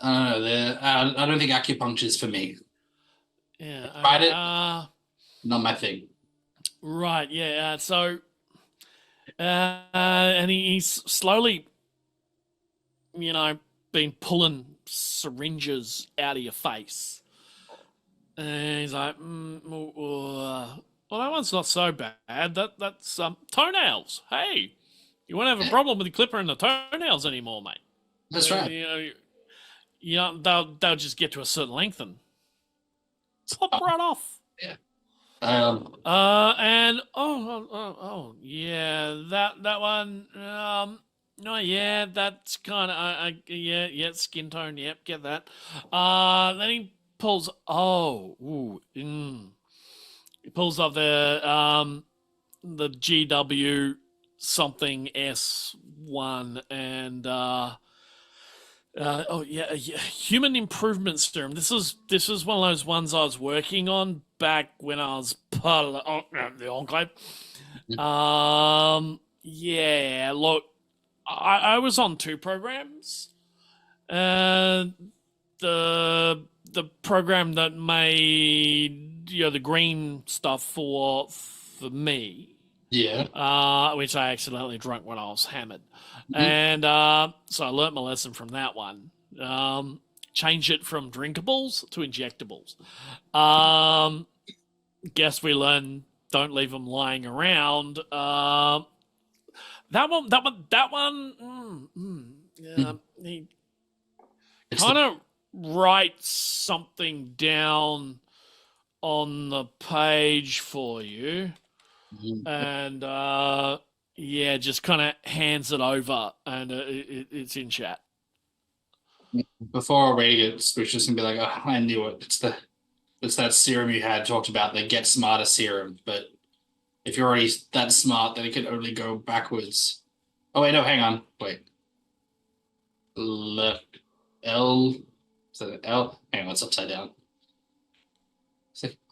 Speaker 4: I don't know. I don't think acupuncture is for me.
Speaker 1: Yeah.
Speaker 4: Tried it. Not my thing.
Speaker 1: Right. Yeah. So, and he's slowly, you know, been pulling syringes out of your face, and he's like, well, that one's not so bad. That's toenails. Hey, you won't have a problem with the clipper and the toenails anymore, mate.
Speaker 4: That's right.
Speaker 1: You know, they'll just get to a certain length and pop right off.
Speaker 4: Yeah.
Speaker 1: And yeah, that one. No, yeah, that's kind of yeah, skin tone. Yep, get that. Then he pulls. He pulls off the GW something S1 and human improvement serum. This is one of those ones I was working on back when I was part of the Enclave. Yeah, look, I was on 2 programs. The program that made the green stuff for me.
Speaker 4: Yeah.
Speaker 1: Which I accidentally drank when I was hammered. And so I learnt my lesson from that one. Change it from drinkables to injectables. Guess we learned don't leave them lying around. That one. Yeah, he kind of writes something down on the page for you. And yeah, just kind of hands it over, and it's in chat.
Speaker 4: Before reading it, Spoosh is gonna be like, "Oh, I knew it. It's that serum you had talked about, the Get Smarter serum. But if you're already that smart, then it can only go backwards." Oh wait, no, hang on, wait. Left L. Is that an L? Hang on, it's upside down.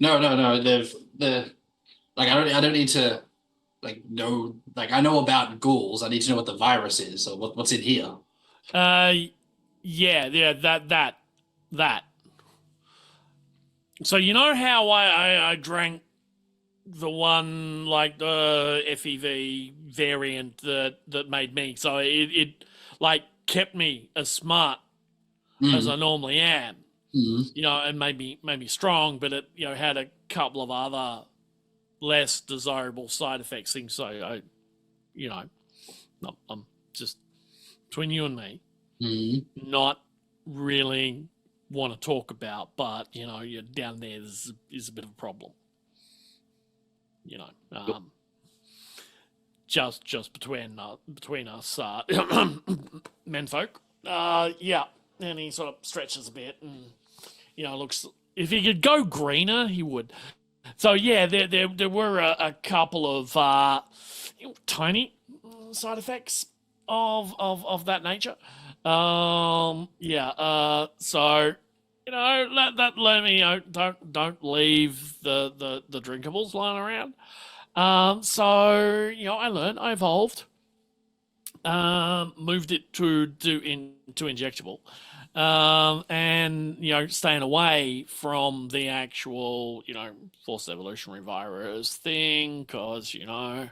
Speaker 4: No. The like I don't need to know, like I know about ghouls. I need to know what the virus is or what's in here.
Speaker 1: Yeah, that. So you know how I drank the one like the FEV variant that made me, so it like kept me as smart as I normally am, you know, and made me strong, but it, you know, had a couple of other less desirable side effects things. So I, you know, I'm just between you and me, not really want to talk about, but you know, you're down there is a bit of a problem. You know, just between us menfolk. Yeah, and he sort of stretches a bit, and you know, looks. If he could go greener, he would. So yeah, there were a couple of tiny side effects of that nature. Yeah. So you know that let me know. Don't leave the drinkables lying around. So you know, I learned, I evolved, moved it to injectable, and you know, staying away from the actual, you know, forced evolutionary virus thing, because you know,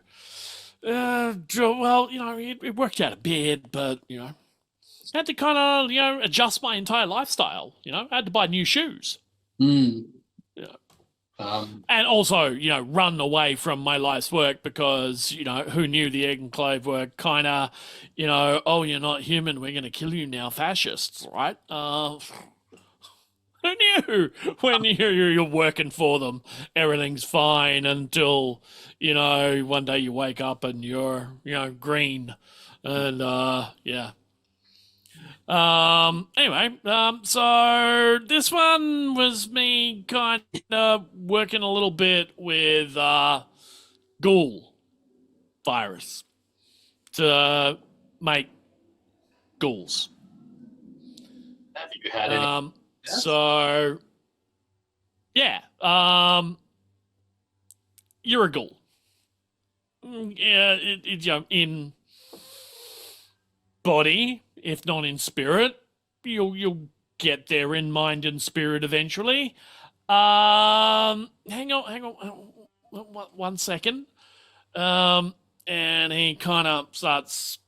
Speaker 1: well, you know, it worked out a bit, but you know, had to kind of, you know, adjust my entire lifestyle. You know, I had to buy new shoes. Yeah. And also, you know, run away from my life's work because, you know, who knew the Enclave were kind of, you know, oh, you're not human, we're going to kill you now, fascists, right? Who knew? When you're working for them, everything's fine until, you know, one day you wake up and you're, you know, green. And, yeah. Anyway, so this one was me kind of working a little bit with ghoul virus to make ghouls.
Speaker 4: Have you had any?
Speaker 1: So yeah, you're a ghoul. Yeah, it you know, in body, if not in spirit. You'll get there in mind and spirit eventually. Hang on, 1 second. And he kind of starts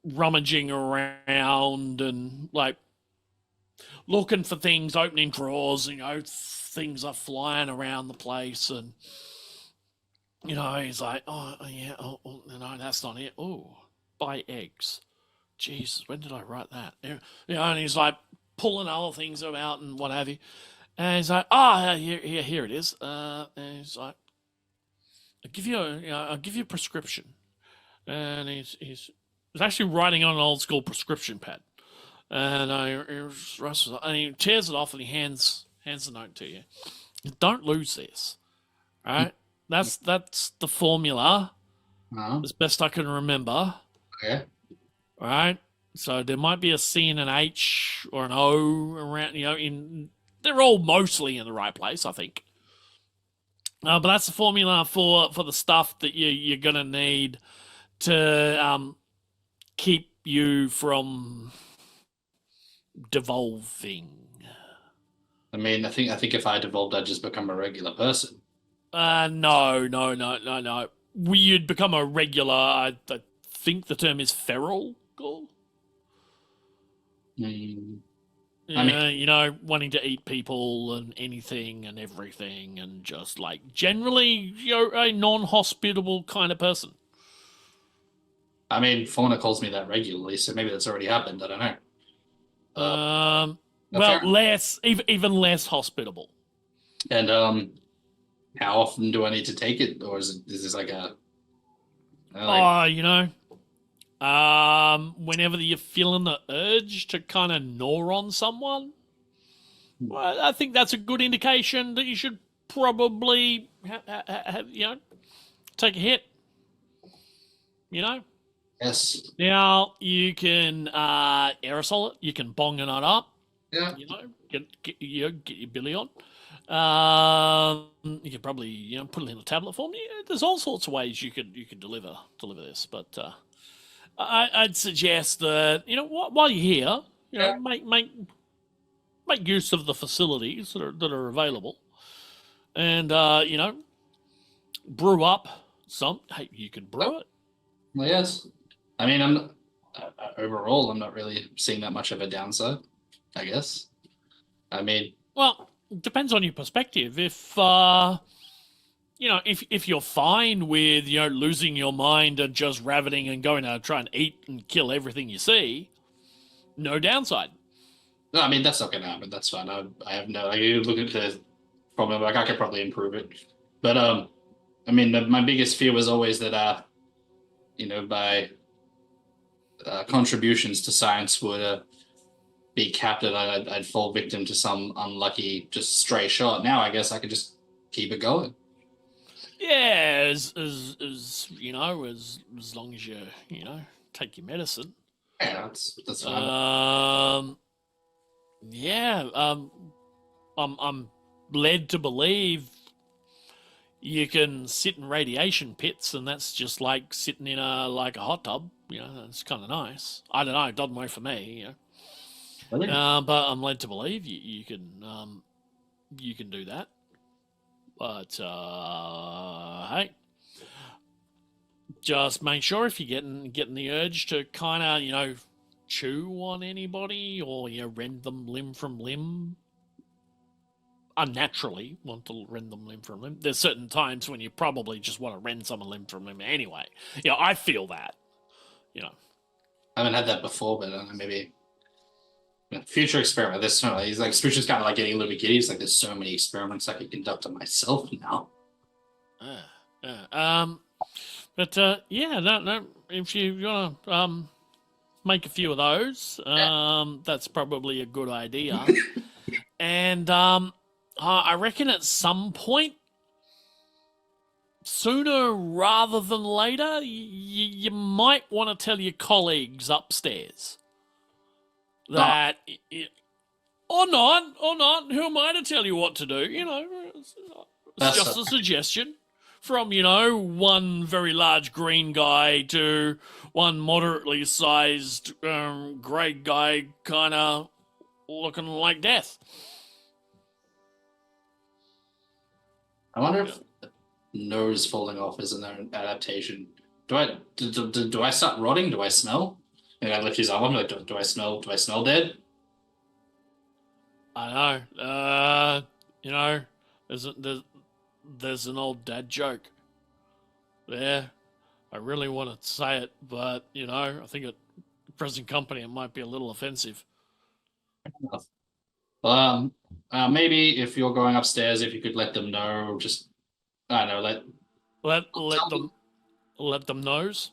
Speaker 1: rummaging around and like looking for things, opening drawers. You know, things are flying around the place, and you know, he's like, oh yeah, oh no, that's not it. Oh, buy eggs. Jesus, when did I write that? You know, and he's like pulling other things out and what have you. And he's like, here it is. And he's like, I'll give you a prescription. And he's actually writing on an old school prescription pad. And he tears it off and he hands the note to you. Don't lose this. All right? That's the formula. As best I can remember.
Speaker 4: Okay.
Speaker 1: All right. So there might be a C and an H or an O around, you know, they're all mostly in the right place, I think. But that's the formula for the stuff that you're gonna need to keep you from devolving.
Speaker 4: I mean, I think if I devolved, I'd just become a regular person.
Speaker 1: No. You'd become a regular. I think the term is feral ghoul.
Speaker 4: I
Speaker 1: mean, you know, wanting to eat people and anything and everything, and just like generally, you're a non-hospitable kind of person.
Speaker 4: I mean, Fauna calls me that regularly, so maybe that's already happened. I don't know.
Speaker 1: Well, less, even less hospitable.
Speaker 4: And how often do I need to take it, or is this like a?
Speaker 1: You know, whenever you're feeling the urge to kind of gnaw on someone, well, I think that's a good indication that you should probably you know, take a hit. You know.
Speaker 4: Yes.
Speaker 1: Now you can aerosol it. You can bong it up.
Speaker 4: Yeah.
Speaker 1: You know, get your billy on. You could probably, you know, put it in a tablet form. Yeah, there's all sorts of ways you could deliver this, but I'd suggest that while you're here,
Speaker 4: Yeah.
Speaker 1: make use of the facilities that are available, and brew up some. Hey, you can brew it.
Speaker 4: Well, yes. I mean, I'm overall, I'm not really seeing that much of a downside, I guess. I mean,
Speaker 1: Well, it depends on your perspective. If if you're fine with losing your mind and just ravening and going to try and eat and kill everything you see, no downside.
Speaker 4: no, I mean that's not gonna happen. That's fine. I have no. Like, you look at the problem. Like, I could probably improve it, but I mean, my biggest fear was always that by contributions to science would be capped, and I'd fall victim to some unlucky just stray shot. Now I guess I could just keep it going.
Speaker 1: Yeah, as long as you take your medicine.
Speaker 4: Yeah, that's fine.
Speaker 1: Yeah. I'm led to believe you can sit in radiation pits, and that's just like sitting in a hot tub. It's kind of nice. I don't know. It doesn't work for me.
Speaker 4: Really?
Speaker 1: But I'm led to believe you can do that. But hey, just make sure if you're getting the urge to kind of chew on anybody or rend them limb from limb. Unnaturally want to rend them limb from limb. There's certain times when you probably just want to rend someone limb from limb anyway. I feel that.
Speaker 4: I haven't had that before, but maybe future experiment. There's so he's like Spoosh is kind of like getting a little bit giddy. He's like, there's so many experiments I could conduct on myself now.
Speaker 1: But yeah, no. If you want to make a few of those, that's probably a good idea. And I reckon at some point, sooner rather than later, you might want to tell your colleagues upstairs that, or not. Who am I to tell you what to do? It's just a suggestion. From, one very large green guy to one moderately sized grey guy kind of looking like death.
Speaker 4: I wonder if nose falling off is an adaptation. Do I start rotting? Do I smell? And I lift his arm. I'm like, do I smell? Do I smell dead?
Speaker 1: I know. There's an old dad joke. There, I really want to say it, but I think at present company it might be a little offensive.
Speaker 4: Maybe if you're going upstairs, if you could let them know, just I don't know,
Speaker 1: let them knows.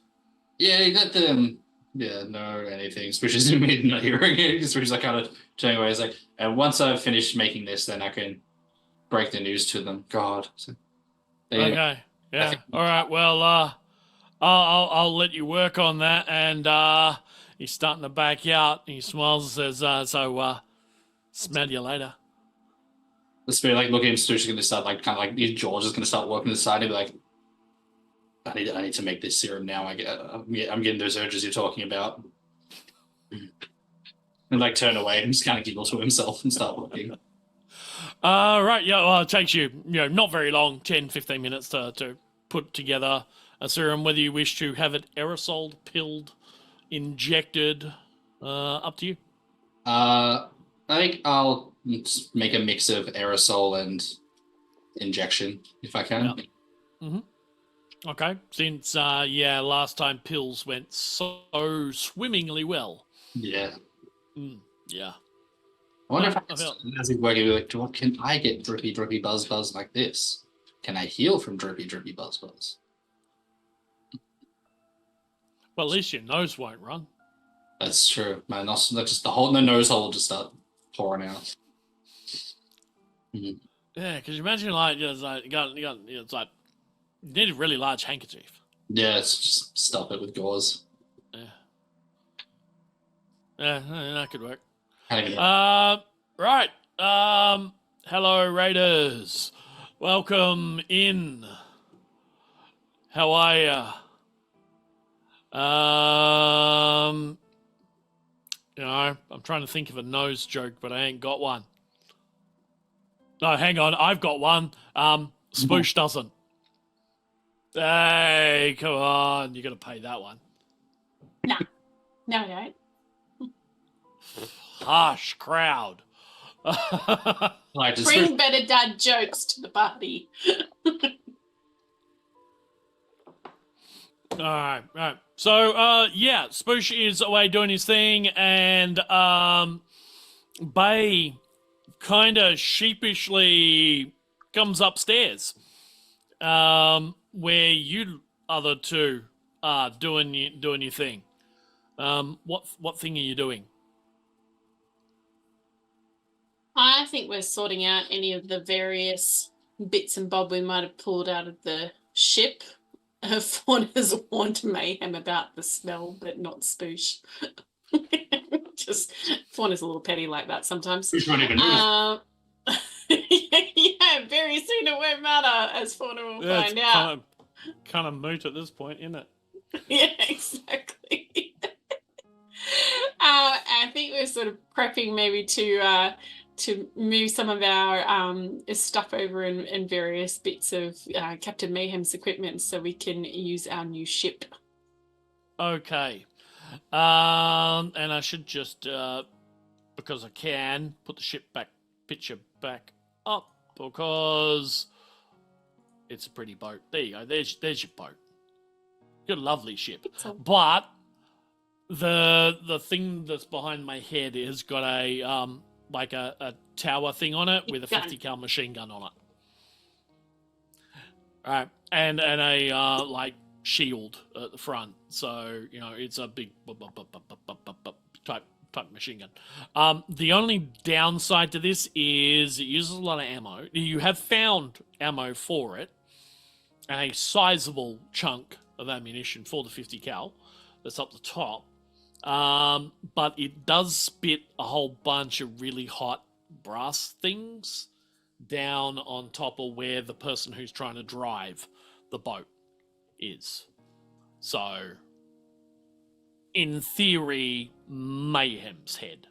Speaker 4: Yeah, let them know anything, especially me not hearing it. Just like kind of turning away. It's like, and once I've finished making this, then I can break the news to them. God. So,
Speaker 1: okay. Yeah. All right. Well, I'll let you work on that. And he's starting to back out. He smiles and says, "So, smell you later."
Speaker 4: The spirit, like, looking at Stoosh is going to start, like, kind of like his jaw's just going to start working to the side and be like, I need to make this serum now. I'm getting those urges you're talking about. And like turn away and just kind of giggle to himself and start looking.
Speaker 1: Right. Yeah. Well, it takes you, not very long, 10, 15 minutes to put together a serum. Whether you wish to have it aerosoled, pilled, injected, up to you.
Speaker 4: I think I'll just make a mix of aerosol and injection if I can.
Speaker 1: Yep. Mm-hmm. Okay. Since last time pills went so swimmingly well.
Speaker 4: Yeah.
Speaker 1: Yeah.
Speaker 4: I wonder as he's working, like, can I get drippy buzz like this? Can I heal from drippy buzz?
Speaker 1: Well, at least your nose won't run.
Speaker 4: That's true. My nostril, just the nose hole will just start pouring out. Mm-hmm.
Speaker 1: Yeah, because imagine it's like you need a really large handkerchief.
Speaker 4: Yeah, it's just stuff it with gauze.
Speaker 1: Yeah, that could work. Right. Hello, Raiders. Welcome in. How are ya? You know, I'm trying to think of a nose joke, but I ain't got one. No, hang on, I've got one. Spoosh doesn't. Hey, come on, you got to pay that one.
Speaker 2: No, I don't.
Speaker 1: Harsh crowd.
Speaker 4: Like, just
Speaker 2: Bring better dad jokes to the party.
Speaker 1: All right. So, yeah, Spoosh is away doing his thing, and Bay kind of sheepishly comes upstairs, where you other two are doing your thing. What thing are you doing?
Speaker 2: I think we're sorting out any of the various bits and bob we might have pulled out of the ship. Fauna's warned Mayhem about the smell, but not Spoosh. Just Fauna's a little petty like that sometimes.
Speaker 4: Spoosh won't even notice.
Speaker 2: Yeah, very soon it won't matter, as Fauna will find out.
Speaker 1: Kind of moot at this point, isn't it?
Speaker 2: Yeah, exactly. I think we're sort of prepping maybe to move some of our stuff over in various bits of Captain Mayhem's equipment so we can use our new ship.
Speaker 1: Okay. And I should just, because I can, put the picture back up, because it's a pretty boat. There you go. There's your boat. Your lovely ship. But the thing that's behind my head has got a like a tower thing on it with a 50 cal machine gun on it. All right, and a like shield at the front, so you know it's a big type machine gun. The only downside to this is it uses a lot of ammo. You have found ammo for it, and a sizable chunk of ammunition for the 50 cal that's up the top. But it does spit a whole bunch of really hot brass things down on top of where the person who's trying to drive the boat is. So, in theory, Mayhem's head.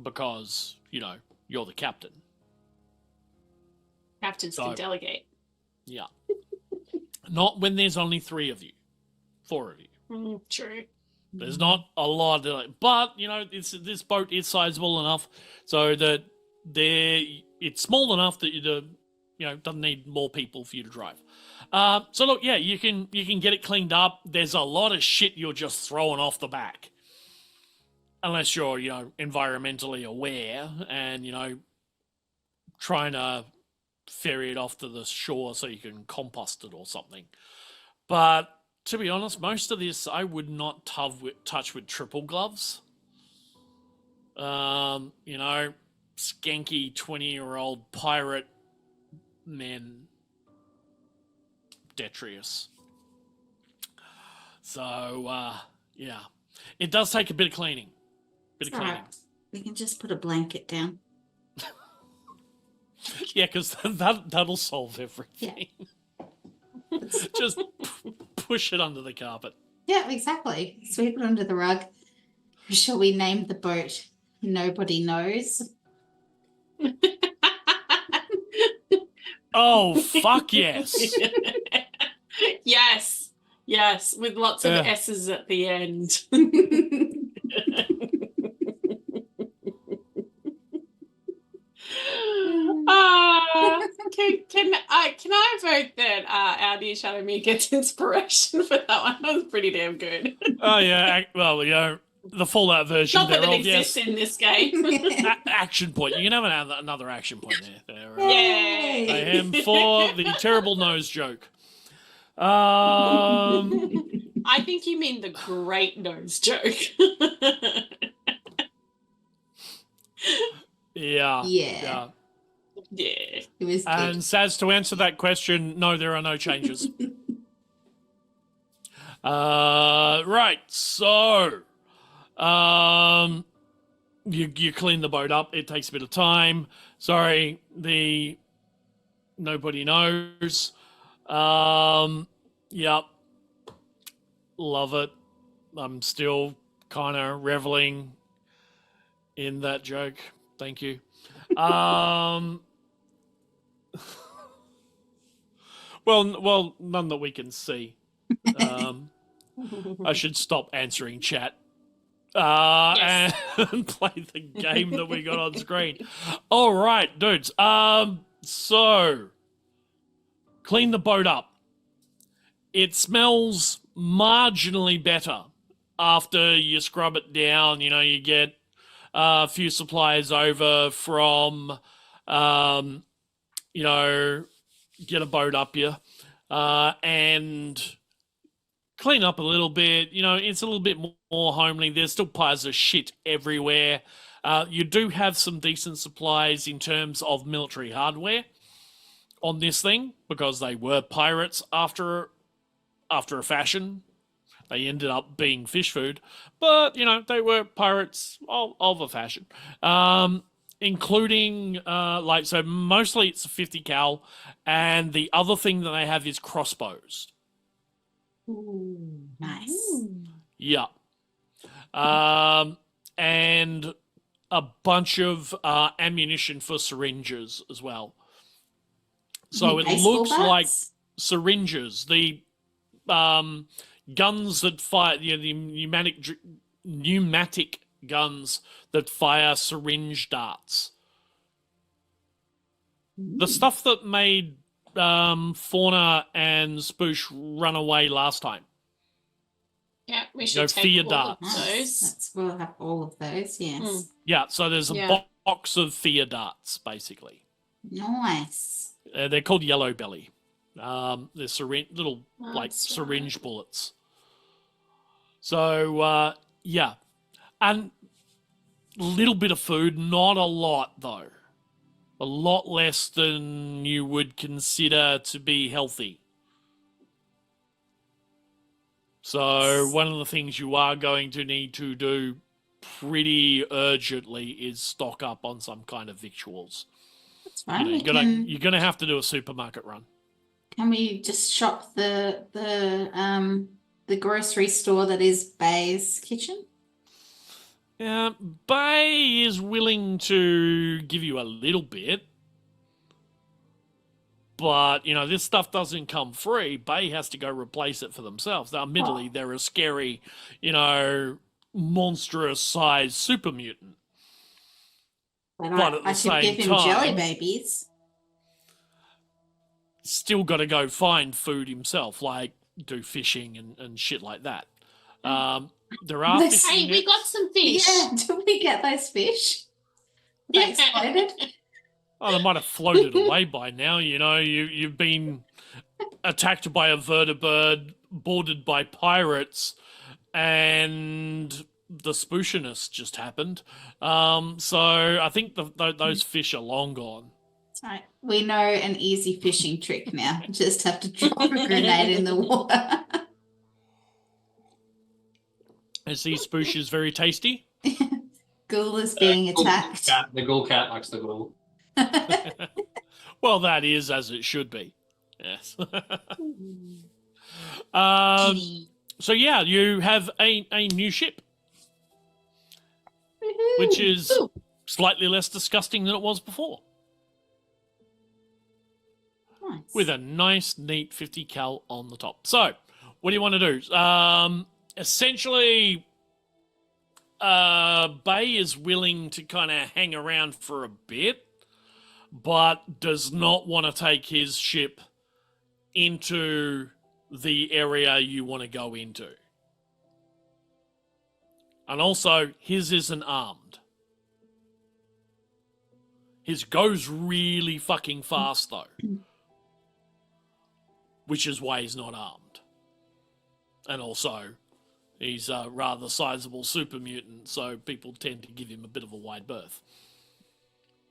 Speaker 1: Because, you know, you're the captain.
Speaker 2: Captains can delegate.
Speaker 1: Yeah. Not when there's only 3 of you. 4 of you.
Speaker 2: True.
Speaker 1: There's not a lot of it. But, you know, this boat is sizable enough so that it's small enough that doesn't need more people for you to drive. So look, yeah, you can get it cleaned up. There's a lot of shit you're just throwing off the back. Unless you're, environmentally aware and, trying to ferry it off to the shore so you can compost it or something. But to be honest, most of this I would not touch with triple gloves. Skanky 20-year-old pirate men. Detritus. So, yeah. It does take a bit of cleaning.
Speaker 3: We can just put a blanket down.
Speaker 1: Yeah, because that'll solve everything.
Speaker 3: Yeah.
Speaker 1: Just push it under the carpet.
Speaker 3: Yeah, exactly. Sweep it under the rug. Shall we name the boat Nobody Knows?
Speaker 1: Oh, fuck yes.
Speaker 2: Yes, with lots of S's at the end. Can I vote that our dear Shadowmere gets inspiration for that one? That was pretty damn good.
Speaker 1: Oh yeah, well, the Fallout version.
Speaker 2: Not that it exists in this game.
Speaker 1: Action point. You can have another action point there.
Speaker 2: Yay!
Speaker 1: I am for the terrible nose joke.
Speaker 2: I think you mean the great nose joke.
Speaker 1: Yeah.
Speaker 3: It was
Speaker 1: and Saz, to answer that question, no, there are no changes. Right, so you clean the boat up. It takes a bit of time. Sorry, nobody knows. Yep. Love it. I'm still kind of reveling in that joke. Thank you. Well, none that we can see. I should stop answering chat
Speaker 2: Yes.
Speaker 1: and play the game that we got on screen. All right, dudes. So clean the boat up. It smells marginally better after you scrub it down. You know, you get a few supplies over from, you know, get a boat up you and clean up a little bit. You know, it's a little bit more homely. There's still piles of shit everywhere. You do have some decent supplies in terms of military hardware on this thing because they were pirates after a fashion. They ended up being fish food, but you know they were pirates of a fashion, including so mostly it's a 50 cal, and the other thing that they have is crossbows.
Speaker 3: Ooh, nice.
Speaker 1: Yeah, and a bunch of ammunition for syringes as well. So it
Speaker 3: Baseball
Speaker 1: looks like
Speaker 3: bats?
Speaker 1: syringes, the guns that fire, you know, the pneumatic guns that fire syringe darts. The stuff that made Fauna and Spoosh run away last time.
Speaker 2: Yeah, we
Speaker 1: You
Speaker 2: should
Speaker 1: know,
Speaker 2: take
Speaker 1: fear
Speaker 2: all
Speaker 1: darts.
Speaker 2: of those.
Speaker 3: We'll have all of those, yes.
Speaker 1: Yeah, so there's a
Speaker 2: Yeah.
Speaker 1: box of fear darts, basically.
Speaker 3: Nice.
Speaker 1: They're called yellow belly. They're little like
Speaker 2: That's
Speaker 1: syringe bullets. So yeah, and a little bit of food, not a lot though. A lot less than you would consider to be healthy. So one of the things you are going to need to do pretty urgently is stock up on some kind of victuals.
Speaker 3: That's fine.
Speaker 1: You're gonna have to do a supermarket run.
Speaker 3: Can we just shop the grocery store that is Bay's kitchen?
Speaker 1: Yeah, Bay is willing to give you a little bit, but you know this stuff doesn't come free. Bay has to go replace it for themselves. Now, admittedly, they're a scary, you know, monstrous-sized super mutant. But at the
Speaker 3: I should give
Speaker 1: same
Speaker 3: him jelly
Speaker 1: time-
Speaker 3: babies.
Speaker 1: Still got to go find food himself, like do fishing and shit like that. There are
Speaker 3: Let's-
Speaker 1: fishing
Speaker 2: Hey, we
Speaker 1: nets.
Speaker 2: got some fish.
Speaker 3: Yeah, did we get those fish? They
Speaker 2: Yeah.
Speaker 3: exploded?
Speaker 1: Oh, they might have floated away by now. You know, you've been attacked by a vertibird, boarded by pirates, and the spooshiness just happened. So I think those fish are long gone.
Speaker 3: That's right. We know an easy fishing trick now. Just have to drop a grenade in the water.
Speaker 1: I see Spoosh is very tasty.
Speaker 3: Ghoul is being attacked.
Speaker 4: The ghoul cat likes the ghoul.
Speaker 1: Well, that is as it should be. Yes. So yeah, you have a new ship, which is
Speaker 2: Ooh.
Speaker 1: slightly less disgusting than it was before,
Speaker 3: Nice.
Speaker 1: with a nice, neat 50 cal on the top. So, what do you want to do? Essentially, Bay is willing to kind of hang around for a bit, but does not want to take his ship into the area you want to go into. And also, his isn't armed. His goes really fucking fast, though. Which is why he's not armed. And also, he's a rather sizable super mutant, so people tend to give him a bit of a wide berth.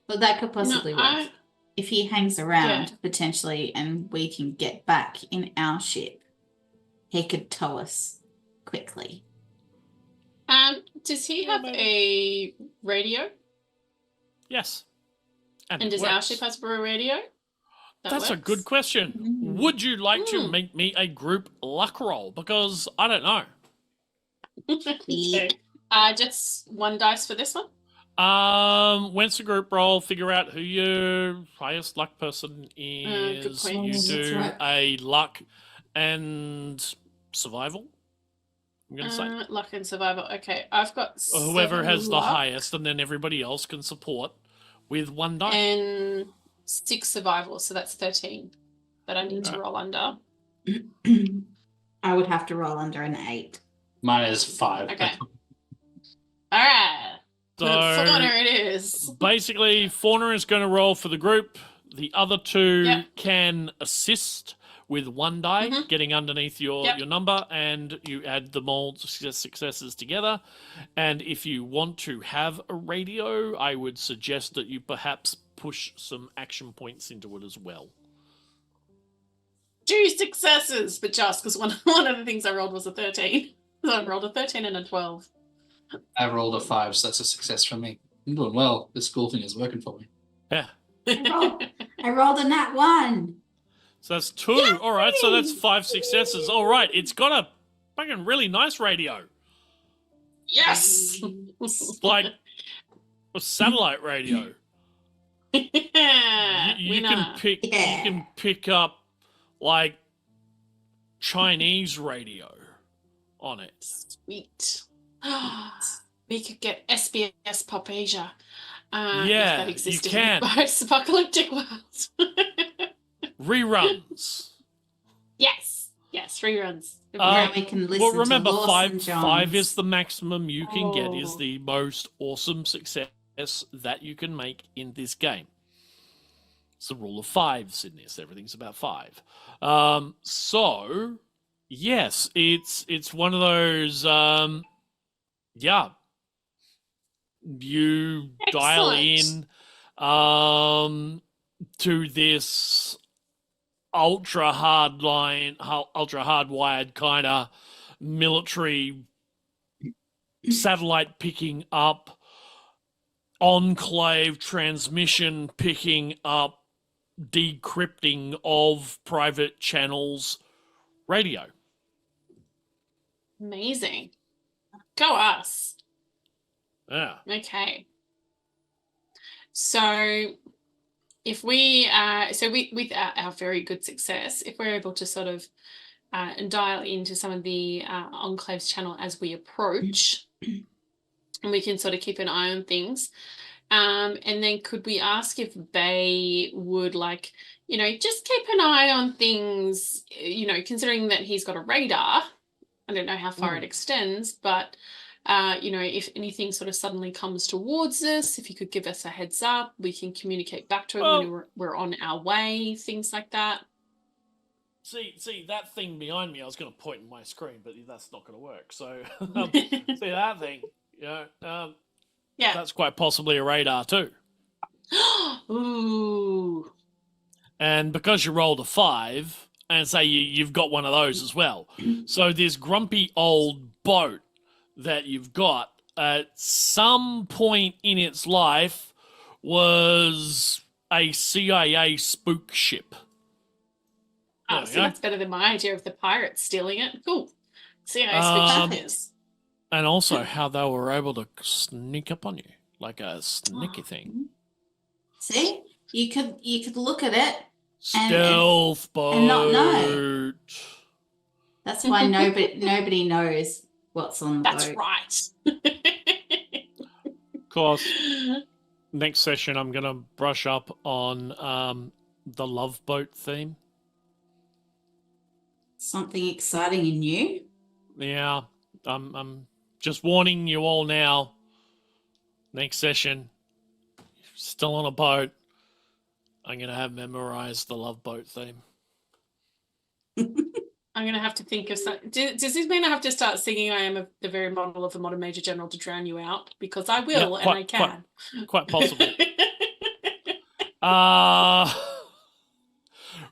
Speaker 3: Well, that could possibly work.
Speaker 2: I-
Speaker 3: If he hangs around,
Speaker 2: Yeah.
Speaker 3: potentially, and we can get back in our ship, he could tow us quickly.
Speaker 2: Does he
Speaker 1: Yeah,
Speaker 2: have
Speaker 1: maybe.
Speaker 2: a radio?
Speaker 1: Yes.
Speaker 2: And
Speaker 1: it
Speaker 2: does our
Speaker 1: works.
Speaker 2: ship have a radio?
Speaker 1: That's a
Speaker 2: works?
Speaker 1: good question.
Speaker 3: Mm.
Speaker 1: would you like to make me a group luck roll? Because I don't know.
Speaker 2: Okay. Just 1 dice for this one.
Speaker 1: When it's a group roll, figure out who your highest luck person
Speaker 2: Good
Speaker 1: is.
Speaker 2: point.
Speaker 1: You
Speaker 3: That's
Speaker 1: do
Speaker 3: right.
Speaker 1: a luck and survival. I'm gonna say
Speaker 2: Luck and survival. Okay, I've got
Speaker 1: or whoever
Speaker 2: 7
Speaker 1: has the
Speaker 2: luck
Speaker 1: highest, and then everybody else can support with 1 die.
Speaker 2: and 6 survival, so that's 13 that I need to roll under.
Speaker 3: I would have to roll under an 8.
Speaker 4: Mine is 5.
Speaker 2: Okay. All right.
Speaker 1: So
Speaker 2: Fauna it is.
Speaker 1: basically, Fauna is going to roll for the group. The other 2
Speaker 2: Yep.
Speaker 1: can assist with 1 die,
Speaker 2: Mhm.
Speaker 1: getting underneath your number, and you add them all successes together. And if you want to have a radio, I would suggest that you perhaps push some action points into it as well.
Speaker 2: 2 successes, but just because one of the things I rolled was a 13. So I rolled a 13 and a 12.
Speaker 4: I rolled a 5, so that's a success for me. I'm doing well. This school thing is working for me.
Speaker 1: Yeah.
Speaker 3: I rolled a nat 1.
Speaker 1: So that's 2. All right, so that's 5 successes. All right, it's got a fucking really nice radio.
Speaker 2: Yes.
Speaker 1: It's like a satellite radio. You
Speaker 2: Winner.
Speaker 1: can pick up like Chinese radio on it.
Speaker 2: Sweet. We could get SBS Pop Asia. If
Speaker 1: Yeah,
Speaker 2: that existed
Speaker 1: you
Speaker 2: in
Speaker 1: can.
Speaker 2: post-apocalyptic world.
Speaker 1: Reruns.
Speaker 2: Yes, reruns.
Speaker 3: Now we can listen
Speaker 1: Well, remember,
Speaker 3: to Lawson
Speaker 1: 5 is
Speaker 3: Jones.
Speaker 1: the maximum you can get, is
Speaker 2: Oh.
Speaker 1: the most awesome success that you can make in this game. It's the rule of 5s in this. Everything's about 5. So, yes, it's one of those, you dial in to this ultra hardwired kind of military satellite picking up, enclave transmission picking up, decrypting of private channels radio.
Speaker 2: Amazing. Go us.
Speaker 1: Yeah.
Speaker 2: Okay. So if we with our very good success, if we're able to sort of dial into some of the enclaves channel as we approach, and we can sort of keep an eye on things. And then could we ask if they would just keep an eye on things, considering that he's got a radar. I don't know how far it extends, but if anything sort of suddenly comes towards us, if you could give us a heads up, we can communicate back to him when we're on our way, things like that.
Speaker 1: See that thing behind me. I was going to point in my screen, but that's not going to work. So see that thing,
Speaker 2: Yeah.
Speaker 1: that's quite possibly a radar too.
Speaker 2: Ooh.
Speaker 1: And because you rolled a 5, and say you've got one of those as well. So this grumpy old boat that you've got at some point in its life was a CIA spook ship.
Speaker 2: Oh, so that's better than my idea of the pirates stealing it. Cool. See how spook ship is.
Speaker 1: And also how they were able to sneak up on you, like a sneaky thing.
Speaker 3: See, you could look at it.
Speaker 1: Stealth boat.
Speaker 3: And not know. That's why nobody knows what's on the
Speaker 2: That's
Speaker 3: boat.
Speaker 2: right.
Speaker 1: Of course, next session I'm going to brush up on the love boat theme.
Speaker 3: Something exciting and new.
Speaker 1: Yeah, I'm just warning you all now. Next session, still on a boat, I'm going to have memorized the love boat theme.
Speaker 2: I'm going to have to think of something. Does this mean I have to start singing I am the very model of a modern major general to drown you out? Because I will, and I can.
Speaker 1: Quite possibly.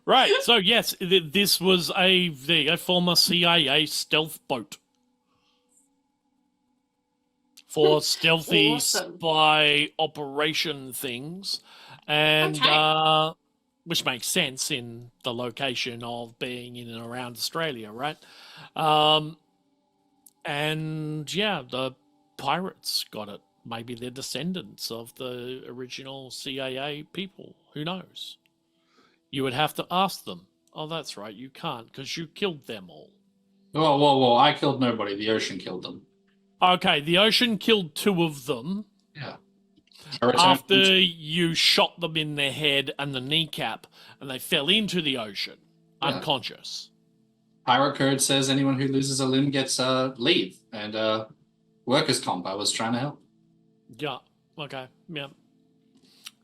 Speaker 1: Right, so yes, this was a former CIA stealth boat for stealthy
Speaker 2: Awesome.
Speaker 1: spy operation things. And which makes sense in the location of being in and around Australia, right? And yeah, the pirates got it. Maybe they're descendants of the original CAA people. Who knows? You would have to ask them. Oh, that's right, you can't, because you killed them all.
Speaker 4: Whoa, whoa, whoa! I killed nobody. The ocean killed them.
Speaker 1: Okay, the ocean killed 2 of them
Speaker 4: Yeah. I returned
Speaker 1: after you shot them in the head and the kneecap, and they fell into the ocean,
Speaker 4: Yeah.
Speaker 1: unconscious.
Speaker 4: Pirate code says anyone who loses a limb gets leave and workers' comp. I was trying to help.
Speaker 1: Yeah, okay, yeah.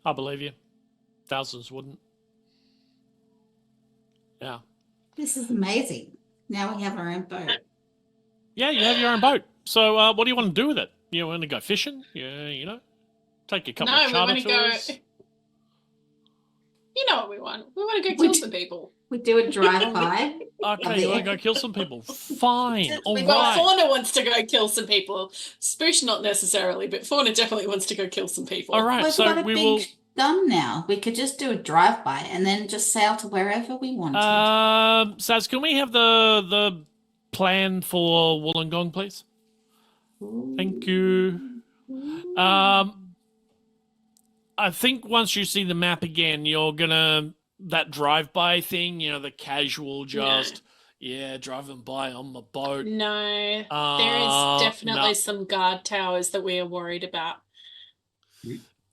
Speaker 1: I believe you. Thousands wouldn't. Yeah.
Speaker 3: This is amazing. Now we have our own boat.
Speaker 1: Yeah, you have your own boat. So what do you want to do with it? You want to go fishing? Yeah, you know? Take a couple
Speaker 2: No,
Speaker 1: of
Speaker 2: we
Speaker 1: charter
Speaker 2: want to go.
Speaker 1: tours?
Speaker 2: You know what we want. We want to go kill some people.
Speaker 3: We do a drive-by.
Speaker 1: Okay, you want to go kill some people? Fine, all
Speaker 2: Well,
Speaker 1: right.
Speaker 2: Fauna wants to go kill some people. Spoosh not necessarily, but Fauna definitely wants to go kill some people.
Speaker 1: All right,
Speaker 3: We've
Speaker 1: so
Speaker 3: got a
Speaker 1: we
Speaker 3: big
Speaker 1: will...
Speaker 3: gun now. We could just do a drive-by and then just sail to wherever we wanted.
Speaker 1: Saz, can we have the plan for Wollongong, please? Thank you. I think once you see the map again, you're gonna that drive-by thing, you know, the casual just driving by on the boat.
Speaker 2: No, there is definitely
Speaker 1: no.
Speaker 2: some guard towers that we are worried about.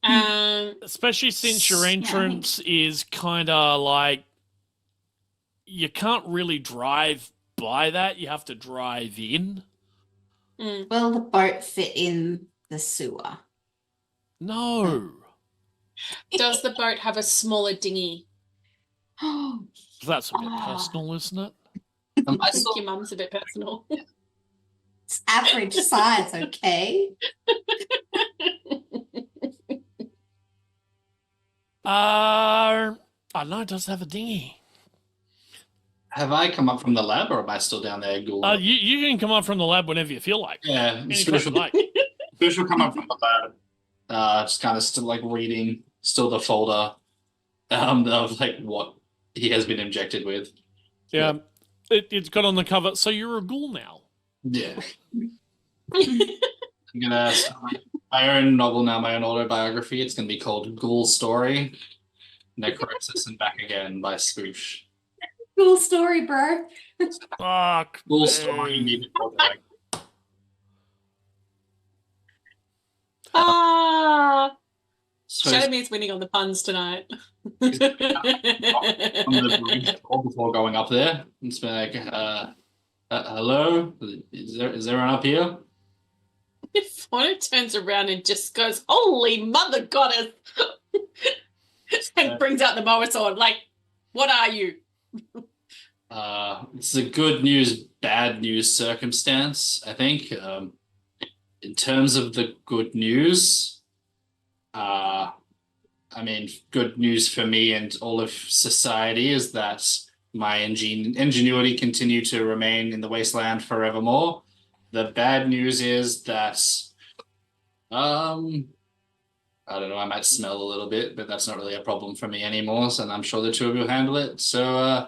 Speaker 1: Especially since your entrance is kind of like you can't really drive by that. You have to drive in.
Speaker 3: Will the boat fit in the sewer?
Speaker 1: No.
Speaker 2: Does the boat have a smaller dinghy?
Speaker 1: That's a bit personal, isn't it?
Speaker 2: I think your mum's a bit personal.
Speaker 3: It's average size, okay?
Speaker 1: I don't know, it does have a dinghy.
Speaker 4: Have I come up from the lab, or am I still down there?
Speaker 1: You can come up from the lab whenever you feel like.
Speaker 4: Yeah,
Speaker 1: Anytime you like.
Speaker 4: Spoosh will come up from the lab. Just kind of still like reading, still the folder of like what he has been injected with.
Speaker 1: Yeah, it's got on the cover. So you're a ghoul now.
Speaker 4: Yeah. I'm gonna start my own novel now, my own autobiography. It's gonna be called Ghoul Story, Necrosis and Back Again by Spoosh.
Speaker 3: Cool story, bro.
Speaker 1: Fuck.
Speaker 4: Ghoul Story. You need to So
Speaker 2: Shadowmere's winning on the puns tonight.
Speaker 4: on the bridge before going up there, it's been like, hello, is there anyone up here?
Speaker 2: Fauna turns around and just goes, "Holy mother goddess!" and brings out the mower sword. Like, what are you?
Speaker 4: It's a good news, bad news circumstance, I think. In terms of the good news, I mean, good news for me and all of society is that my ingenuity continue to remain in the wasteland forevermore. The bad news is that, I don't know, I might smell a little bit, but that's not really a problem for me anymore, and I'm sure the two of you handle it. So,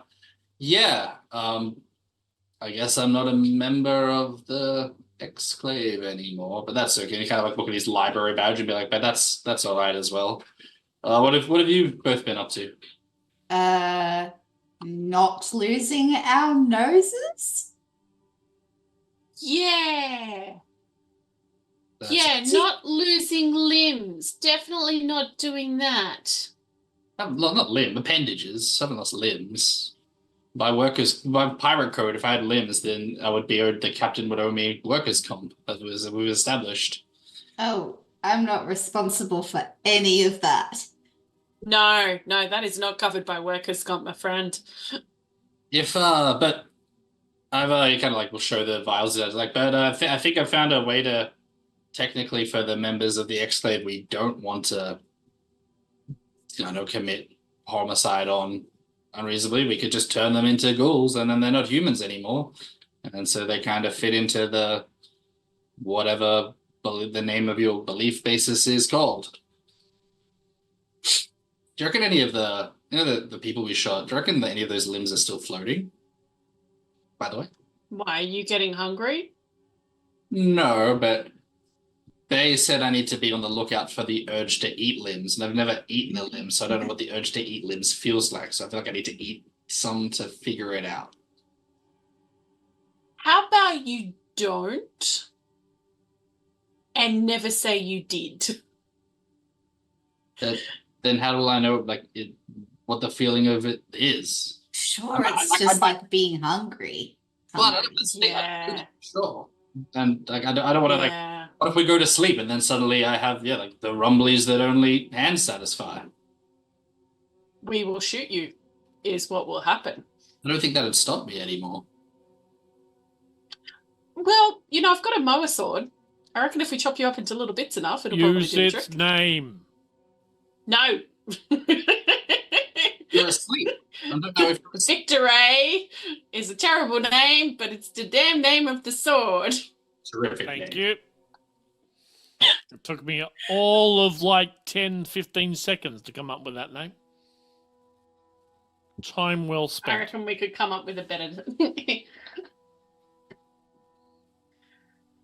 Speaker 4: I guess I'm not a member of the Exclave anymore, but that's okay. You kind of like look at his library badge and be like, but that's all right as well. What have you both been up to?
Speaker 3: Not losing our noses?
Speaker 2: Yeah.
Speaker 4: That's-
Speaker 2: Not losing limbs. Definitely not doing that.
Speaker 4: Not limb, appendages. I haven't lost limbs. By pirate code, if I had limbs, then I would be the captain would owe me workers' comp, as we established.
Speaker 3: Oh, I'm not responsible for any of that.
Speaker 2: No, that is not covered by workers' comp, my friend.
Speaker 4: But I've you kind of like will show the vials as like, but I think I found a way to technically for the members of the Exclave we don't want to, commit homicide on unreasonably. We could just turn them into ghouls, and then they're not humans anymore, and so they kind of fit into the whatever the name of your belief basis is called. Do you reckon any of You know the people we shot, do you reckon that any of those limbs are still floating? By the way?
Speaker 2: Why are you getting hungry?
Speaker 4: No, but they said I need to be on the lookout for the urge to eat limbs, and I've never eaten a limb, so I don't know what the urge to eat limbs feels like. So I feel like I need to eat some to figure it out.
Speaker 2: How about you don't and never say you did?
Speaker 4: Then how will I know what the feeling of it is?
Speaker 3: Sure, it's just like being hungry.
Speaker 4: Well,
Speaker 2: Yeah.
Speaker 4: sure. And like I don't want to
Speaker 2: Yeah.
Speaker 4: what if we go to sleep and then suddenly I have like the rumblies that only hands satisfy?
Speaker 2: We will shoot you, is what will happen.
Speaker 4: I don't think that would stop me anymore.
Speaker 2: Well, I've got a mower sword. I reckon if we chop you up into little bits enough, it'll probably
Speaker 1: Use
Speaker 2: do the
Speaker 1: its
Speaker 2: trick.
Speaker 1: name.
Speaker 2: No.
Speaker 4: You're asleep. I don't know if it's
Speaker 2: N.E.R.A is a terrible name, but it's the damn name of the sword.
Speaker 4: terrific.
Speaker 1: Thank
Speaker 4: name.
Speaker 1: you. It took me all of like 10, 15 seconds to come up with that name. Time well
Speaker 2: I
Speaker 1: spent.
Speaker 2: reckon we could come up with a better.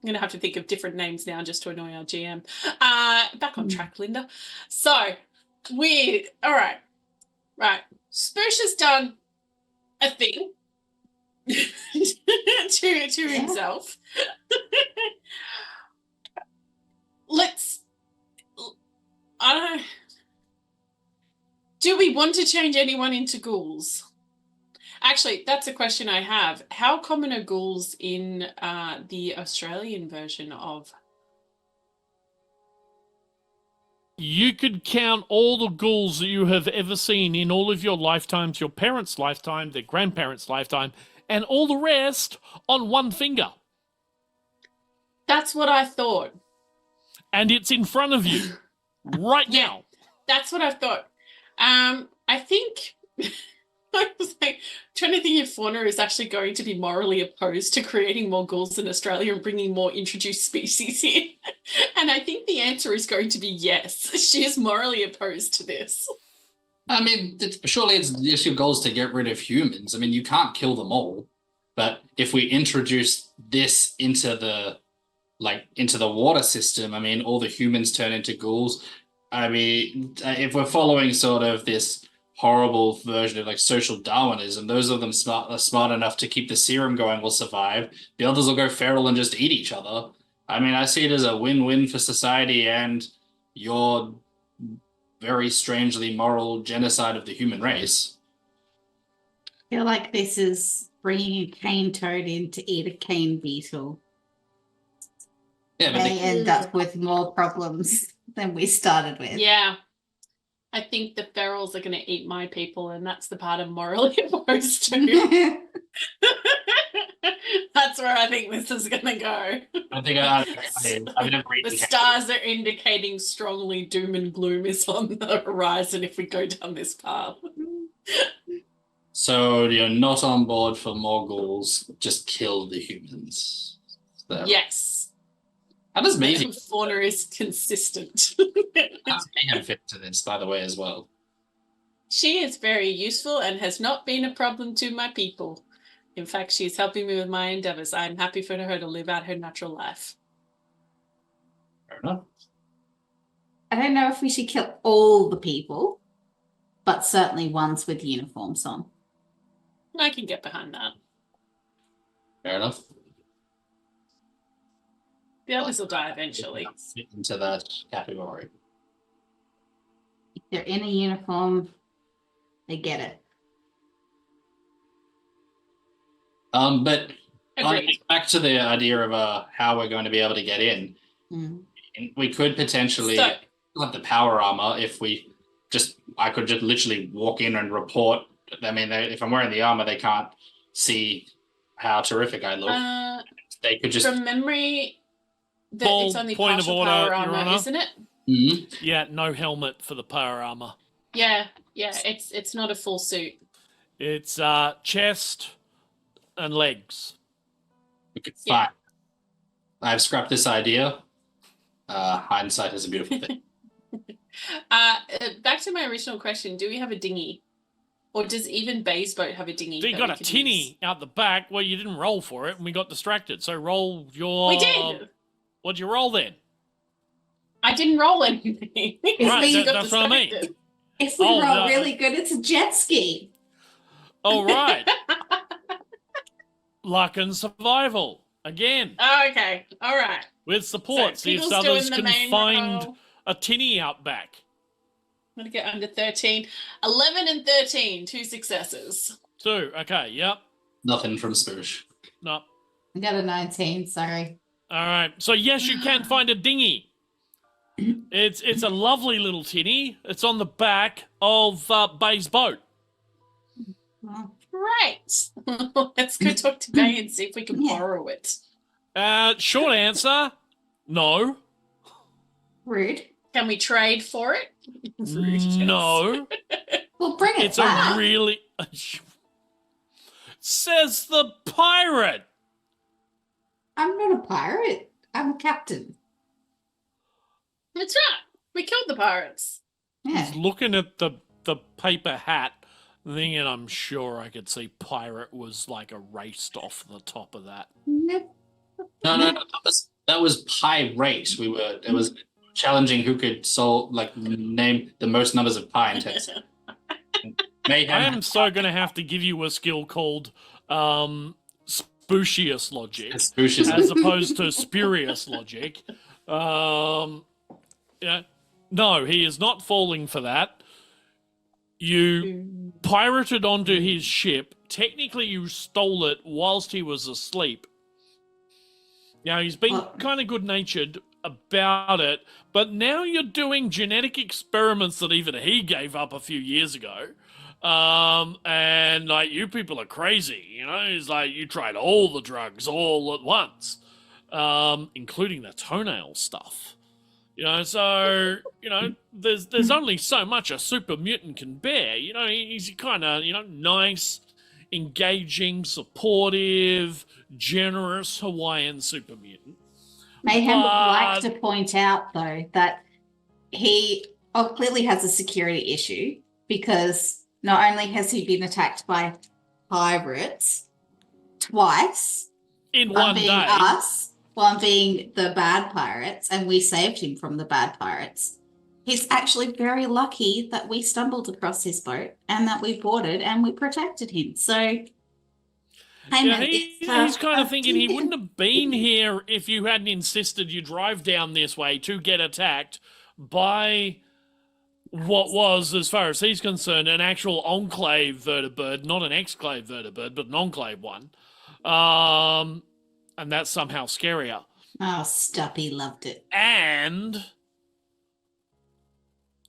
Speaker 2: I'm going to have to think of different names now just to annoy our GM. Back on track, Linda. So, all right. Right. Spoosh has done a thing to himself. I don't know. Do we want to change anyone into ghouls? Actually, that's a question I have. How common are ghouls in the Australian version of?
Speaker 1: You could count all the ghouls that you have ever seen in all of your lifetimes, your parents' lifetime, their grandparents' lifetime, and all the rest on one finger.
Speaker 2: That's what I thought.
Speaker 1: And it's in front of you right now.
Speaker 2: That's what I thought. I think I was trying to think if Fauna is actually going to be morally opposed to creating more ghouls in Australia and bringing more introduced species in. And I think the answer is going to be yes. She is morally opposed to this.
Speaker 4: I mean, surely it's your goal is to get rid of humans. I mean, you can't kill them all, but if we introduce this into the water system, I mean, all the humans turn into ghouls. I mean, if we're following sort of this horrible version of social Darwinism, those of them smart enough to keep the serum going will survive. The others will go feral and just eat each other. I mean, I see it as a win-win for society and your very strangely moral genocide of the human race.
Speaker 3: I feel like this is bringing a cane toad in to eat a cane beetle.
Speaker 4: Yeah, but
Speaker 3: They end up with more problems than we started with.
Speaker 2: Yeah. I think the ferals are going to eat my people, and that's the part I'm morally opposed to. That's where I think this is going to go.
Speaker 4: I think I've never
Speaker 2: The
Speaker 4: eaten
Speaker 2: stars are indicating strongly doom and gloom is on the horizon if we go down this path.
Speaker 4: So you're not on board for more ghouls, just kill the humans. So,
Speaker 2: Yes.
Speaker 4: how does Mayhem
Speaker 2: Fauna is consistent.
Speaker 4: fit to this, by the way, as well?
Speaker 2: She is very useful and has not been a problem to my people. In fact, she's helping me with my endeavors. I'm happy for her to live out her natural life.
Speaker 4: Fair enough.
Speaker 3: I don't know if we should kill all the people, but certainly ones with uniforms on.
Speaker 2: I can get behind that.
Speaker 4: Fair enough.
Speaker 2: The others will die eventually.
Speaker 4: Fit into that category.
Speaker 3: If they're in a uniform, they get it.
Speaker 4: But
Speaker 2: Agreed.
Speaker 4: back to the idea of how we're going to be able to get in.
Speaker 3: Mm.
Speaker 4: We could potentially
Speaker 2: So-
Speaker 4: have the power armor if I could just literally walk in and report. I mean, if I'm wearing the armor, they can't see how terrific I look. They could just.
Speaker 2: From memory, that
Speaker 1: Full
Speaker 2: it's only
Speaker 1: point of
Speaker 2: partial
Speaker 1: order,
Speaker 2: power
Speaker 1: Your
Speaker 2: armor,
Speaker 1: Honor.
Speaker 2: isn't it?
Speaker 4: Mhm.
Speaker 1: Yeah, no helmet for the power armor.
Speaker 2: Yeah, it's not a full suit.
Speaker 1: It's chest and legs.
Speaker 4: Okay,
Speaker 2: Yeah.
Speaker 4: fine. I've scrapped this idea. Hindsight is a beautiful thing.
Speaker 2: Back to my original question: do we have a dinghy? Or does even Bay's boat have a dinghy?
Speaker 1: So you
Speaker 2: that
Speaker 1: got
Speaker 2: we
Speaker 1: a
Speaker 2: could
Speaker 1: tinny
Speaker 2: use?
Speaker 1: out the back. Well, you didn't roll for it, and we got distracted. So roll your.
Speaker 2: We did.
Speaker 1: What'd you roll then?
Speaker 2: I didn't roll anything.
Speaker 1: Right,
Speaker 2: We got
Speaker 1: that's what I mean.
Speaker 2: distracted.
Speaker 3: If we
Speaker 1: Oh,
Speaker 3: roll
Speaker 1: no.
Speaker 3: really good, it's a jet ski.
Speaker 1: All right. Luck and survival again
Speaker 2: Oh, okay. All right.
Speaker 1: with support.
Speaker 2: So
Speaker 1: See if
Speaker 2: Piggles
Speaker 1: others
Speaker 2: doing the
Speaker 1: can
Speaker 2: main
Speaker 1: find
Speaker 2: roll.
Speaker 1: a tinny out back.
Speaker 2: I'm going to get under 13. 11 and 13. 2 successes.
Speaker 1: 2. Okay. Yep.
Speaker 4: Nothing from Spoosh.
Speaker 1: No.
Speaker 3: I got a 19, sorry.
Speaker 1: All right. So yes, you can find a dinghy. It's a lovely little tinny. It's on the back of Bay's boat.
Speaker 3: Well,
Speaker 2: Right. Let's go talk to Bay and see if we can
Speaker 3: Yeah.
Speaker 2: borrow it.
Speaker 1: Short answer, no.
Speaker 3: rude.
Speaker 2: Can we trade for it? Rude, yes.
Speaker 1: No.
Speaker 3: Well, bring it
Speaker 1: It's
Speaker 3: back.
Speaker 1: a really. Says the pirate.
Speaker 3: I'm not a pirate. I'm a captain.
Speaker 2: That's right. We killed the pirates.
Speaker 3: Yeah.
Speaker 1: He's looking at the paper hat, thinking, I'm sure I could see pirate was like erased off the top of that.
Speaker 3: Nope.
Speaker 4: No. That was pirate. It was challenging who could name the most numbers of pi in text. Mayhem.
Speaker 1: I am so going to have to give you a skill called Spoocious logic,
Speaker 4: Spoosh is
Speaker 1: as opposed to spurious logic. Yeah. No, he is not falling for that. You pirated onto his ship. Technically, you stole it whilst he was asleep. Now, he's been kind of good-natured about it, but now you're doing genetic experiments that even he gave up a few years ago. And, like, you people are crazy, you know? It's like you tried all the drugs all at once, including the toenail stuff. You know, so, you know, there's only so much a super mutant can bear. You know, he's kind of, you know, nice, engaging, supportive, generous Hawaiian super mutant.
Speaker 3: Mayhem would
Speaker 1: But-
Speaker 3: like to point out, though, that he clearly has a security issue because not only has he been attacked by pirates twice,
Speaker 1: In
Speaker 3: one
Speaker 1: one
Speaker 3: being
Speaker 1: day.
Speaker 3: us, one being the bad pirates, and we saved him from the bad pirates. He's actually very lucky that we stumbled across his boat and that we boarded and we protected him. So,
Speaker 1: Yeah, he's kind of thinking he wouldn't have been here if you hadn't insisted you drive down this way to get attacked by what was, as far as he's concerned, an actual enclave vertibird, not an exclave vertibird, but an enclave one. And that's somehow scarier.
Speaker 3: Oh, Stuppy loved it.
Speaker 1: And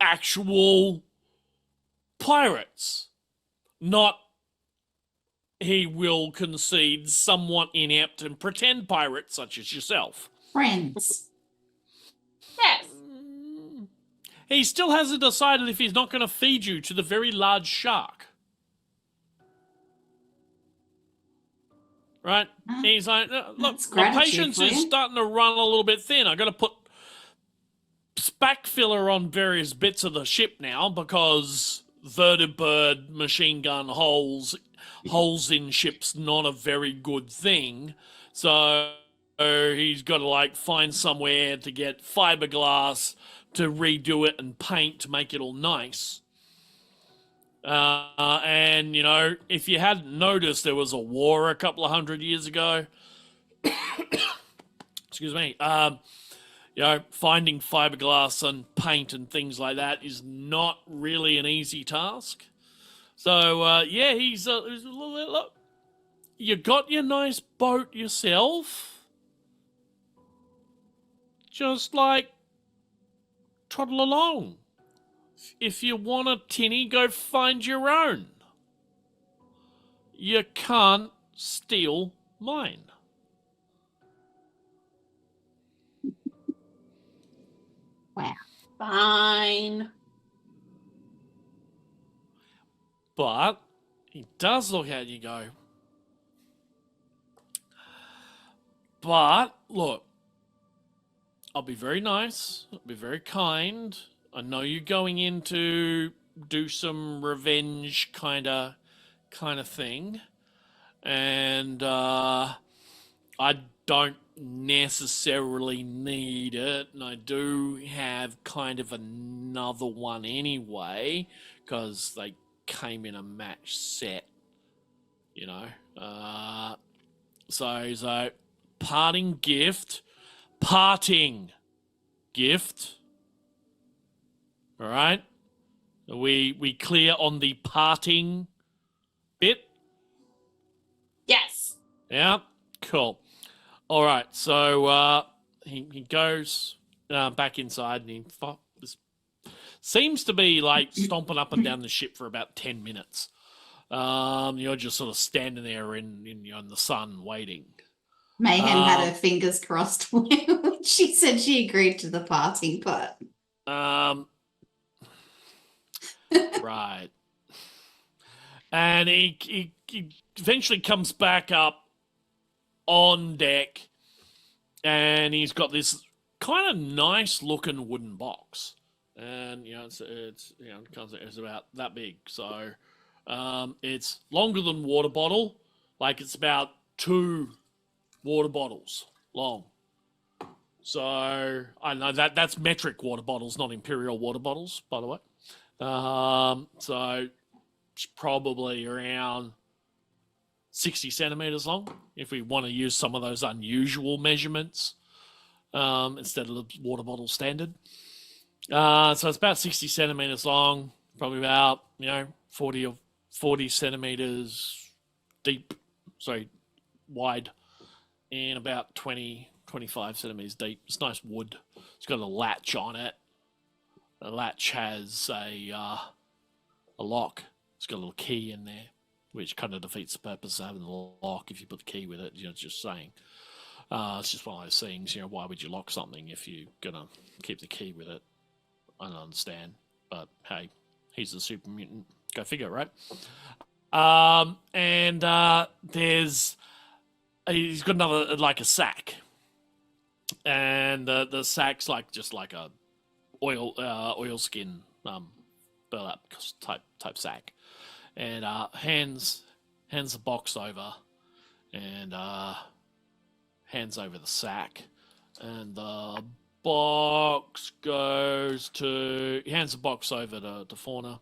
Speaker 1: actual pirates, not, he will concede, somewhat inept and pretend pirates such as yourself.
Speaker 3: Friends.
Speaker 2: Yes.
Speaker 1: He still hasn't decided if he's not going to feed you to the very large shark. Right? He's like, look,
Speaker 3: That's
Speaker 1: my
Speaker 3: gratitude
Speaker 1: patience
Speaker 3: for
Speaker 1: is
Speaker 3: you.
Speaker 1: starting to run a little bit thin. I've got to put spac filler on various bits of the ship now because vertibird machine gun holes in ships not a very good thing. So he's got to like find somewhere to get fiberglass to redo it and paint to make it all nice. And, you know, if you hadn't noticed, there was a war a couple of 100 years ago. Excuse me. You know, finding fiberglass and paint and things like that is not really an easy task. So, yeah, he's a little bit, look, you got your nice boat yourself. Just, like, toddle along. If you want a tinny, go find your own. You can't steal mine.
Speaker 3: Wow.
Speaker 2: Fine.
Speaker 1: But he does look at you and go, but look, I'll be very nice, I'll be very kind. I know you're going into do some revenge kind of thing, and I don't necessarily need it, and I do have kind of another one anyway because they came in a match set, you know. So parting gift. All right. Are we clear on the parting bit?
Speaker 2: Yes.
Speaker 1: Yeah. Cool. All right. So he goes back inside, and he seems to be like stomping up and down the ship for about 10 minutes. You're just sort of standing there in the sun waiting.
Speaker 3: Mayhem had her fingers crossed when she said she agreed to the parting part.
Speaker 1: Right. And he eventually comes back up on deck, and he's got this kind of nice looking wooden box, and it's about that big. So it's longer than water bottle, like it's about 2 water bottles long. So I know that's metric water bottles, not imperial water bottles, by the way. So it's probably around 60 centimeters long if we want to use some of those unusual measurements instead of the water bottle standard. So it's about 60 centimeters long, probably about 40 centimeters wide, and about 25 centimeters deep. It's nice wood. It's got a latch on it. The latch has a lock. It's got a little key in there, which kind of defeats the purpose of having the lock if you put the key with it. Just saying. It's just one of those things. Why would you lock something if you're gonna keep the key with it? I don't understand, but hey, he's a super mutant. Go figure, right? He's got another, like a sack, and the sack's just like a oilskin burlap type sack, and hands the box over, and hands over the sack, and the box hands the box over to Fauna,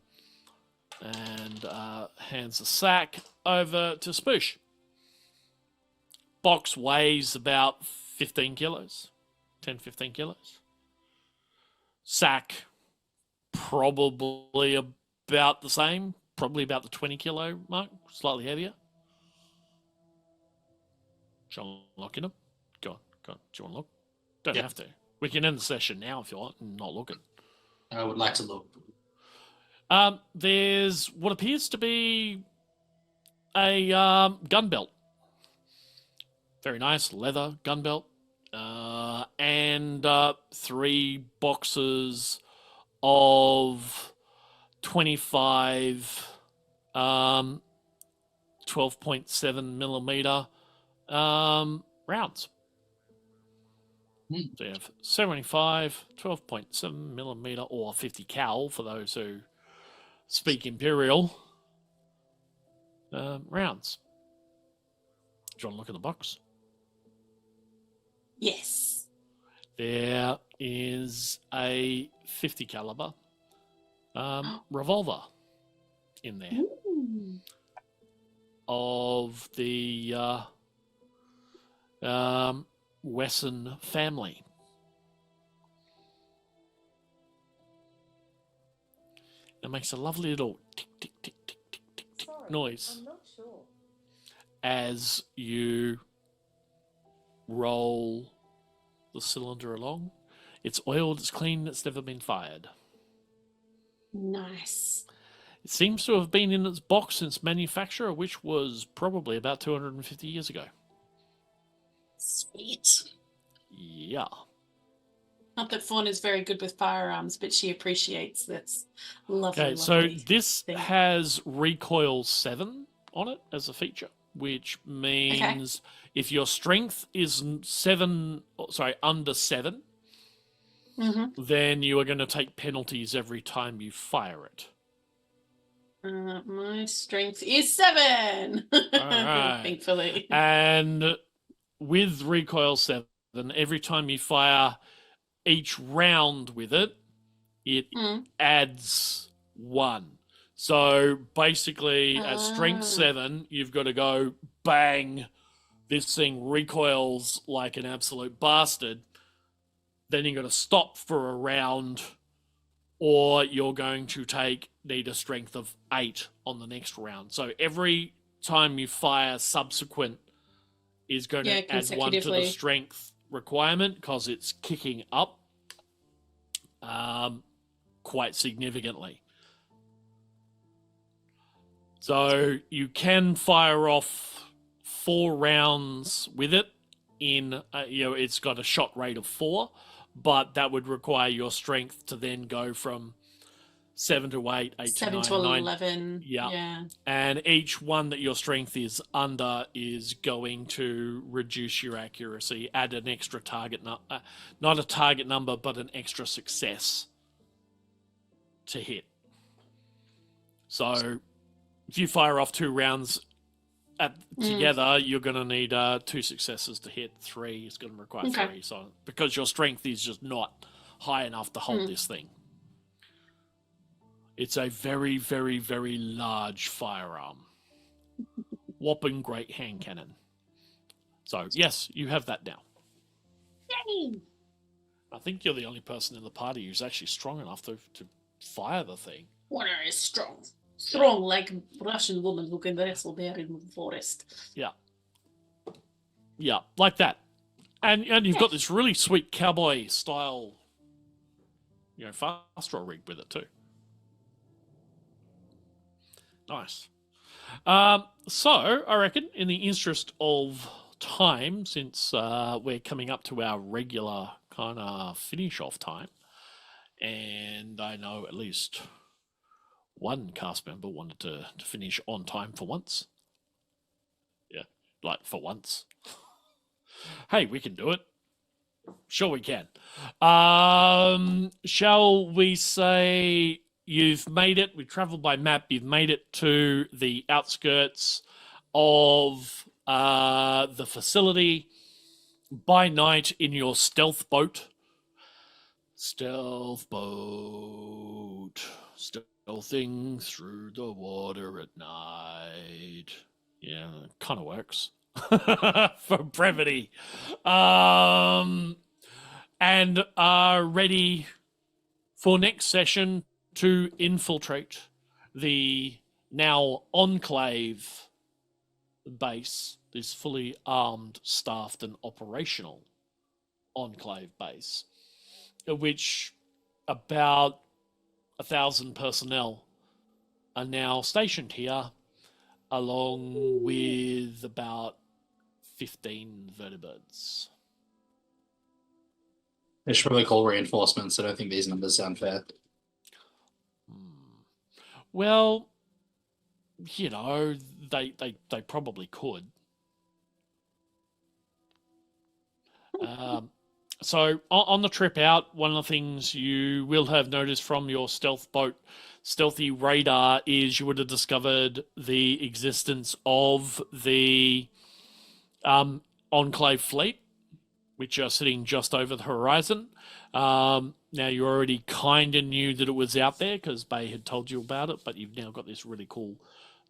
Speaker 1: and hands the sack over to Spoosh. Box weighs about 15 kilos, 10-15 kilos. Sack probably about the same, probably about the 20 kilo mark, slightly heavier. John, look in them. Go on. Do you want to look? Don't have to. We can end the session now if you want and not look at.
Speaker 4: I would like to look.
Speaker 1: There's what appears to be a gun belt. Very nice leather gun belt. And 3 boxes of 25 12.7 millimeter rounds. So you have 75, 12.7 millimeter, or 50 cal for those who speak Imperial rounds. Do you want to look at the box?
Speaker 2: Yes.
Speaker 1: There is a 50 caliber revolver in there.
Speaker 2: Ooh.
Speaker 1: Of the Wesson family. It makes a lovely little tick, tick, tick, tick, tick, tick, tick noise.
Speaker 2: I'm not sure.
Speaker 1: As you roll the cylinder along. It's oiled, it's clean, it's never been fired.
Speaker 2: Nice.
Speaker 1: It seems to have been in its box since manufacture, which was probably about 250 years ago.
Speaker 2: Sweet.
Speaker 1: Yeah.
Speaker 2: Not that Fawn is very good with firearms, but she appreciates this. Lovely.
Speaker 1: Okay, so
Speaker 2: lovely
Speaker 1: this
Speaker 2: thing.
Speaker 1: has recoil 7 on it as a feature, which means if your strength is under 7,
Speaker 2: Mm-hmm.
Speaker 1: then you are going to take penalties every time you fire it.
Speaker 2: My strength is 7.
Speaker 1: right.
Speaker 2: Thankfully.
Speaker 1: And with recoil 7, every time you fire each round with it, it adds 1. So basically, at strength 7, you've got to go bang. This thing recoils like an absolute bastard. Then you've got to stop for a round, or you're going to need a strength of 8 on the next round. So every time you fire subsequent is going to add 1 to the strength requirement because it's kicking up quite significantly. So you can fire off 4 rounds with it in, it's got a shot rate of 4, but that would require your strength to then go from 7 to 8, 8 to 9,
Speaker 2: 7 to
Speaker 1: 9.
Speaker 2: 11.
Speaker 1: Yeah. And each one that your strength is under is going to reduce your accuracy, add an extra target, not a target number, but an extra success to hit. So if you fire off 2 rounds together, you're going to need 2 successes to hit. 3 is going to require 3. So because your strength is just not high enough to hold this thing. It's a very, very, very large firearm. Whopping great hand cannon. So yes, you have that now.
Speaker 2: Yay!
Speaker 1: I think you're the only person in the party who's actually strong enough to fire the thing.
Speaker 2: Warner is strong. Strong like Russian woman who can wrestle bear in the forest.
Speaker 1: Yeah. Yeah, like that. And you've got this really sweet cowboy style, fast draw rig with it too. Nice. So I reckon in the interest of time, since we're coming up to our regular kind of finish off time, and I know at least one cast member wanted to finish on time for once. Yeah, like for once. Hey, we can do it. Sure we can. Shall we say you've made it, we travelled by map, you've made it to the outskirts of the facility by night in your stealth boat. Stealth boat. Stealthing through the water at night. Yeah, kind of works. For brevity. And are ready for next session to infiltrate the now Enclave base, this fully armed, staffed and operational Enclave base, which about 1,000 personnel are now stationed here, along with about 15 vertibirds.
Speaker 4: They should probably call reinforcements. I don't think these numbers sound fair.
Speaker 1: Well, they probably could. So on the trip out, one of the things you will have noticed from your stealth boat, stealthy radar, is you would have discovered the existence of the Enclave fleet, which are sitting just over the horizon. Now, you already kind of knew that it was out there because Bay had told you about it, but you've now got this really cool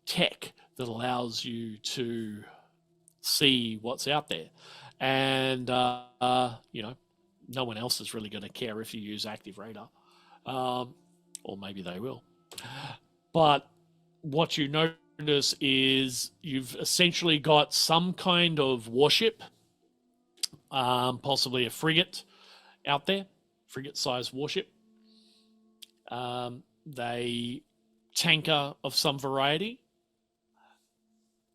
Speaker 1: tech that allows you to see what's out there. And, no one else is really going to care if you use active radar. Or maybe they will. But what you notice is you've essentially got some kind of warship, possibly a frigate out there, frigate-sized warship. They tanker of some variety,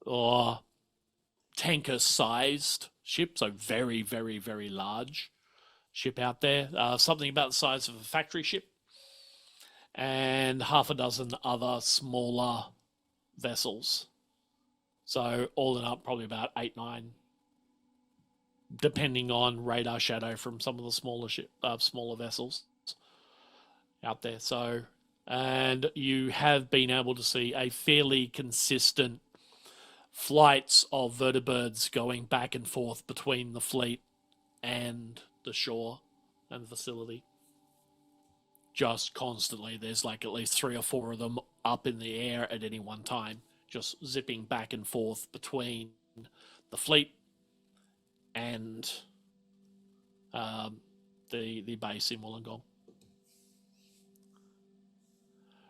Speaker 1: or tanker-sized ship, so very, very, very large ship out there. Something about the size of a factory ship, and half a dozen other smaller vessels. So all in up, probably about 8, 9, depending on radar shadow from some of the smaller smaller vessels out there. So and you have been able to see a fairly consistent flights of vertibirds going back and forth between the fleet and the shore and the facility. Just constantly, there's like at least 3 or 4 of them up in the air at any one time, just zipping back and forth between the fleet and the base in Wollongong.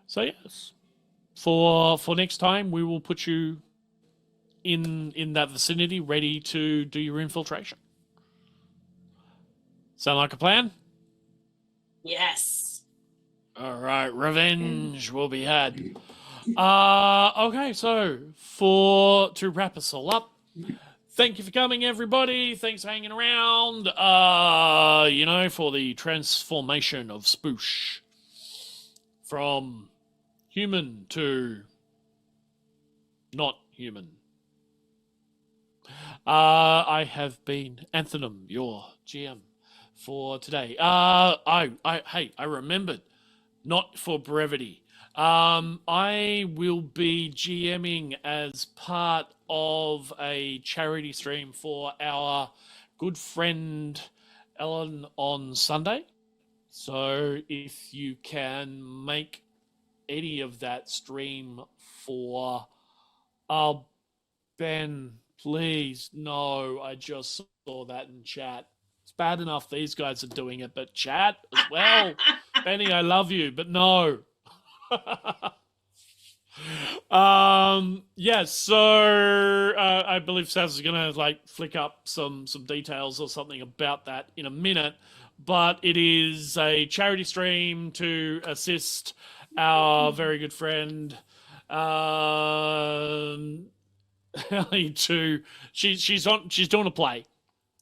Speaker 1: So yes, for next time, we will put you in that vicinity, ready to do your infiltration. Sound like a plan?
Speaker 2: Yes.
Speaker 1: All right, revenge will be had. Okay, so to wrap us all up, thank you for coming, everybody. Thanks for hanging around. For the transformation of Spoosh from human to not human. I have been Anthanum, your GM for today. I remembered, not for brevity. I will be GMing as part of a charity stream for our good friend Ellen on Sunday. So if you can make any of that stream for Ben, please. No, I just saw that in chat. It's bad enough these guys are doing it, but chat as well. Benny, I love you, but no. So I believe Saz is gonna flick up some details or something about that in a minute, but it is a charity stream to assist our very good friend Ellie she's doing a play.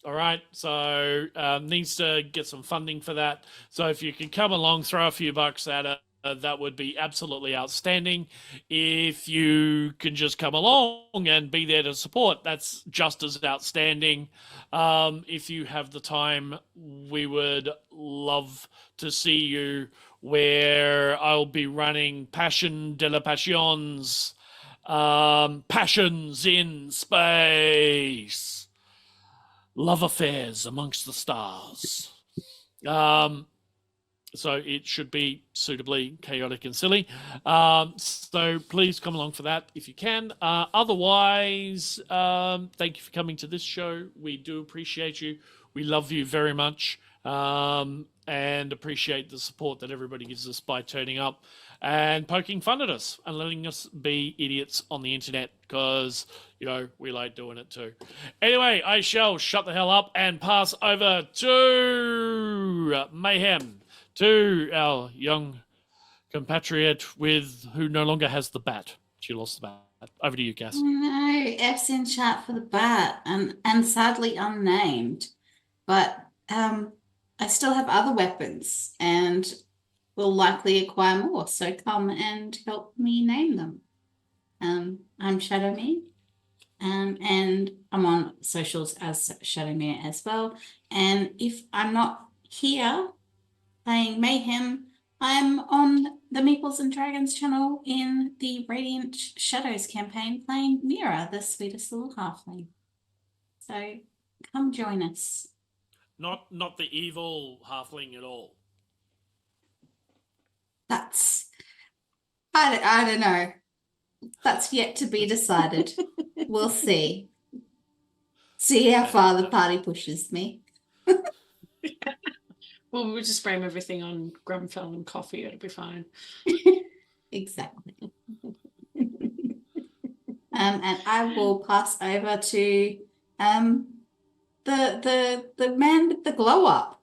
Speaker 1: All right, so needs to get some funding for that. So if you can come along, throw a few bucks at it, that would be absolutely outstanding. If you can just come along and be there to support, that's just as outstanding. If you have the time, we would love to see you, where I'll be running Passion de la Passions, Passions in Space, Love Affairs Amongst the Stars. So it should be suitably chaotic and silly. So please come along for that if you can. Otherwise, thank you for coming to this show. We do appreciate you. We love you very much, and appreciate the support that everybody gives us by turning up and poking fun at us and letting us be idiots on the internet, because, we like doing it too. Anyway, I shall shut the hell up and pass over to Mayhem, to our young compatriot who no longer has the bat. She lost the bat. Over to you, Cass.
Speaker 3: No, F's in chat for the bat, and sadly unnamed. But I still have other weapons and will likely acquire more, so come and help me name them. I'm Shadowmere, and I'm on socials as Shadowmere as well. And if I'm not here playing Mayhem, I'm on the Meeples and Dragons channel in the Radiant Shadows campaign playing N.E.R.A, the sweetest little halfling. So come join us.
Speaker 1: Not the evil halfling at all.
Speaker 3: That's, I don't know. That's yet to be decided. We'll see. See how far the party pushes me.
Speaker 2: Well, we'll just frame everything on Grumfell and coffee. It'll be fine.
Speaker 3: Exactly. And I will pass over to the man with the glow up,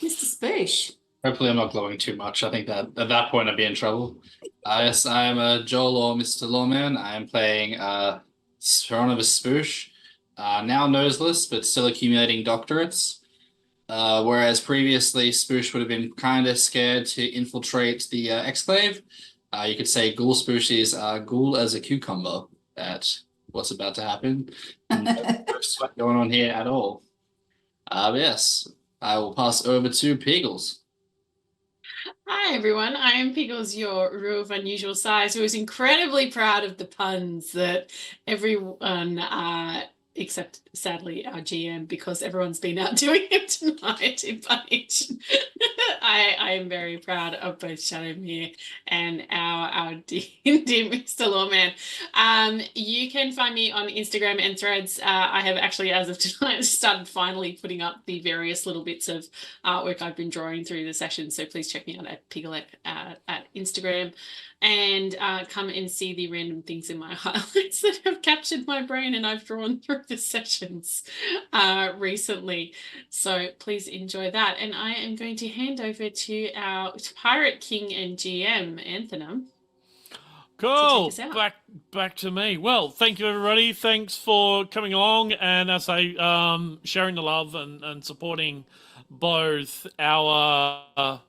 Speaker 3: Mr. Spoosh.
Speaker 4: Hopefully I'm not glowing too much. I think that at that point I'd be in trouble. Yes, I am Joel, or Mr. Loreman. I am playing Heironymous Spoosh, now noseless, but still accumulating doctorates. Whereas previously Spoosh would have been kind of scared to infiltrate the exclave. You could say Ghoul Spoosh is ghoul as a cucumber at what's about to happen. No sweat going on here at all. Yes, I will pass over to Piggles.
Speaker 2: Hi everyone, I am Piggles, your Rue of Unusual Size, who is incredibly proud of the puns that everyone, except sadly our GM, because everyone's been out doing it tonight in Punch. I am very proud of both Shadowmere and our dear Mr. Loreman. You can find me on Instagram and Threads. I have actually, as of tonight, started finally putting up the various little bits of artwork I've been drawing through the session. So please check me out at Pigglet at Instagram, and come and see the random things in my highlights that have captured my brain and I've drawn through the sessions recently. So please enjoy that. And I am going to hand over to our Pirate King and GM, Anthanum.
Speaker 1: Cool.
Speaker 2: Take us out.
Speaker 1: Back to me. Well, thank you everybody. Thanks for coming along and as I sharing the love and supporting both our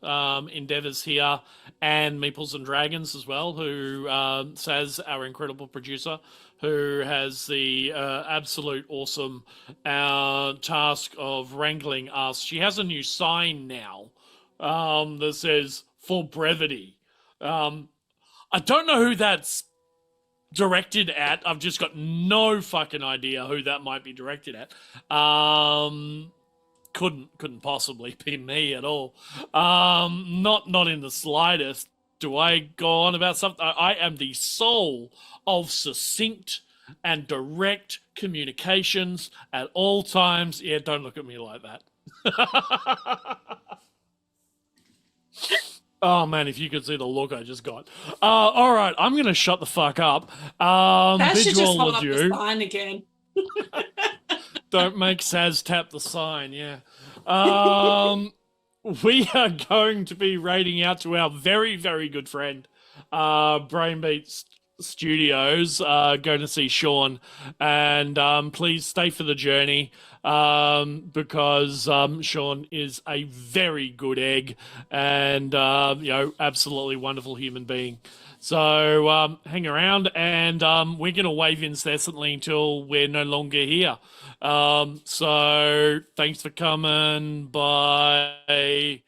Speaker 1: endeavors here and Meeples and Dragons as well, who Saz, our incredible producer, who has the absolute awesome task of wrangling us. She has a new sign now that says "For brevity." I don't know who that's directed at. I've just got no fucking idea who that might be directed at. Couldn't possibly be me at all. Not in the slightest. Do I go on about something? I am the soul of succinct and direct communications at all times. Yeah, don't look at me like that. Oh man, if you could see the look I just got. All right, I'm gonna shut the fuck up.
Speaker 2: That
Speaker 1: Bid
Speaker 2: should
Speaker 1: you
Speaker 2: just
Speaker 1: all
Speaker 2: hold up the
Speaker 1: adieu.
Speaker 2: sign again.
Speaker 1: Don't make Saz tap the sign, yeah. We are going to be raiding out to our very, very good friend, Brainbeat Studios, going to see Sean. And please stay for the journey because Sean is a very good egg and, absolutely wonderful human being. So hang around and we're going to wave incessantly until we're no longer here. So thanks for coming. Bye.